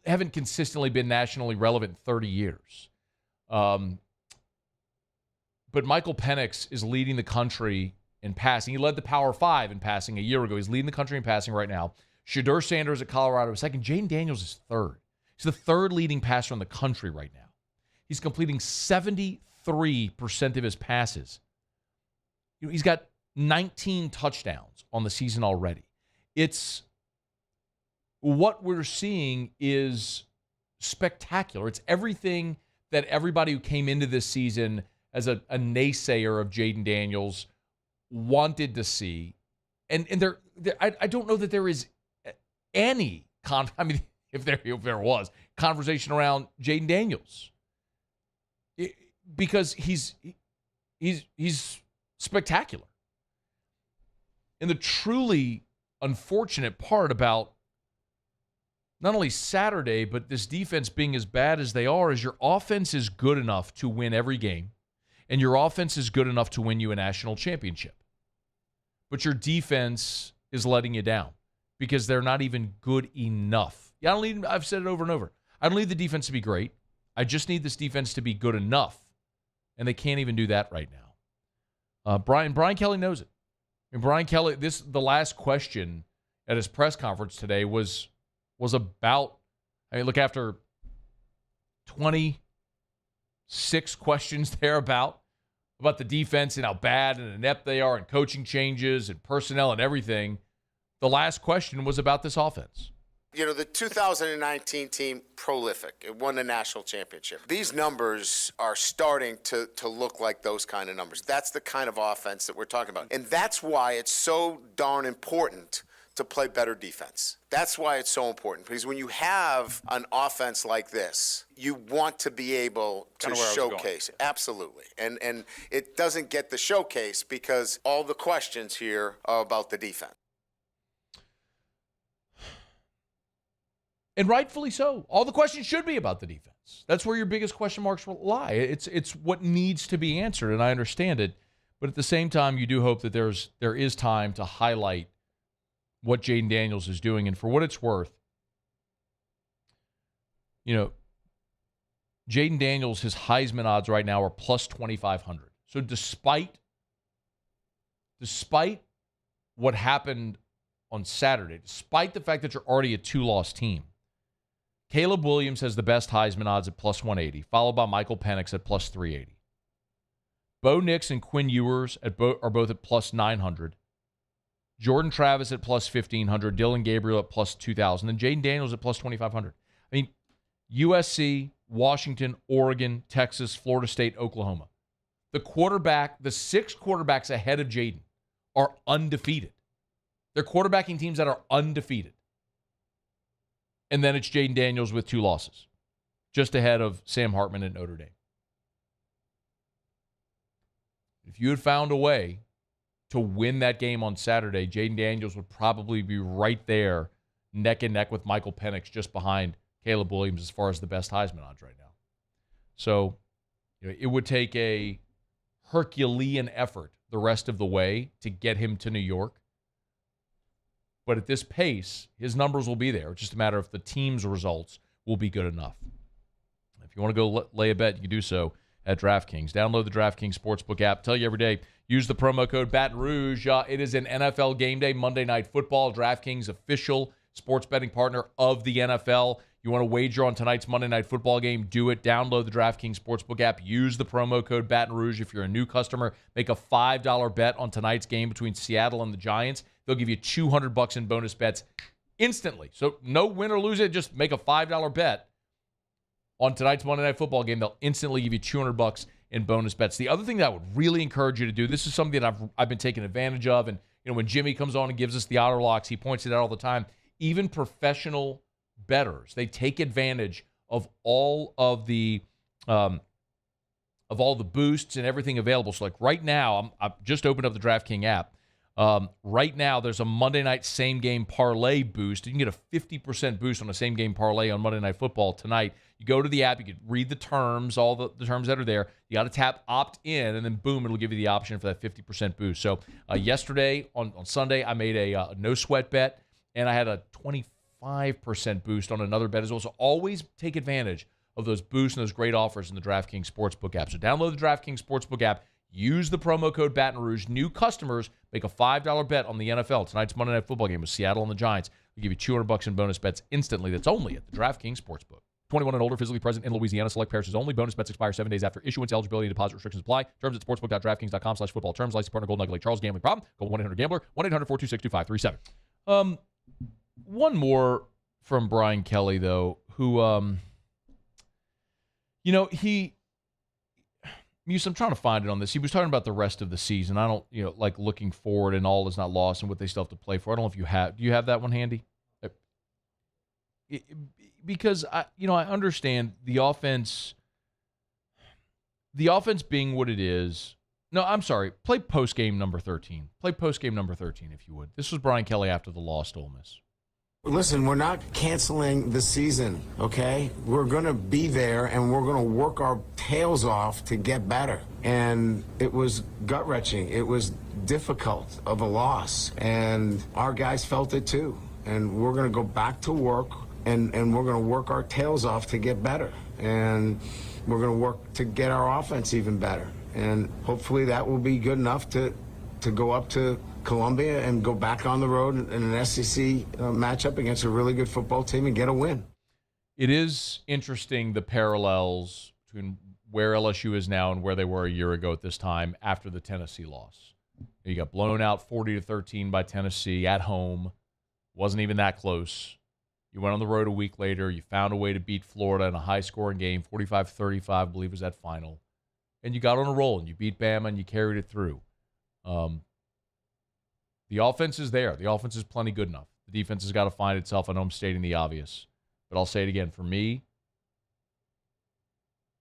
haven't consistently been nationally relevant in 30 years. But Michael Penix is leading the country in passing. He led the Power 5 in passing a year ago. He's leading the country in passing right now. Shadur Sanders at Colorado is second. Jaden Daniels is third. He's the third leading passer in the country right now. He's completing 73% of his passes. He's got 19 touchdowns on the season already. It's what we're seeing is spectacular. It's everything that everybody who came into this season as a naysayer of Jaden Daniels wanted to see. And I don't know that there is any if there was conversation around Jaden Daniels, because he's spectacular. And the truly unfortunate part about not only Saturday, but this defense being as bad as they are, is your offense is good enough to win every game, and your offense is good enough to win you a national championship. But your defense is letting you down because they're not even good enough. Yeah, I've said it over and over. I don't need the defense to be great. I just need this defense to be good enough, and they can't even do that right now. Brian Kelly knows it. And Brian Kelly, the last question at his press conference today was about, look, after 26 questions there about the defense and how bad and inept they are and coaching changes and personnel and everything, the last question was about this offense. The 2019 team, prolific. It won the national championship. These numbers are starting to look like those kind of numbers. That's the kind of offense that we're talking about. And that's why it's so darn important to play better defense. That's why it's so important, because when you have an offense like this, you want to be able to showcase it. Absolutely. And it doesn't get the showcase because all the questions here are about the defense. And rightfully so. All the questions should be about the defense. That's where your biggest question marks will lie. It's what needs to be answered, and I understand it. But at the same time, you do hope that there is time to highlight what Jaden Daniels is doing. And for what it's worth, Jaden Daniels, his Heisman odds right now are plus 2,500. So despite what happened on Saturday, despite the fact that you're already a 2-loss team, Caleb Williams has the best Heisman odds at plus 180, followed by Michael Penix at plus 380. Bo Nix and Quinn Ewers are both at plus 900. Jordan Travis at plus 1,500. Dylan Gabriel at plus 2,000. And Jaden Daniels at plus 2,500. USC, Washington, Oregon, Texas, Florida State, Oklahoma. The 6 quarterbacks ahead of Jaden are undefeated. They're quarterbacking teams that are undefeated. And then it's Jaden Daniels with 2 losses, just ahead of Sam Hartman at Notre Dame. If you had found a way to win that game on Saturday, Jaden Daniels would probably be right there, neck and neck with Michael Penix, just behind Caleb Williams as far as the best Heisman odds right now. So it would take a Herculean effort the rest of the way to get him to New York. But at this pace, his numbers will be there. It's just a matter if the team's results will be good enough. If you want to go lay a bet, you can do so at DraftKings. Download the DraftKings Sportsbook app. Tell you every day, use the promo code Baton Rouge. It is an NFL game day, Monday Night Football. DraftKings, official sports betting partner of the NFL. You want to wager on tonight's Monday Night Football game? Do it. Download the DraftKings Sportsbook app. Use the promo code Baton Rouge. If you're a new customer, make a $5 bet on tonight's game between Seattle and the Giants. They'll give you $200 in bonus bets instantly. So no win or lose it. Just make a $5 bet on tonight's Monday Night Football game. They'll instantly give you $200 in bonus bets. The other thing that I would really encourage you to do, this is something that I've been taking advantage of, and when Jimmy comes on and gives us the auto locks, he points it out all the time. Even professional bettors, they take advantage of all of the of all the boosts and everything available. So, like right now, I've just opened up the DraftKings app. Right now, there's a Monday night same-game parlay boost. You can get a 50% boost on a same-game parlay on Monday Night Football tonight. You go to the app, you can read the terms, all the terms that are there. You got to tap opt-in, and then boom, it'll give you the option for that 50% boost. So yesterday, on Sunday, I made a no-sweat bet, and I had a 25% boost on another bet as well. So always take advantage of those boosts and those great offers in the DraftKings Sportsbook app. So download the DraftKings Sportsbook app. Use the promo code Baton Rouge. New customers make a $5 bet on the NFL. Tonight's Monday Night Football game with Seattle and the Giants. We give you $200 in bonus bets instantly. That's only at the DraftKings Sportsbook. 21 and older, physically present in Louisiana. Select parishes only. Bonus bets expire 7 days after issuance. Eligibility and deposit restrictions apply. Terms at sportsbook.draftkings.com/football. Terms. License partner Golden Nugget Lake Charles. Gambling problem? Call 1-800-GAMBLER. 1-800-426-2537. One more from Brian Kelly, though, who, I'm trying to find it on this. He was talking about the rest of the season. I don't, like looking forward and all is not lost and what they still have to play for. I don't know if you have. Do you have that one handy? Because I understand the offense being what it is. No, I'm sorry. Play post game number 13. Play post game number 13, if you would. This was Brian Kelly after the loss to Ole Miss. Listen, we're not canceling the season, okay? We're going to be there, and we're going to work our tails off to get better. And it was gut-wrenching. It was difficult of a loss, and our guys felt it too. And we're going to go back to work, and we're going to work our tails off to get better. And we're going to work to get our offense even better. And hopefully that will be good enough to go up to Columbia and go back on the road in an SEC matchup against a really good football team and get a win. It is interesting, the parallels between where LSU is now and where they were a year ago at this time after the Tennessee loss. You got blown out 40-13 by Tennessee at home. Wasn't even that close. You went on the road a week later. You found a way to beat Florida in a high-scoring game, 45-35, I believe was that final. And you got on a roll, and you beat Bama, and you carried it through. The offense is there. The offense is plenty good enough. The defense has got to find itself. I know I'm stating the obvious, but I'll say it again. For me,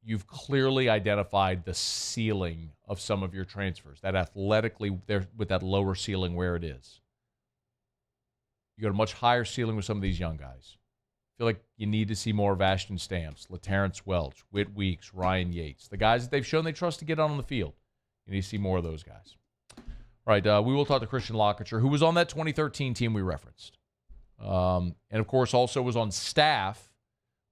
you've clearly identified the ceiling of some of your transfers, that athletically, there with that lower ceiling where it is. You got a much higher ceiling with some of these young guys. I feel like you need to see more of Ashton Stamps, LaTerrence Welch, Whit Weeks, Ryan Yates, the guys that they've shown they trust to get on the field. You need to see more of those guys. All right, we will talk to Christian LaCouture, who was on that 2013 team we referenced. And, of course, also was on staff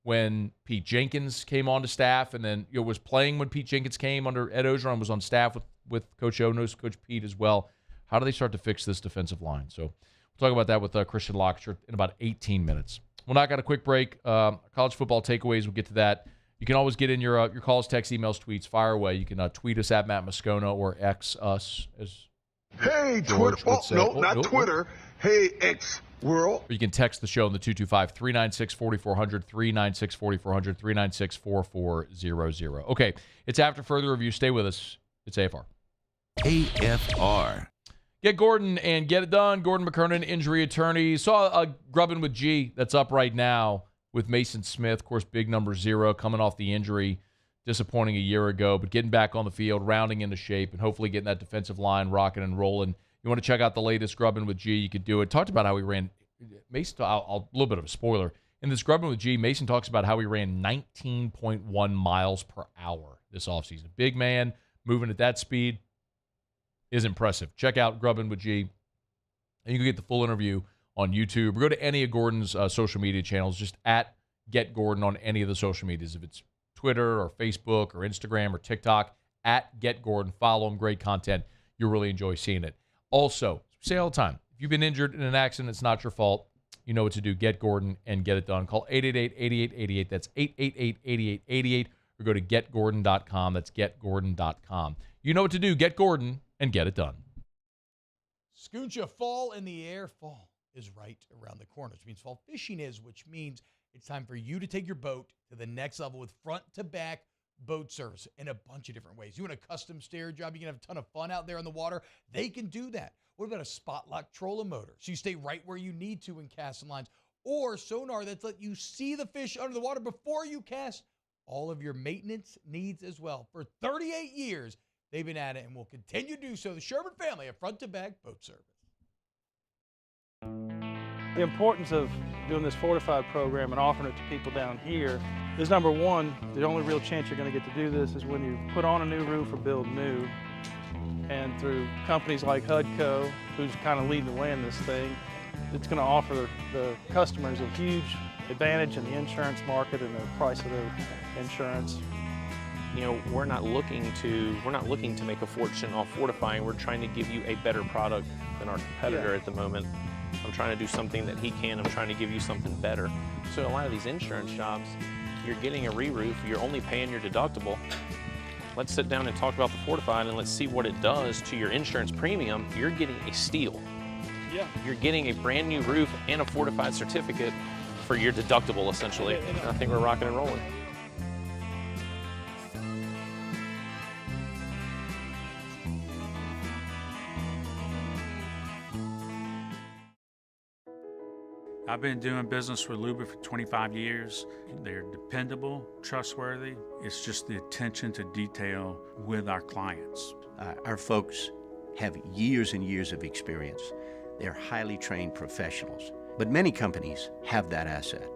when Pete Jenkins came on to staff and then was playing when Pete Jenkins came under Ed Ogeron, was on staff with Coach O, knows Coach Pete as well. How do they start to fix this defensive line? So we'll talk about that with Christian LaCouture in about 18 minutes. We'll knock out a quick break. College football takeaways, we'll get to that. You can always get in your calls, texts, emails, tweets, fire away. You can tweet us at Matt Moscona or X us as Hey, George Twitter. would say. Not Twitter. Hey, X world. Or you can text the show on the 225-396-4400, 396-4400, 396-4400. Okay, it's after further review. Stay with us. It's AFR. AFR. Get Gordon and get it done. Gordon McKernan, injury attorney. Saw a Grubbin with G that's up right now with Mason Smith. Of course, big number 0 coming off the injury. Disappointing a year ago, but getting back on the field, rounding into shape, and hopefully getting that defensive line rocking and rolling. You want to check out the latest Grubbin with G, you could do it. Talked about how he ran. Mason, a little bit of a spoiler. In this Grubbin with G, Mason talks about how he ran 19.1 miles per hour this offseason. Big man, moving at that speed is impressive. Check out Grubbin with G, and you can get the full interview on YouTube. Or go to any of Gordon's social media channels, just at Get Gordon on any of the social medias. If it's Twitter or Facebook or Instagram or TikTok, at Get Gordon. Follow him. Great content. You'll really enjoy seeing it. Also, say all the time, if you've been injured in an accident, it's not your fault. You know what to do. Get Gordon and get it done. Call 888-8888. That's 888-8888. Or go to getgordon.com. That's getgordon.com. You know what to do. Get Gordon and get it done. Scooncha, fall in the air. Fall is right around the corner, which means fall fishing is, which means it's time for you to take your boat to the next level with front-to-back boat service in a bunch of different ways. You want a custom stair job, you can have a ton of fun out there on the water. They can do that. What about a spot lock trolling motor? So you stay right where you need to in casting lines. Or sonar that's let you see the fish under the water before you cast. all of your maintenance needs as well. For 38 years, they've been at it and will continue to do so. The Sherman family, a front-to-back boat service. The importance of doing this fortified program and offering it to people down here is, number one, the only real chance you're going to get to do this is when you put on a new roof or build new. And through companies like HUDCO, who's kind of leading the way in this thing, it's going to offer the customers a huge advantage in the insurance market and the price of their insurance. You know, we're not looking to make a fortune off fortifying. We're trying to give you a better product than our competitor at the moment. I'm trying to do something that he can. I'm trying to give you something better. So a lot of these insurance shops, you're getting a re-roof, you're only paying your deductible. Let's sit down and talk about the fortified and let's see what it does to your insurance premium. You're getting a steal. Yeah. You're getting a brand new roof and a fortified certificate for your deductible, essentially. I think we're rocking and rolling. I've been doing business with Luba for 25 years. They're dependable, trustworthy. It's just the attention to detail with our clients. Our folks have years and years of experience. They're highly trained professionals, but many companies have that asset.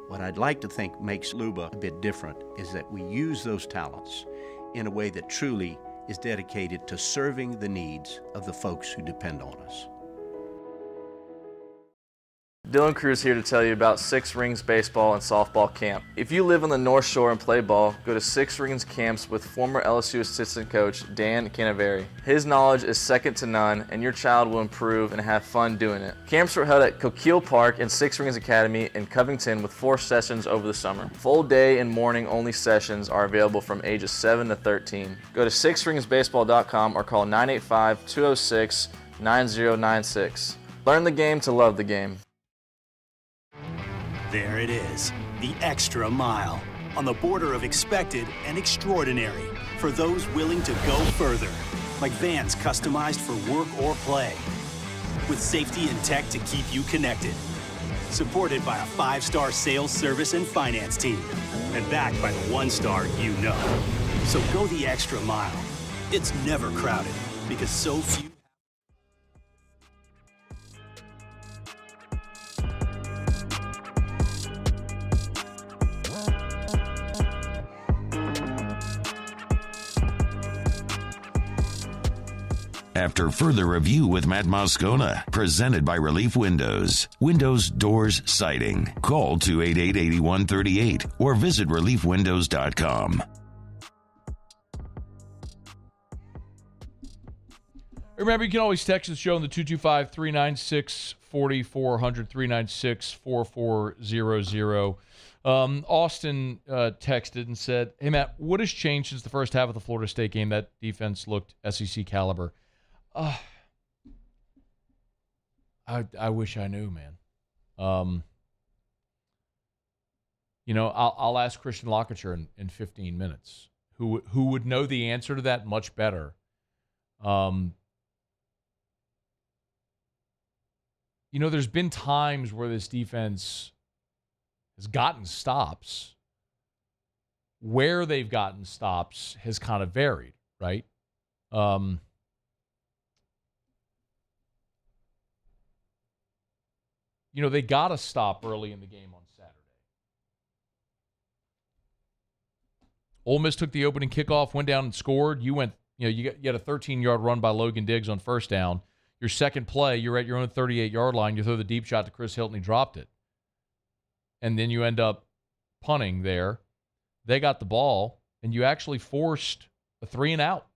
What I'd like to think makes Luba a bit different is that we use those talents in a way that truly is dedicated to serving the needs of the folks who depend on us. Dylan Cruz here to tell you about Six Rings Baseball and Softball Camp. If you live on the North Shore and play ball, go to Six Rings Camps with former LSU assistant coach Dan Canaveri. His knowledge is second to none, and your child will improve and have fun doing it. Camps were held at Coquille Park and Six Rings Academy in Covington with 4 sessions over the summer. Full day and morning only sessions are available from ages 7 to 13. Go to sixringsbaseball.com or call 985-206-9096. Learn the game to love the game. There it is, the extra mile, on the border of expected and extraordinary, for those willing to go further, like vans customized for work or play, with safety and tech to keep you connected, supported by a 5-star sales, service, and finance team, and backed by the 1-star you know. So go the extra mile. It's never crowded, because so few. After further review with Matt Moscona, presented by Relief Windows. Windows, doors, siding. Call 288-8138 or visit reliefwindows.com. Remember, you can always text the show on the 225-396-4400, 396-4400. Austin texted and said, hey, Matt, what has changed since the first half of the Florida State game? That defense looked SEC caliber. I wish I knew, man. I'll ask Christian LaCouture in 15 minutes, who would know the answer to that much better. There's been times where this defense has gotten stops. Where they've gotten stops has kind of varied, right? They got a stop early in the game on Saturday. Ole Miss took the opening kickoff, went down and scored. You had a 13-yard run by Logan Diggs on first down. Your second play, you're at your own 38-yard line. You throw the deep shot to Chris Hilton. He dropped it. And then you end up punting there. They got the ball, and you actually forced a 3-and-out.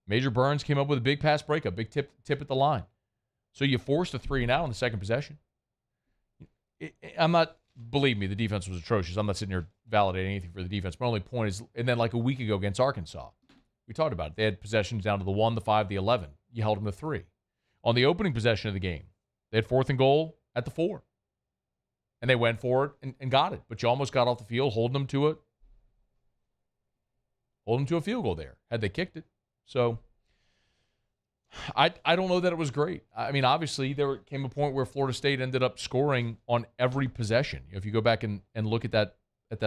Major Burns came up with a big pass breakup, big tip at the line. So you forced a 3-and-out on the second possession. Believe me, the defense was atrocious. I'm not sitting here validating anything for the defense. My only point is, and then like a week ago against Arkansas, we talked about it. They had possessions down to the 1, the 5, the 11. You held them to 3. On the opening possession of the game, they had 4th and goal at the 4. And they went for it and got it. But you almost got off the field holding them to a field goal there, had they kicked it. So I don't know that it was great. I mean, obviously, there came a point where Florida State ended up scoring on every possession. If you go back and look at that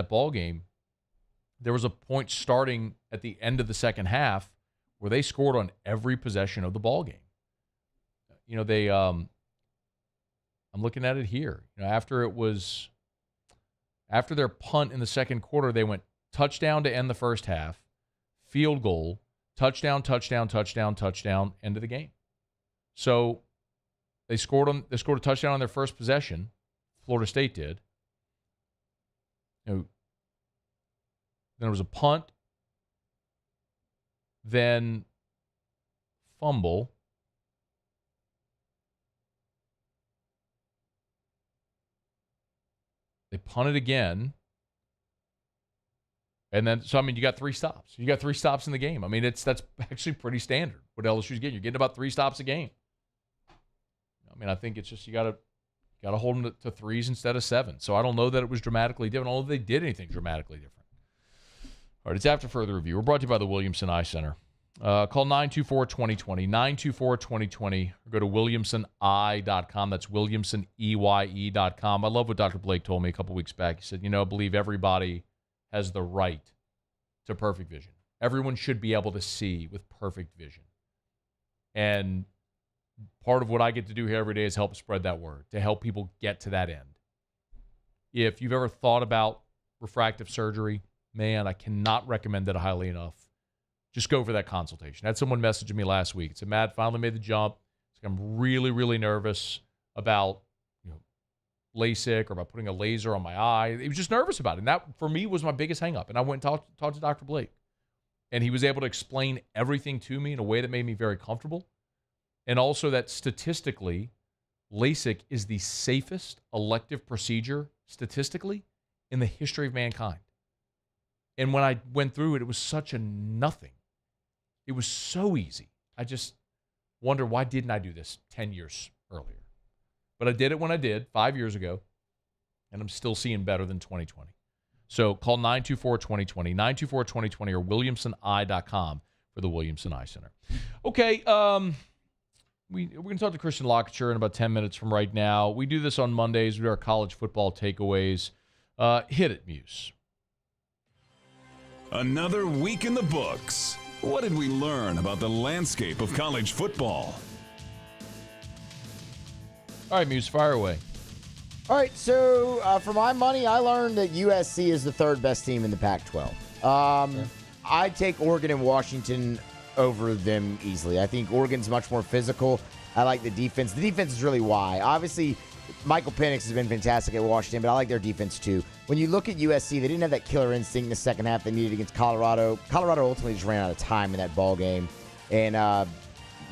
ball game, there was a point starting at the end of the second half where they scored on every possession of the ball game. You know, they I'm looking at it here. You know, after their punt in the second quarter, they went touchdown to end the first half, field goal, touchdown, end of the game. So they scored a touchdown on their first possession. Florida State did. You know, then there was a punt, then fumble. They punted again. And then, so, I mean, you got 3 stops. You got 3 stops in the game. I mean, that's actually pretty standard what LSU's getting. You're getting about 3 stops a game. I mean, I think it's just you got to hold them to 3s instead of 7. So I don't know that it was dramatically different, although they did anything dramatically different. All right, it's after further review. We're brought to you by the Williamson Eye Center. Call 924-2020, 924-2020, or go to williamsoneye.com. That's williamsoneye.com. I love what Dr. Blake told me a couple weeks back. He said, I believe everybody has the right to perfect vision. Everyone should be able to see with perfect vision. And part of what I get to do here every day is help spread that word, to help people get to that end. If you've ever thought about refractive surgery, man, I cannot recommend it highly enough. Just go for that consultation. I had someone messaging me last week. It said, Matt, finally made the jump. I'm really, really nervous about LASIK or about putting a laser on my eye. He was just nervous about it. And that, for me, was my biggest hang-up. And I went and talked to Dr. Blake. And he was able to explain everything to me in a way that made me very comfortable. And also that statistically, LASIK is the safest elective procedure statistically in the history of mankind. And when I went through it, it was such a nothing. It was so easy. I just wonder, why didn't I do this 10 years earlier? But I did it when I did, 5 years ago, and I'm still seeing better than 2020. So call 924-2020, 924-2020, or williamsoneye.com for the Williamson Eye Center. Okay, we're going to talk to Christian LaCouture in about 10 minutes from right now. We do this on Mondays. We do our college football takeaways. Hit it, Muse. Another week in the books. What did we learn about the landscape of college football? All right, Muse, fire away. All right, so for my money, I learned that USC is the 3rd best team in the Pac-12. I'd take Oregon and Washington over them easily. I think Oregon's much more physical. I like the defense. The defense is really why. Obviously, Michael Penix has been fantastic at Washington, but I like their defense too. When you look at USC, they didn't have that killer instinct in the second half they needed against Colorado. Colorado ultimately just ran out of time in that ball game, and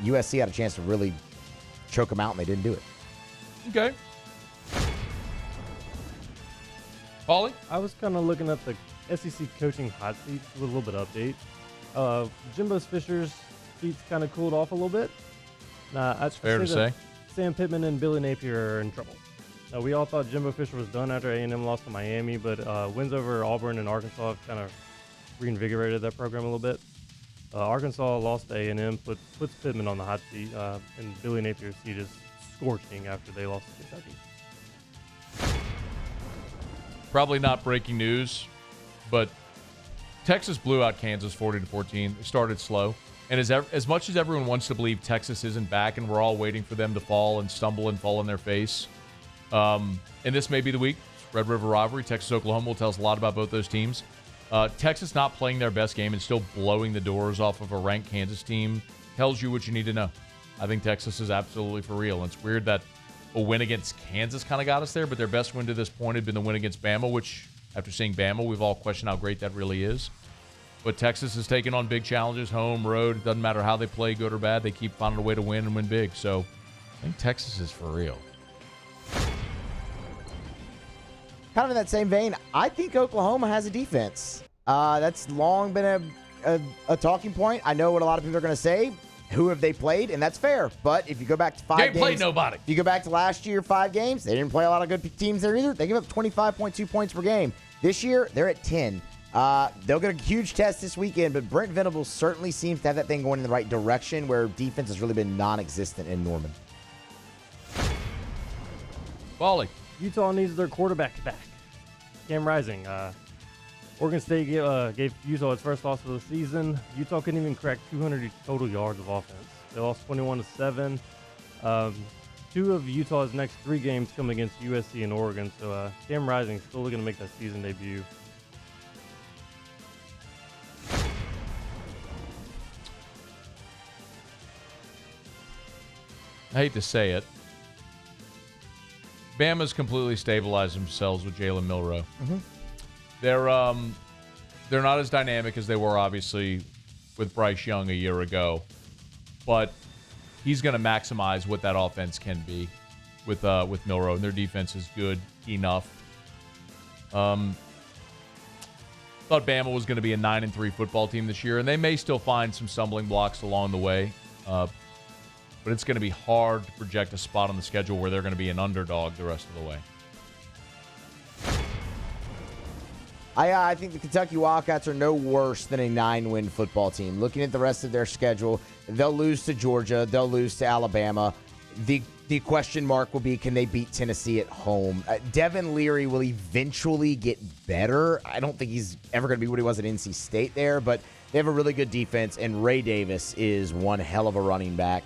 USC had a chance to really choke them out, and they didn't do it. Okay. Paulie? I was kind of looking at the SEC coaching hot seat with a little bit of update. Jimbo Fisher's feet's kind of cooled off a little bit. That's fair to say. Sam Pittman and Billy Napier are in trouble. We all thought Jimbo Fisher was done after A&M lost to Miami, but wins over Auburn and Arkansas have kind of reinvigorated that program a little bit. Arkansas lost to A&M, puts Pittman on the hot seat, and Billy Napier's seat is scorching after they lost to Kentucky. Probably not breaking news, but Texas blew out Kansas 40-14. They started slow. And as much as everyone wants to believe Texas isn't back and we're all waiting for them to fall and stumble and fall on their face, and this may be the week, Red River rivalry, Texas-Oklahoma will tell us a lot about both those teams. Texas not playing their best game and still blowing the doors off of a ranked Kansas team tells you what you need to know. I think Texas is absolutely for real. And it's weird that a win against Kansas kind of got us there, but their best win to this point had been the win against Bama, which, after seeing Bama, we've all questioned how great that really is. But Texas has taken on big challenges, home, road. It doesn't matter how they play, good or bad. They keep finding a way to win and win big. So I think Texas is for real. Kind of in that same vein, I think Oklahoma has a defense. That's long been a talking point. I know what a lot of people are going to say. Who have they played? And that's fair. But if you go back to 5 games. They played nobody. If you go back to last year, 5 games, they didn't play a lot of good teams there either. They give up 25.2 points per game. This year, they're at 10. They'll get a huge test this weekend, but Brent Venables certainly seems to have that thing going in the right direction where defense has really been non-existent in Norman. Paulie. Utah needs their quarterback back. Cam Rising. Oregon State gave Utah its first loss of the season. Utah couldn't even crack 200 total yards of offense. They lost 21-7. 2 of Utah's next 3 games come against USC and Oregon, so Cam Rising still looking to make that season debut. I hate to say it. Bama's completely stabilized themselves with Jalen Milroe. Mm-hmm. They're not as dynamic as they were, obviously, with Bryce Young a year ago. But he's going to maximize what that offense can be with Milroe, and their defense is good enough. Thought Bama was going to be a 9-3 football team this year, and they may still find some stumbling blocks along the way. But it's going to be hard to project a spot on the schedule where they're going to be an underdog the rest of the way. I think the Kentucky Wildcats are no worse than a 9-win football team. Looking at the rest of their schedule, they'll lose to Georgia. They'll lose to Alabama. The question mark will be, can they beat Tennessee at home? Devin Leary will eventually get better. I don't think he's ever going to be what he was at NC State there, but they have a really good defense, and Ray Davis is one hell of a running back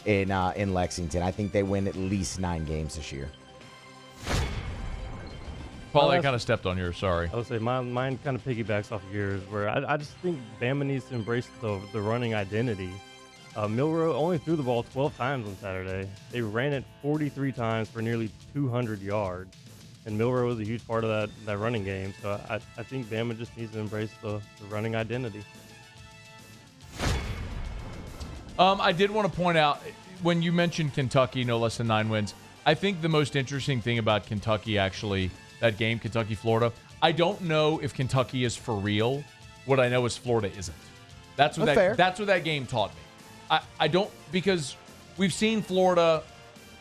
in Lexington. I think they win at least 9 games this year. Paul, I kind of stepped on yours. Sorry. I would say mine kind of piggybacks off of yours, where I just think Bama needs to embrace the running identity. Milroe only threw the ball 12 times on Saturday. They ran it 43 times for nearly 200 yards. And Milroe was a huge part of that running game. So I think Bama just needs to embrace the running identity. I did want to point out, when you mentioned Kentucky, no less than 9 wins, I think the most interesting thing about Kentucky, actually, that game, Kentucky-Florida, I don't know if Kentucky is for real. What I know is Florida isn't. That's what that game taught me. I don't, because we've seen Florida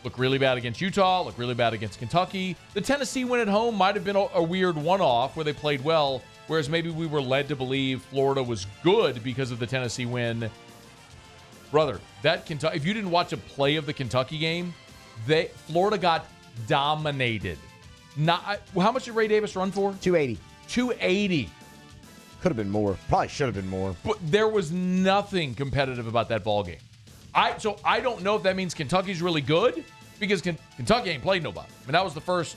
look really bad against Utah, look really bad against Kentucky. The Tennessee win at home might have been a weird one-off where they played well, whereas maybe we were led to believe Florida was good because of the Tennessee win. Brother, that Kentucky, if you didn't watch a play of the Kentucky game, Florida got dominated. How much did Ray Davis run for? 280. 280. Could have been more. Probably should have been more. But there was nothing competitive about that ball game. So I don't know if that means Kentucky's really good, because Kentucky ain't played nobody. I mean, that was the first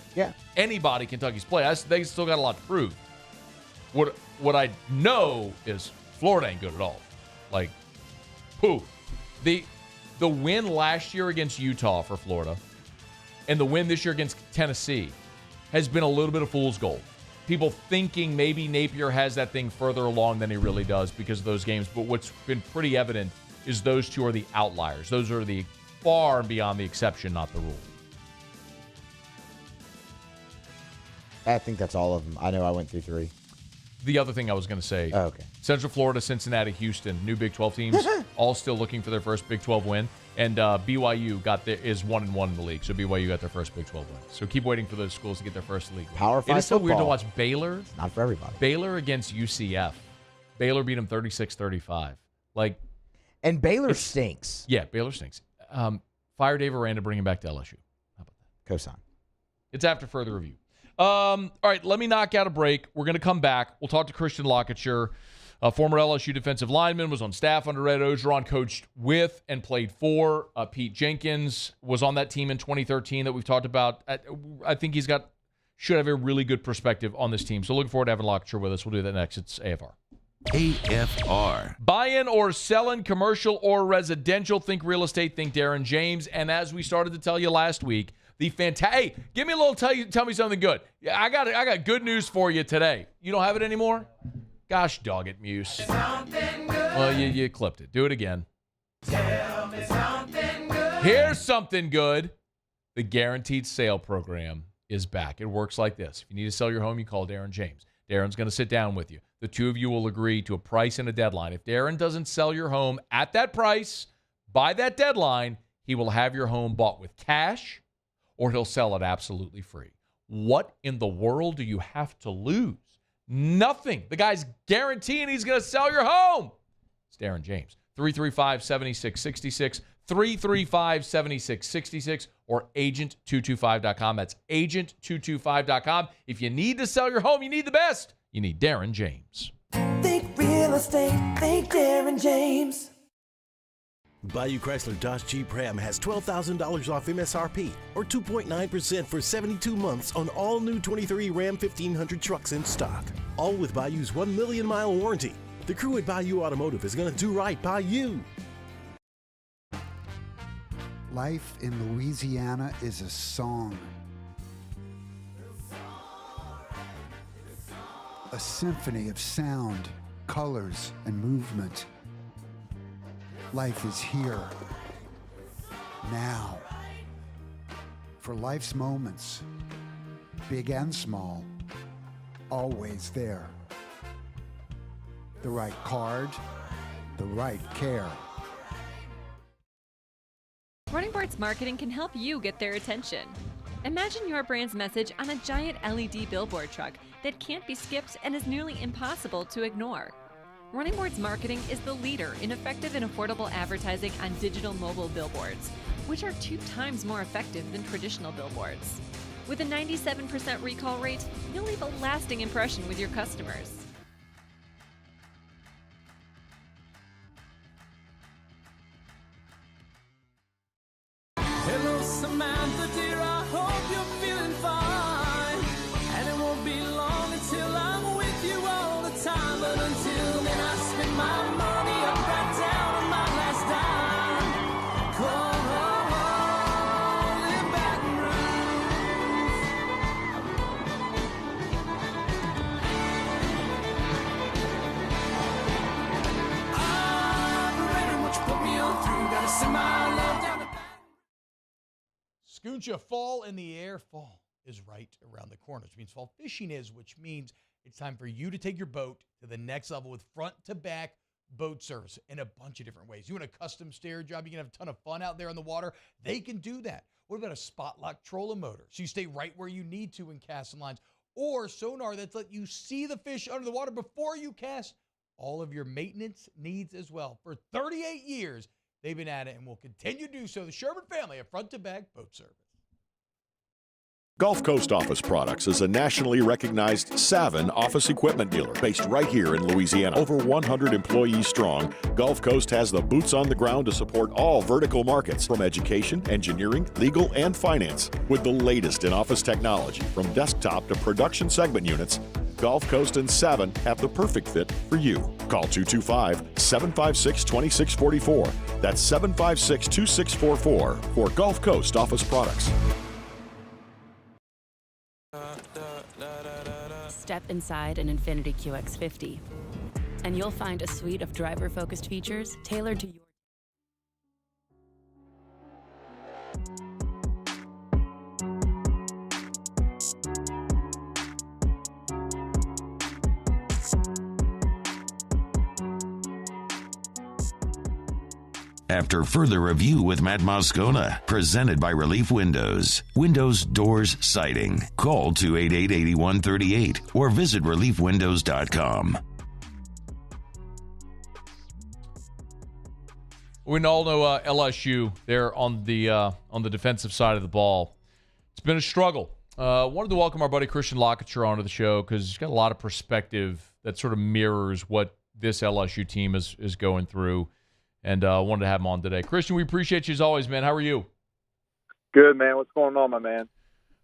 anybody Kentucky's played. They still got a lot to prove. What I know is Florida ain't good at all. Like, poof. The win last year against Utah for Florida and the win this year against Tennessee has been a little bit of fool's gold. People thinking maybe Napier has that thing further along than he really does because of those games. But what's been pretty evident is those two are the outliers. Those are the far and beyond the exception, not the rule. I think that's all of them. I know I went through 3. The other thing I was going to say, Central Florida, Cincinnati, Houston, new Big 12 teams, all still looking for their first Big 12 win. And BYU is 1-1 in the league, so BYU got their first Big 12 win. So keep waiting for those schools to get their first league win. Power 5 It is so weird to football. watch Baylor. It's not for everybody. Baylor against UCF. Baylor beat them 36-35. And Baylor stinks. Yeah, Baylor stinks. Fire Dave Aranda, bring him back to LSU. How about that? Cosign. It's after further review. All right, let me knock out a break. We're going to come back. We'll talk to Christian LaCouture, a former LSU defensive lineman, was on staff under Ed Ogeron, coached with and played for Pete Jenkins, was on that team in 2013 that we've talked about. I think should have a really good perspective on this team. So looking forward to having LaCouture with us. We'll do that next. It's AFR. AFR. Buying or selling, commercial or residential. Think real estate, think Darren James. And as we started to tell you last week, hey, give me a little tell me something good. Yeah, I got good news for you today. You don't have it anymore? Gosh dog it, Muse. Well, you clipped it. Do it again. Tell me something good. Here's something good. The Guaranteed Sale Program is back. It works like this. If you need to sell your home, you call Darren James. Darren's going to sit down with you. The two of you will agree to a price and a deadline. If Darren doesn't sell your home at that price by that deadline, he will have your home bought with cash, or he'll sell it absolutely free. What in the world do you have to lose? Nothing. The guy's guaranteeing he's going to sell your home. It's Darren James. 335-7666, 335-7666 or agent225.com. That's agent225.com. If you need to sell your home, you need the best. You need Darren James. Think real estate, think Darren James. Bayou Chrysler Dodge Jeep Ram has $12,000 off MSRP or 2.9% for 72 months on all new 23 Ram 1500 trucks in stock. All with Bayou's 1 million mile warranty. The crew at Bayou Automotive is going to do right by you. Life in Louisiana is a song. A symphony of sound, colors, and movement. Life is here, now. For life's moments, big and small, always there. The right card, the right care. Running Boards Marketing can help you get their attention. Imagine your brand's message on a giant LED billboard truck that can't be skipped and is nearly impossible to ignore. Running Boards Marketing is the leader in effective and affordable advertising on digital mobile billboards, which are 2 times more effective than traditional billboards. With a 97% recall rate, you'll leave a lasting impression with your customers. Hello, Samantha, dear, I hope you're feeling fine. And it won't be long until I'm with you all the time. But until then, I spend my money up right down on my last dime. Come home, live Baton Rouge. I'm ready, what you put me on through. Gotta send my love down to Scooncha, fall in the air. Fall is right around the corner, which means fall fishing is, which means it's time for you to take your boat to the next level with front-to-back boat service in a bunch of different ways. You want a custom stair job, you can have a ton of fun out there on the water. They can do that. What about a spot lock trolling motor? So you stay right where you need to in casting lines. Or sonar that's let you see the fish under the water before you cast. All of your maintenance needs as well. For 38 years, they've been at it and will continue to do so. The Sherman family of front-to-back boat service. Gulf Coast Office Products is a nationally recognized Savin office equipment dealer based right here in Louisiana. Over 100 employees strong, Gulf Coast has the boots on the ground to support all vertical markets, from education, engineering, legal, and finance. With the latest in office technology, from desktop to production segment units, Gulf Coast and Savin have the perfect fit for you. Call 225-756-2644. That's 756-2644 for Gulf Coast Office Products. Step inside an Infiniti QX50, and you'll find a suite of driver-focused features tailored to your... After further review with Matt Moscona, presented by Relief Windows. Windows, doors, siding. Call 288-8138 or visit reliefwindows.com. We all know LSU there on the defensive side of the ball. It's been a struggle. Wanted to welcome our buddy Christian LaCouture onto the show because he's got a lot of perspective that sort of mirrors what this LSU team is going through. And wanted to have him on today. Christian, we appreciate you as always, man. How are you? Good, man. What's going on, my man?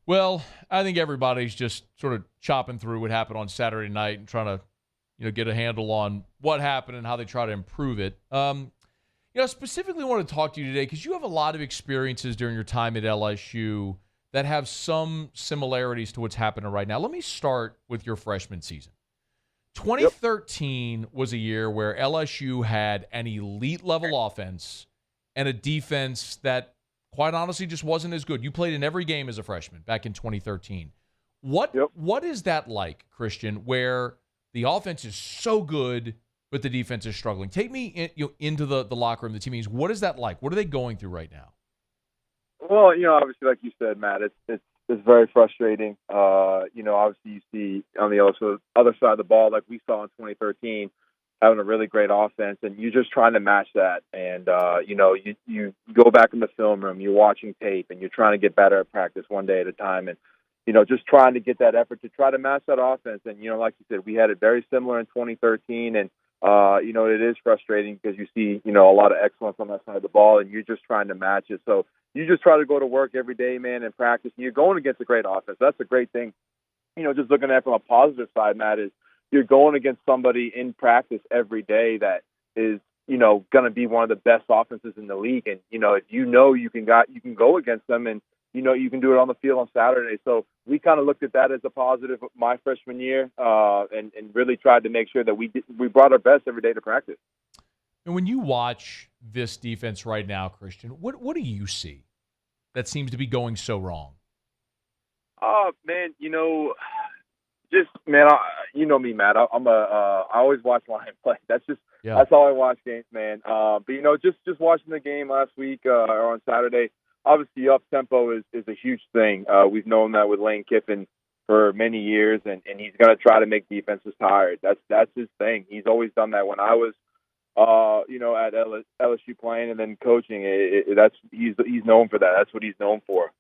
Well, I think everybody's just sort of chopping through what happened on Saturday night and trying to, get a handle on what happened and how they try to improve it. Specifically want to talk to you today because you have a lot of experiences during your time at LSU that have some similarities to what's happening right now. Let me start with your freshman season. 2013 was a year where LSU had an elite-level offense and a defense that, quite honestly, just wasn't as good. You played in every game as a freshman back in 2013. What is that like, Christian, where the offense is so good, but the defense is struggling? Take me into the locker room, the team meetings. What is that like? What are they going through right now? Well, obviously, like you said, Matt, it's very frustrating. Obviously you see on the other side of the ball, like we saw in 2013, having a really great offense, and you're just trying to match that. And, you go back in the film room, you're watching tape, and you're trying to get better at practice one day at a time. And, just trying to get that effort to try to match that offense. And, like you said, we had it very similar in 2013. And, it is frustrating because you see, a lot of excellence on that side of the ball, and you're just trying to match it. So you just try to go to work every day, man, and practice. And you're going against a great offense. That's a great thing. Just looking at it from a positive side, Matt, is you're going against somebody in practice every day that is, going to be one of the best offenses in the league. And, if you can go against them, and, you can do it on the field on Saturday. So we kind of looked at that as a positive my freshman year, and really tried to make sure that we brought our best every day to practice. And when you watch this defense right now, Christian, what do you see that seems to be going so wrong? Man, you know me, Matt. I always watch Lion play. That's how I watch games, man. But just watching the game last week or on Saturday, obviously up tempo is a huge thing. We've known that with Lane Kiffin for many years, and he's going to try to make defenses tired. That's his thing. He's always done that. When I was at LSU playing and then coaching, he's known for that. That's what he's known for.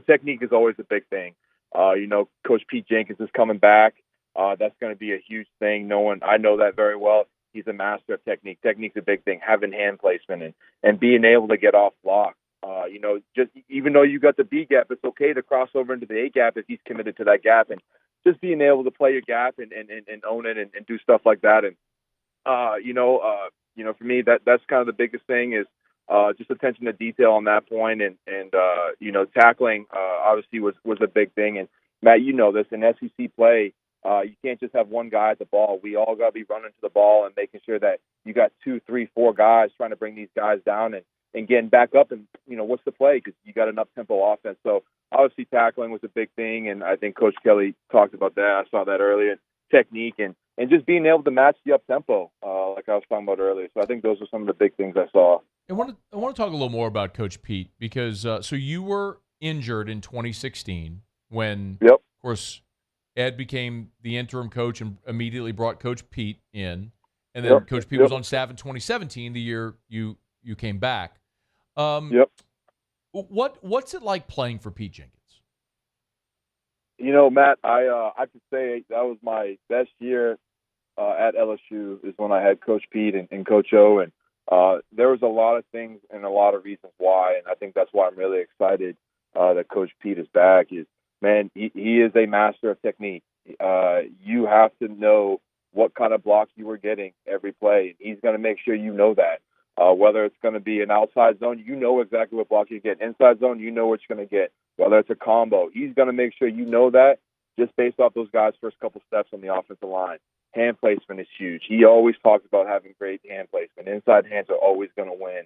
Technique is always a big thing. Coach Pete Jenkins is coming back. That's going to be a huge thing. I know that very well. He's a master of technique. Technique's a big thing. Having hand placement and being able to get off block. Just even though you got the B gap, it's okay to cross over into the A gap if he's committed to that gap, and just being able to play your gap and own it and do stuff like that. And for me, that's kind of the biggest thing is just attention to detail on that point, and tackling obviously was a big thing. And Matt, this in SEC play, you can't just have one guy at the ball. We all got to be running to the ball and making sure that you got 2, 3, 4 guys trying to bring these guys down and getting back up. And what's the play? Because you got an up-tempo offense. So obviously tackling was a big thing, and I think Coach Kelly talked about that. I saw that earlier. Technique and just being able to match the up-tempo, like I was talking about earlier. So I think those are some of the big things I saw. I want to talk a little more about Coach Pete because so you were injured in 2016 when, of course, Ed became the interim coach and immediately brought Coach Pete in, and then Coach Pete was on staff in 2017, the year you came back. What's it like playing for Pete Jenkins? Matt, I could say that was my best year at LSU is when I had Coach Pete and Coach O, and there was a lot of things and a lot of reasons why, and I think that's why I'm really excited that Coach Pete is back. He is a master of technique. You have to know what kind of block you were getting every play, and he's going to make sure you know that. Whether it's going to be an outside zone, you know exactly what block you get. Inside zone, you know what you're going to get. Whether it's a combo, he's going to make sure you know that just based off those guys' first couple steps on the offensive line. Hand placement is huge. He always talks about having great hand placement. Inside hands are always going to win.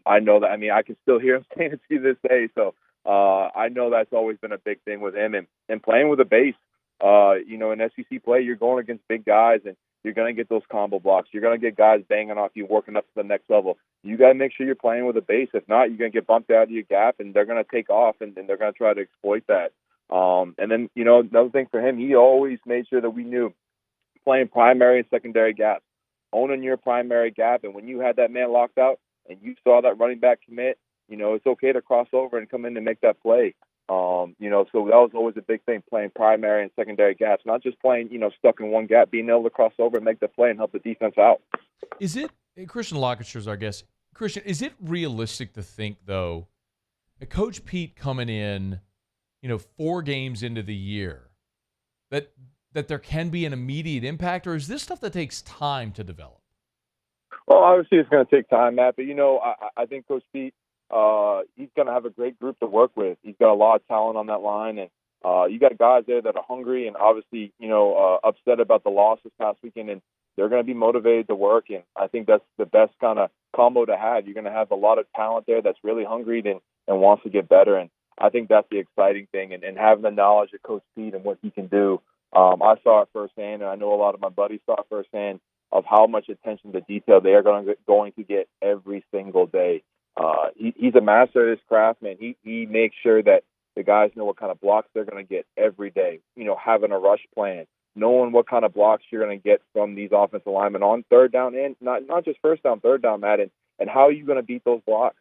I know that. I mean, I can still hear him saying it to this day. So I know that's always been a big thing with him. And playing with a base, in SEC play, you're going against big guys, and you're going to get those combo blocks. You're going to get guys banging off you, working up to the next level. You got to make sure you're playing with a base. If not, you're going to get bumped out of your gap, and they're going to take off, and they're going to try to exploit that. And then, another thing for him, he always made sure that we knew playing primary and secondary gaps, owning your primary gap. And when you had that man locked out and you saw that running back commit, it's okay to cross over and come in and make that play. So that was always a big thing, playing primary and secondary gaps, not just playing, stuck in one gap, being able to cross over and make the play and help the defense out. Is it, Christian LaCouture is our guest. Christian, is it realistic to think, though, that Coach Pete coming in, 4 games into the year, that there can be an immediate impact, or is this stuff that takes time to develop? Well, obviously it's going to take time, Matt, but, I think Coach Pete, he's going to have a great group to work with. He's got a lot of talent on that line, and you got guys there that are hungry and obviously, upset about the loss this past weekend, and they're going to be motivated to work, and I think that's the best kind of combo to have. You're going to have a lot of talent there that's really hungry and wants to get better, and I think that's the exciting thing, and having the knowledge of Coach Pete and what he can do. I saw it firsthand, and I know a lot of my buddies saw it firsthand of how much attention to detail they are going to get every single day. He's a master of his craft, man. He makes sure that the guys know what kind of blocks they're going to get every day. Having a rush plan, knowing what kind of blocks you're going to get from these offensive linemen on third down and not just first down, third down, Matt, and how are you going to beat those blocks?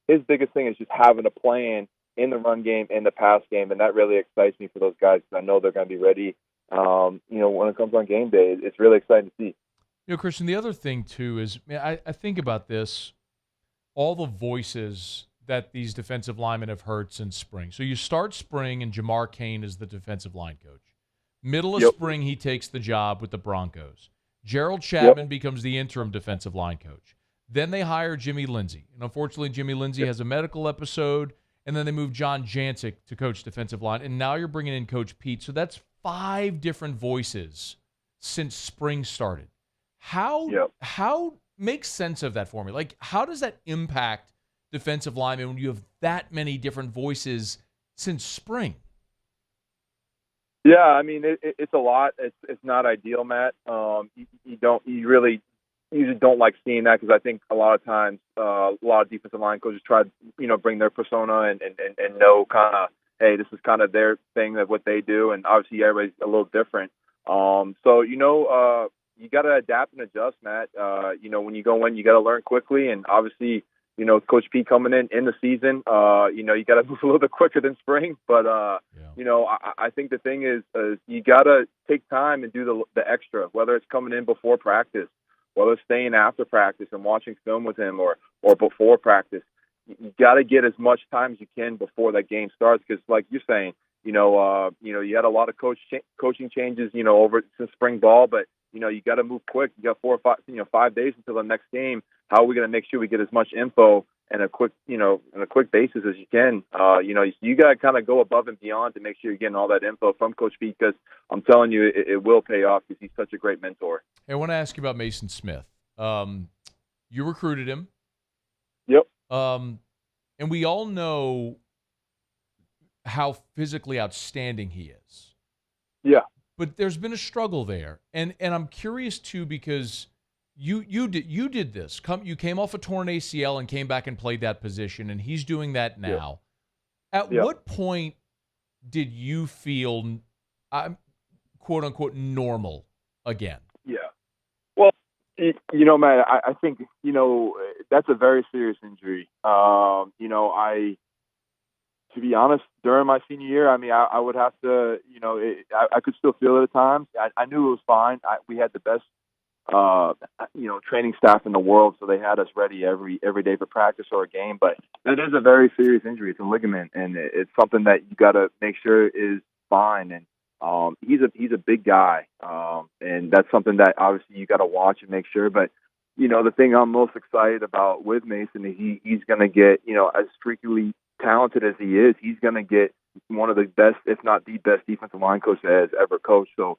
His biggest thing is just having a plan in the run game and the pass game, and that really excites me for those guys because I know they're going to be ready. When it comes on game day, it's really exciting to see. Christian, the other thing too is, I think about this, all the voices that these defensive linemen have heard since spring. So you start spring, and Jamar Cain is the defensive line coach. Middle of spring, he takes the job with the Broncos. Gerald Chapman becomes the interim defensive line coach. Then they hire Jimmy Lindsey. And unfortunately, Jimmy Lindsey has a medical episode, and then they move John Jancic to coach defensive line. And now you're bringing in Coach Pete. So that's 5 different voices since spring started. How make sense of that for me? Like, how does that impact defensive linemen when you have that many different voices since spring? Yeah, I mean it's a lot. It's not ideal, Matt. You really usually don't like seeing that because I think a lot of times a lot of defensive line coaches try to bring their persona and know kind of, hey, this is kind of their thing of what they do, and obviously everybody's a little different. So you got to adapt and adjust, Matt. When you go in, you got to learn quickly, and obviously, Coach P coming in the season, you got to move a little bit quicker than spring. But I think the thing is you got to take time and do the extra, whether it's coming in before practice, whether it's staying after practice and watching film with him, or before practice. You got to get as much time as you can before that game starts, because, like you're saying, you had a lot of coaching changes, over since spring ball, but you got to move quick. You got 4 or 5, 5 days until the next game. How are we going to make sure we get as much info and a quick basis as you can? You got to kind of go above and beyond to make sure you're getting all that info from Coach Pete, because I'm telling you, it will pay off because he's such a great mentor. Hey, I want to ask you about Mason Smith. You recruited him. Yep. And we all know how physically outstanding he is. Yeah. But there's been a struggle there, and I'm curious too, because you did this. You came off a torn ACL and came back and played that position, and he's doing that now. Yeah. At what point did you feel, quote unquote, normal again? Yeah. Well, man, I think that's a very serious injury. To be honest, during my senior year, I mean, I would have to, I could still feel it at times. I knew it was fine. We had the best, training staff in the world, so they had us ready every day for practice or a game. But that is a very serious injury. It's a ligament, and it's something that you got to make sure is fine. And he's a big guy, and that's something that obviously you got to watch and make sure. But the thing I'm most excited about with Mason is he's going to get, as freakily talented as he is, he's going to get one of the best, if not the best, defensive line coach that has ever coached. So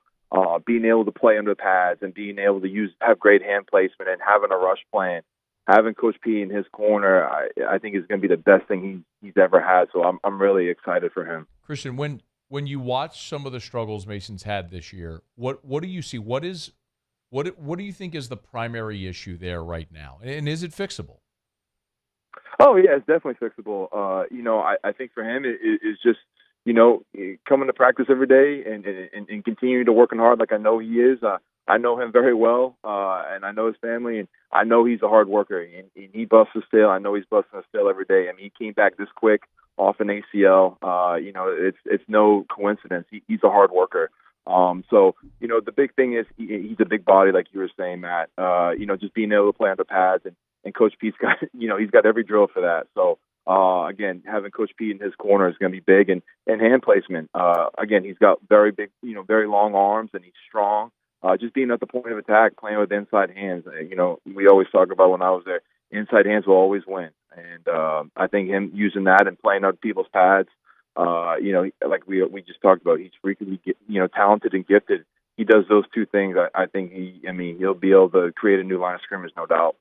being able to play under pads and being able to have great hand placement and having a rush plan, having Coach P in his corner, I think is going to be the best thing he's ever had. So I'm really excited for him. Christian, when you watch some of the struggles Mason's had this year, what do you see? What do you think is the primary issue there right now, and is it fixable? Oh, yeah, it's definitely fixable. I think for him, it's just, coming to practice every day and continuing to working hard like I know he is. I know him very well, and I know his family, and I know he's a hard worker. And he busts his tail. I know he's busting his tail every day. I mean, he came back this quick off an ACL. It's no coincidence. He's a hard worker. So the big thing is he's a big body, like you were saying, Matt. Just being able to play under pads, and Coach Pete's got, he's got every drill for that. So, again, having Coach Pete in his corner is going to be big, and hand placement. Again, he's got very big, very long arms, and he's strong. Just being at the point of attack, playing with inside hands. We always talk about when I was there, inside hands will always win. And I think him using that and playing on people's pads, like we just talked about, he's freakily, talented and gifted. He does those two things. I think he'll be able to create a new line of scrimmage, no doubt.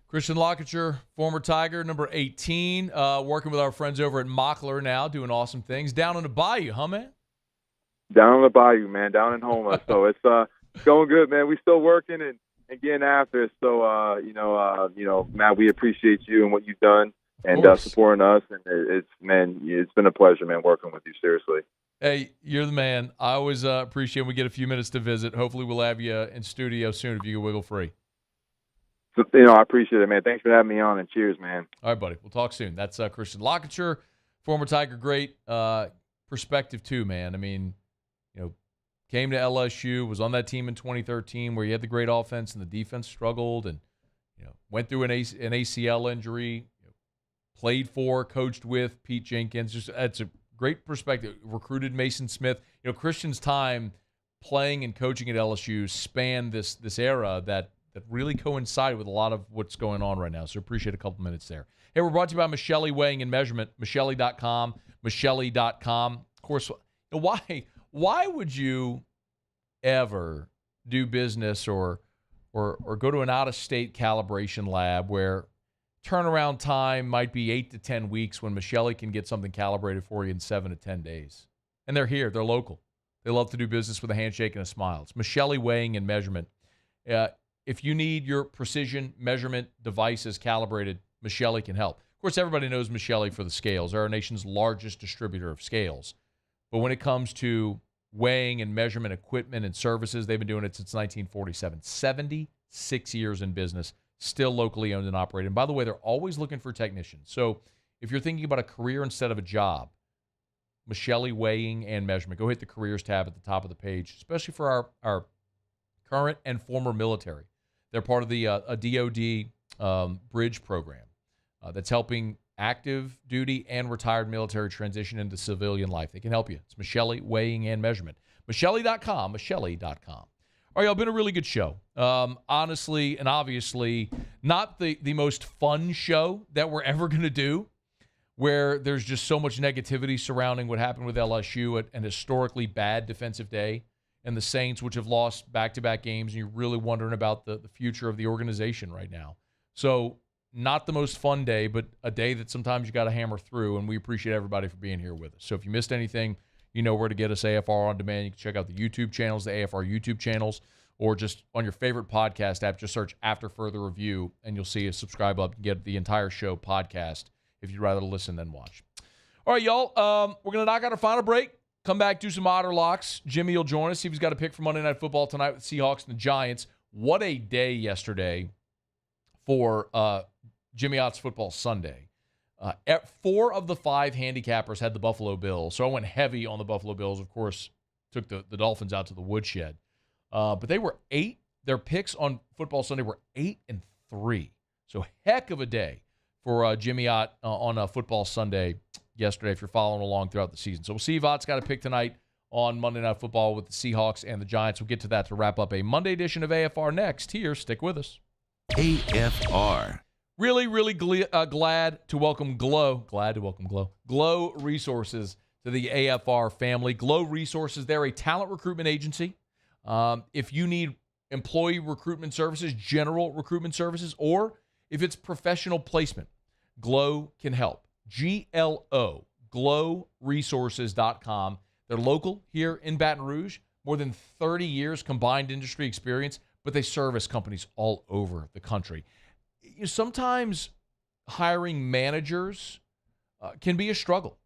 Christian LaCouture, former Tiger, number 18, working with our friends over at Mockler now, doing awesome things. Down in the Bayou, huh, man? Down in the Bayou, man, down in Houma. So it's going good, man. We still working and getting after it. So, Matt, we appreciate you and what you've done and supporting us. And it's been a pleasure, man, working with you, seriously. Hey, you're the man. I always appreciate when we get a few minutes to visit. Hopefully we'll have you in studio soon if you can wiggle free. So, I appreciate it, man. Thanks for having me on, and cheers, man. All right, buddy. We'll talk soon. That's Christian LaCouture, former Tiger great. Perspective, too, man. I mean, came to LSU, was on that team in 2013 where you had the great offense and the defense struggled, and went through an ACL injury, played for, coached with Pete Jenkins. It's a great perspective. Recruited Mason Smith. Christian's time playing and coaching at LSU spanned this era that really coincided with a lot of what's going on right now. So appreciate a couple minutes there. Hey, we're brought to you by Michelli Weighing and Measurement, Michelli.com, Michelli.com. Of course, why would you ever do business or go to an out-of-state calibration lab where turnaround time might be 8 to 10 weeks when Michelli can get something calibrated for you in 7 to 10 days? And they're here. They're local. They love to do business with a handshake and a smile. It's Michelli Weighing and Measurement. If you need your precision measurement devices calibrated, Michelli can help. Of course, everybody knows Michelli for the scales. They're our nation's largest distributor of scales. But when it comes to weighing and measurement equipment and services, they've been doing it since 1947. 76 years in business, still locally owned and operated. And by the way, they're always looking for technicians. So if you're thinking about a career instead of a job, Michelli Weighing and Measurement, go hit the careers tab at the top of the page, especially for our current and former military. They're part of the DOD bridge program that's helping active duty and retired military transition into civilian life. They can help you. It's Michelli Weighing and Measurement. Michelli.com, Michelli.com. All right, y'all, been a really good show. Honestly and obviously, not the most fun show that we're ever going to do, where there's just so much negativity surrounding what happened with LSU at an historically bad defensive day, and the Saints, which have lost back-to-back games, and you're really wondering about the future of the organization right now. So not the most fun day, but a day that sometimes you got to hammer through, and we appreciate everybody for being here with us. So if you missed anything, you know where to get us, AFR On Demand. You can check out the YouTube channels, the AFR YouTube channels, or just on your favorite podcast app, just search After Further Review, and you'll see a subscribe up and get the entire show podcast if you'd rather listen than watch. All right, y'all, we're going to knock out our final break. Come back, do some otter locks. Jimmy will join us. See if he's got a pick for Monday Night Football tonight with the Seahawks and the Giants. What a day yesterday for Jimmy Ott's Football Sunday. 4 of the 5 handicappers had the Buffalo Bills, so I went heavy on the Buffalo Bills. Of course, took the Dolphins out to the woodshed. But they were 8. Their picks on Football Sunday were 8-3. So heck of a day for Jimmy Ott on Football Sunday yesterday, if you're following along throughout the season. So we'll see if Ott's got a pick tonight on Monday Night Football with the Seahawks and the Giants. We'll get to that to wrap up a Monday edition of AFR next. Here, stick with us. AFR. Really, really glad to welcome Glow Resources to the AFR family. Glow Resources, they're a talent recruitment agency. If you need employee recruitment services, general recruitment services, or if it's professional placement, Glow can help. GLO, glowresources.com. They're local here in Baton Rouge, more than 30 years combined industry experience, but they service companies all over the country. Sometimes hiring managers can be a struggle.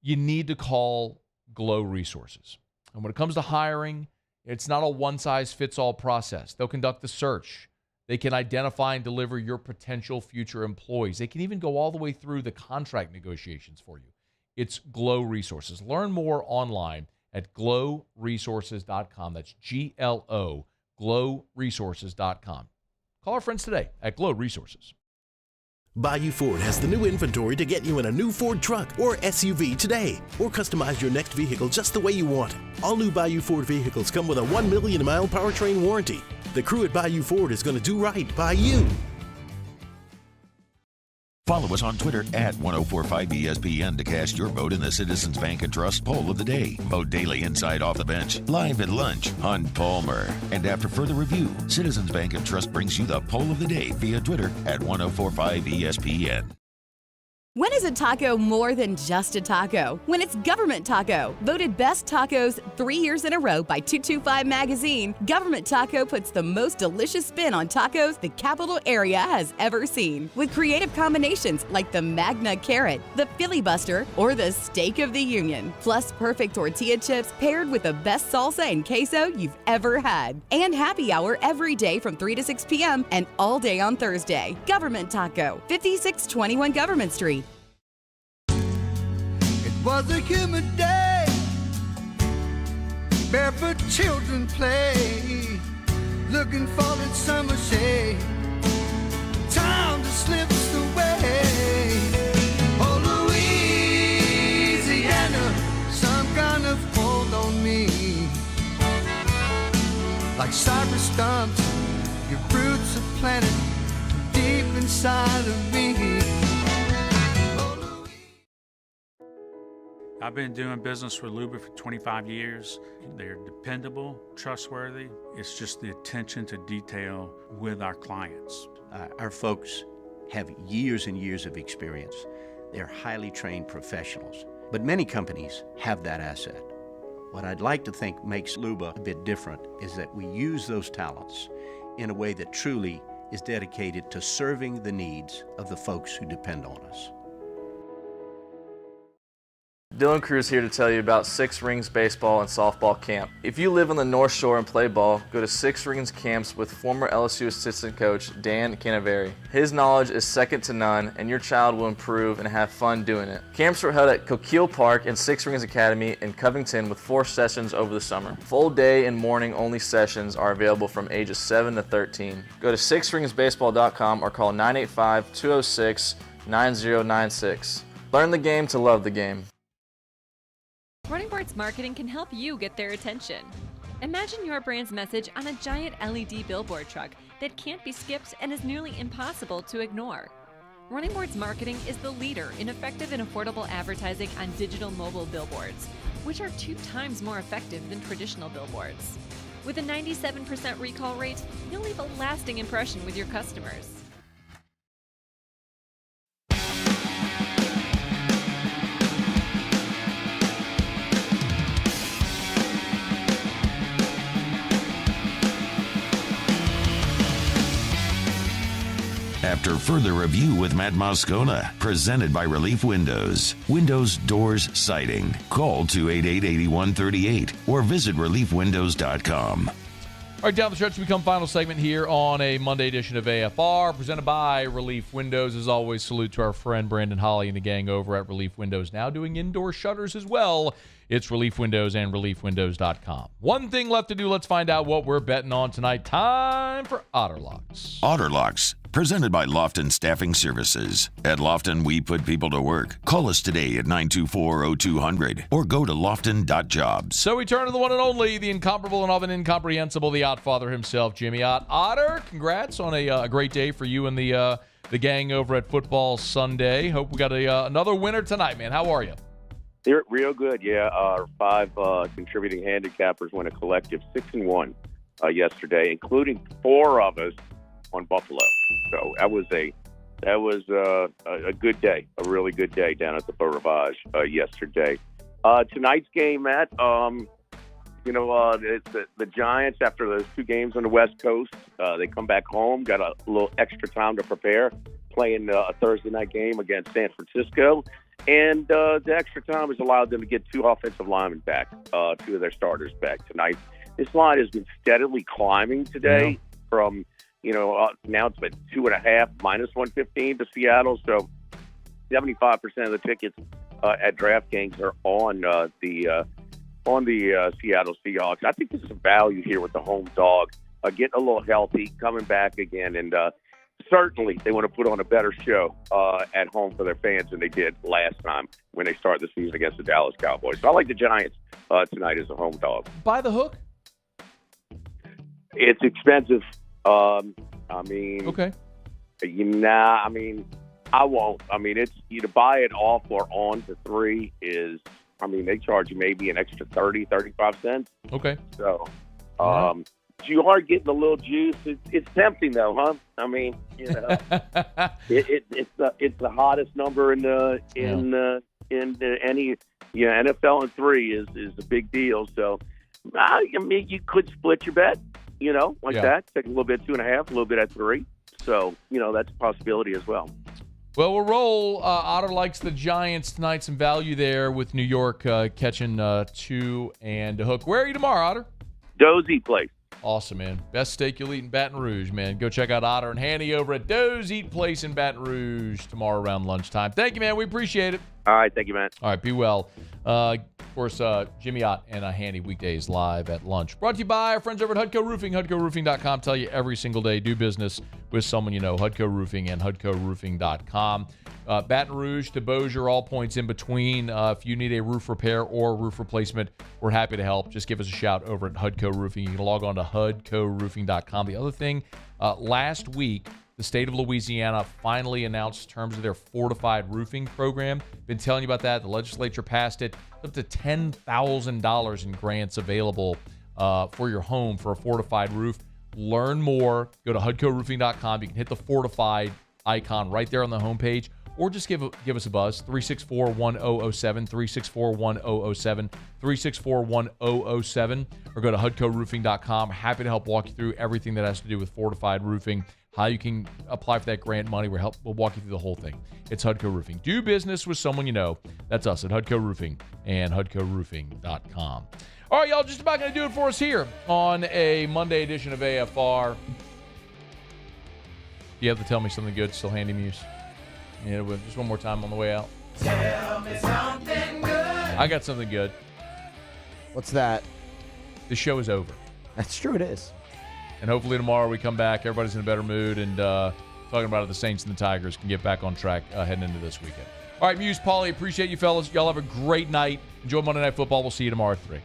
You need to call Glow Resources. And when it comes to hiring, it's not a one-size-fits-all process. They'll conduct the search. They can identify and deliver your potential future employees. They can even go all the way through the contract negotiations for you. It's Glow Resources. Learn more online at glowresources.com. That's GLO, glowresources.com. Call our friends today at Glow Resources. Bayou Ford has the new inventory to get you in a new Ford truck or SUV today, or customize your next vehicle just the way you want it. All new Bayou Ford vehicles come with a 1 million mile powertrain warranty. The crew at Bayou Ford is going to do right by you. Follow us on Twitter at 1045ESPN to cast your vote in the Citizens Bank and Trust Poll of the Day. Vote daily inside Off the Bench, live at lunch on Palmer. And after further review, Citizens Bank and Trust brings you the Poll of the Day via Twitter at 1045ESPN. When is a taco more than just a taco? When it's Government Taco. Voted best tacos 3 years in a row by 225 Magazine, Government Taco puts the most delicious spin on tacos the capital area has ever seen. With creative combinations like the Magna Carrot, the Filibuster, or the Steak of the Union. Plus perfect tortilla chips paired with the best salsa and queso you've ever had. And happy hour every day from 3 to 6 p.m. and all day on Thursday. Government Taco, 5621 Government Street. Was a humid day, barefoot children play, looking for that summer shade, time to slip away. Oh, Louisiana, some kind of hold on me, like cypress stumps, your roots are planted deep inside of me. I've been doing business with Luba for 25 years. They're dependable, trustworthy. It's just the attention to detail with our clients. Our folks have years and years of experience. They're highly trained professionals. But many companies have that asset. What I'd like to think makes Luba a bit different is that we use those talents in a way that truly is dedicated to serving the needs of the folks who depend on us. Dylan Cruz here to tell you about Six Rings Baseball and Softball Camp. If you live on the North Shore and play ball, go to Six Rings Camps with former LSU assistant coach Dan Canaveri. His knowledge is second to none, and your child will improve and have fun doing it. Camps were held at Coquille Park and Six Rings Academy in Covington with 4 sessions over the summer. Full day and morning only sessions are available from ages 7 to 13. Go to sixringsbaseball.com or call 985-206-9096. Learn the game to love the game. Running Boards Marketing can help you get their attention. Imagine your brand's message on a giant LED billboard truck that can't be skipped and is nearly impossible to ignore. Running Boards Marketing is the leader in effective and affordable advertising on digital mobile billboards, which are 2 times more effective than traditional billboards. With a 97% recall rate, you'll leave a lasting impression with your customers. After further review with Matt Moscona, presented by Relief Windows. Windows, doors, siding. Call 288-8138 or visit reliefwindows.com. All right, down the stretch, we come final segment here on a Monday edition of AFR, presented by Relief Windows. As always, salute to our friend Brandon Holly and the gang over at Relief Windows, now doing indoor shutters as well. It's Relief Windows and reliefwindows.com. One thing left to do. Let's find out what we're betting on tonight. Time for Otter Locks. Otter Locks, presented by Lofton Staffing Services. At Lofton, we put people to work. Call us today at 924-0200 or go to lofton.jobs. So we turn to the one and only, the incomparable and often incomprehensible, the Ott Father himself, Jimmy Ott. Otter, congrats on a great day for you and the gang over at Football Sunday. Hope we got another winner tonight, man. How are you? They're real good, yeah. Our 5 contributing handicappers went a collective 6-1 yesterday, including 4 of us on Buffalo. So that was a good day, a really good day down at the Beau Rivage yesterday. Tonight's game, Matt, the Giants, after those 2 games on the West Coast, they come back home, got a little extra time to prepare, playing a Thursday night game against San Francisco. And the extra time has allowed them to get 2 offensive linemen back, 2 of their starters back tonight. This line has been steadily climbing today from, now it's been 2.5 minus 115 to Seattle. So 75% of the tickets at DraftKings are on the Seattle Seahawks. I think there's some value here with the home dog, getting a little healthy, coming back again, and certainly they want to put on a better show at home for their fans than they did last time when they started the season against the Dallas Cowboys. So I like the Giants tonight as a home dog. By the hook? It's expensive. Okay. I won't. It's you to buy it off or on for 3 is, they charge you maybe an extra 30, 35 cents. Okay. So, you are getting a little juice. It's tempting though, huh? I mean, it's the hottest number in any NFL in 3 is a big deal. So I mean, you could split your bet, that. Take a little bit at 2.5, a little bit at 3. So that's a possibility as well. Well, we'll roll. Otter likes the Giants tonight. Some value there with New York catching 2 and a hook. Where are you tomorrow, Otter? Dozy Place. Awesome, man. Best steak you'll eat in Baton Rouge, man. Go check out Otter and Hanny over at Doe's Eat Place in Baton Rouge tomorrow around lunchtime. Thank you, man. We appreciate it. All right. Thank you, man. All right. Be well. Of course, Jimmy Ott and Hanny weekdays live at lunch. Brought to you by our friends over at Hudco Roofing. HudcoRoofing.com. Tell you every single day, do business with someone you know. Hudco Roofing and HudcoRoofing.com. Baton Rouge to Bossier, all points in between. If you need a roof repair or roof replacement, we're happy to help. Just give us a shout over at Hudco Roofing. You can log on to HudcoRoofing.com. The other thing, last week, the state of Louisiana finally announced terms of their fortified roofing program. Been telling you about that. The legislature passed it. Up to $10,000 in grants available for your home for a fortified roof. Learn more. Go to HudcoRoofing.com. You can hit the fortified icon right there on the homepage, or just give us a buzz, 364-1007, 364-1007, 364-1007, or go to HudcoRoofing.com. Happy to help walk you through everything that has to do with fortified roofing, how you can apply for that grant money. We'll walk you through the whole thing. It's Hudco Roofing. Do business with someone you know. That's us at Hudco Roofing and HudcoRoofing.com. All right, y'all, just about going to do it for us here on a Monday edition of AFR. You have to tell me something good, still Handy Muse. Just one more time on the way out. Tell me something good. I got something good. What's that? The show is over. That's true, it is. And hopefully tomorrow we come back, everybody's in a better mood, and talking about it, the Saints and the Tigers can get back on track heading into this weekend. All right, Muse, Paulie, appreciate you fellas. Y'all have a great night. Enjoy Monday Night Football. We'll see you tomorrow at 3.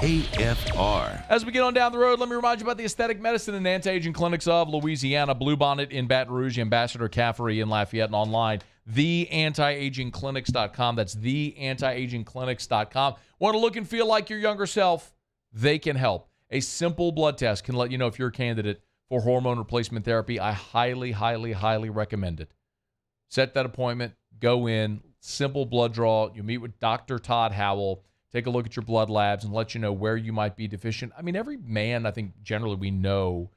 AFR. As we get on down the road, let me remind you about the aesthetic medicine and anti-aging clinics of Louisiana. Bluebonnet in Baton Rouge, Ambassador Caffery in Lafayette, and online, theantiagingclinics.com. That's theantiagingclinics.com. Want to look and feel like your younger self? They can help. A simple blood test can let you know if you're a candidate for hormone replacement therapy. I highly, highly, highly recommend it. Set that appointment. Go in. Simple blood draw. You meet with Dr. Todd Howell. Take a look at your blood labs and let you know where you might be deficient. I mean, every man, I think, generally we know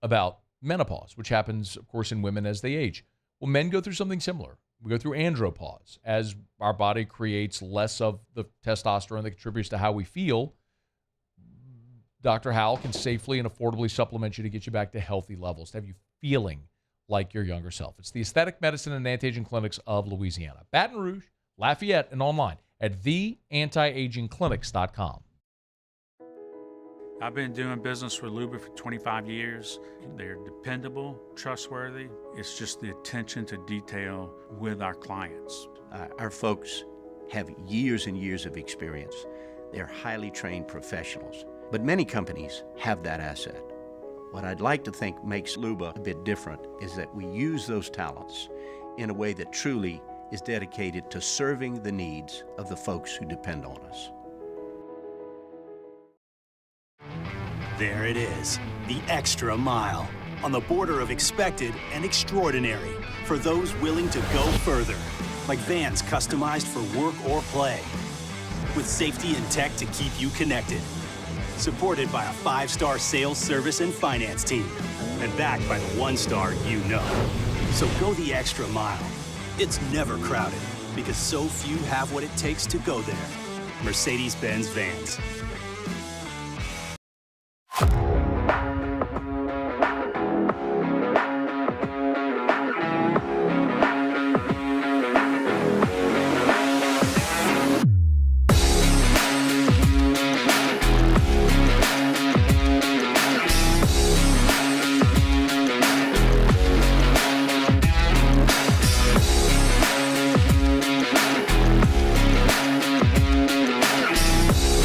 about menopause, which happens, of course, in women as they age. Well, men go through something similar. We go through andropause. As our body creates less of the testosterone that contributes to how we feel, Dr. Howell can safely and affordably supplement you to get you back to healthy levels, to have you feeling like your younger self. It's the Aesthetic Medicine and Anti-Aging Clinics of Louisiana. Baton Rouge, Lafayette, and online at theantiagingclinics.com. I've been doing business with Luba for 25 years. They're dependable, trustworthy. It's just the attention to detail with our clients. Our folks have years and years of experience. They're highly trained professionals, but many companies have that asset. What I'd like to think makes Luba a bit different is that we use those talents in a way that truly is dedicated to serving the needs of the folks who depend on us. There it is, the extra mile, on the border of expected and extraordinary, for those willing to go further, like vans customized for work or play, with safety and tech to keep you connected, supported by a 5-star sales, service, and finance team, and backed by the 1-star you know. So go the extra mile. It's never crowded, because so few have what it takes to go there. Mercedes-Benz Vans.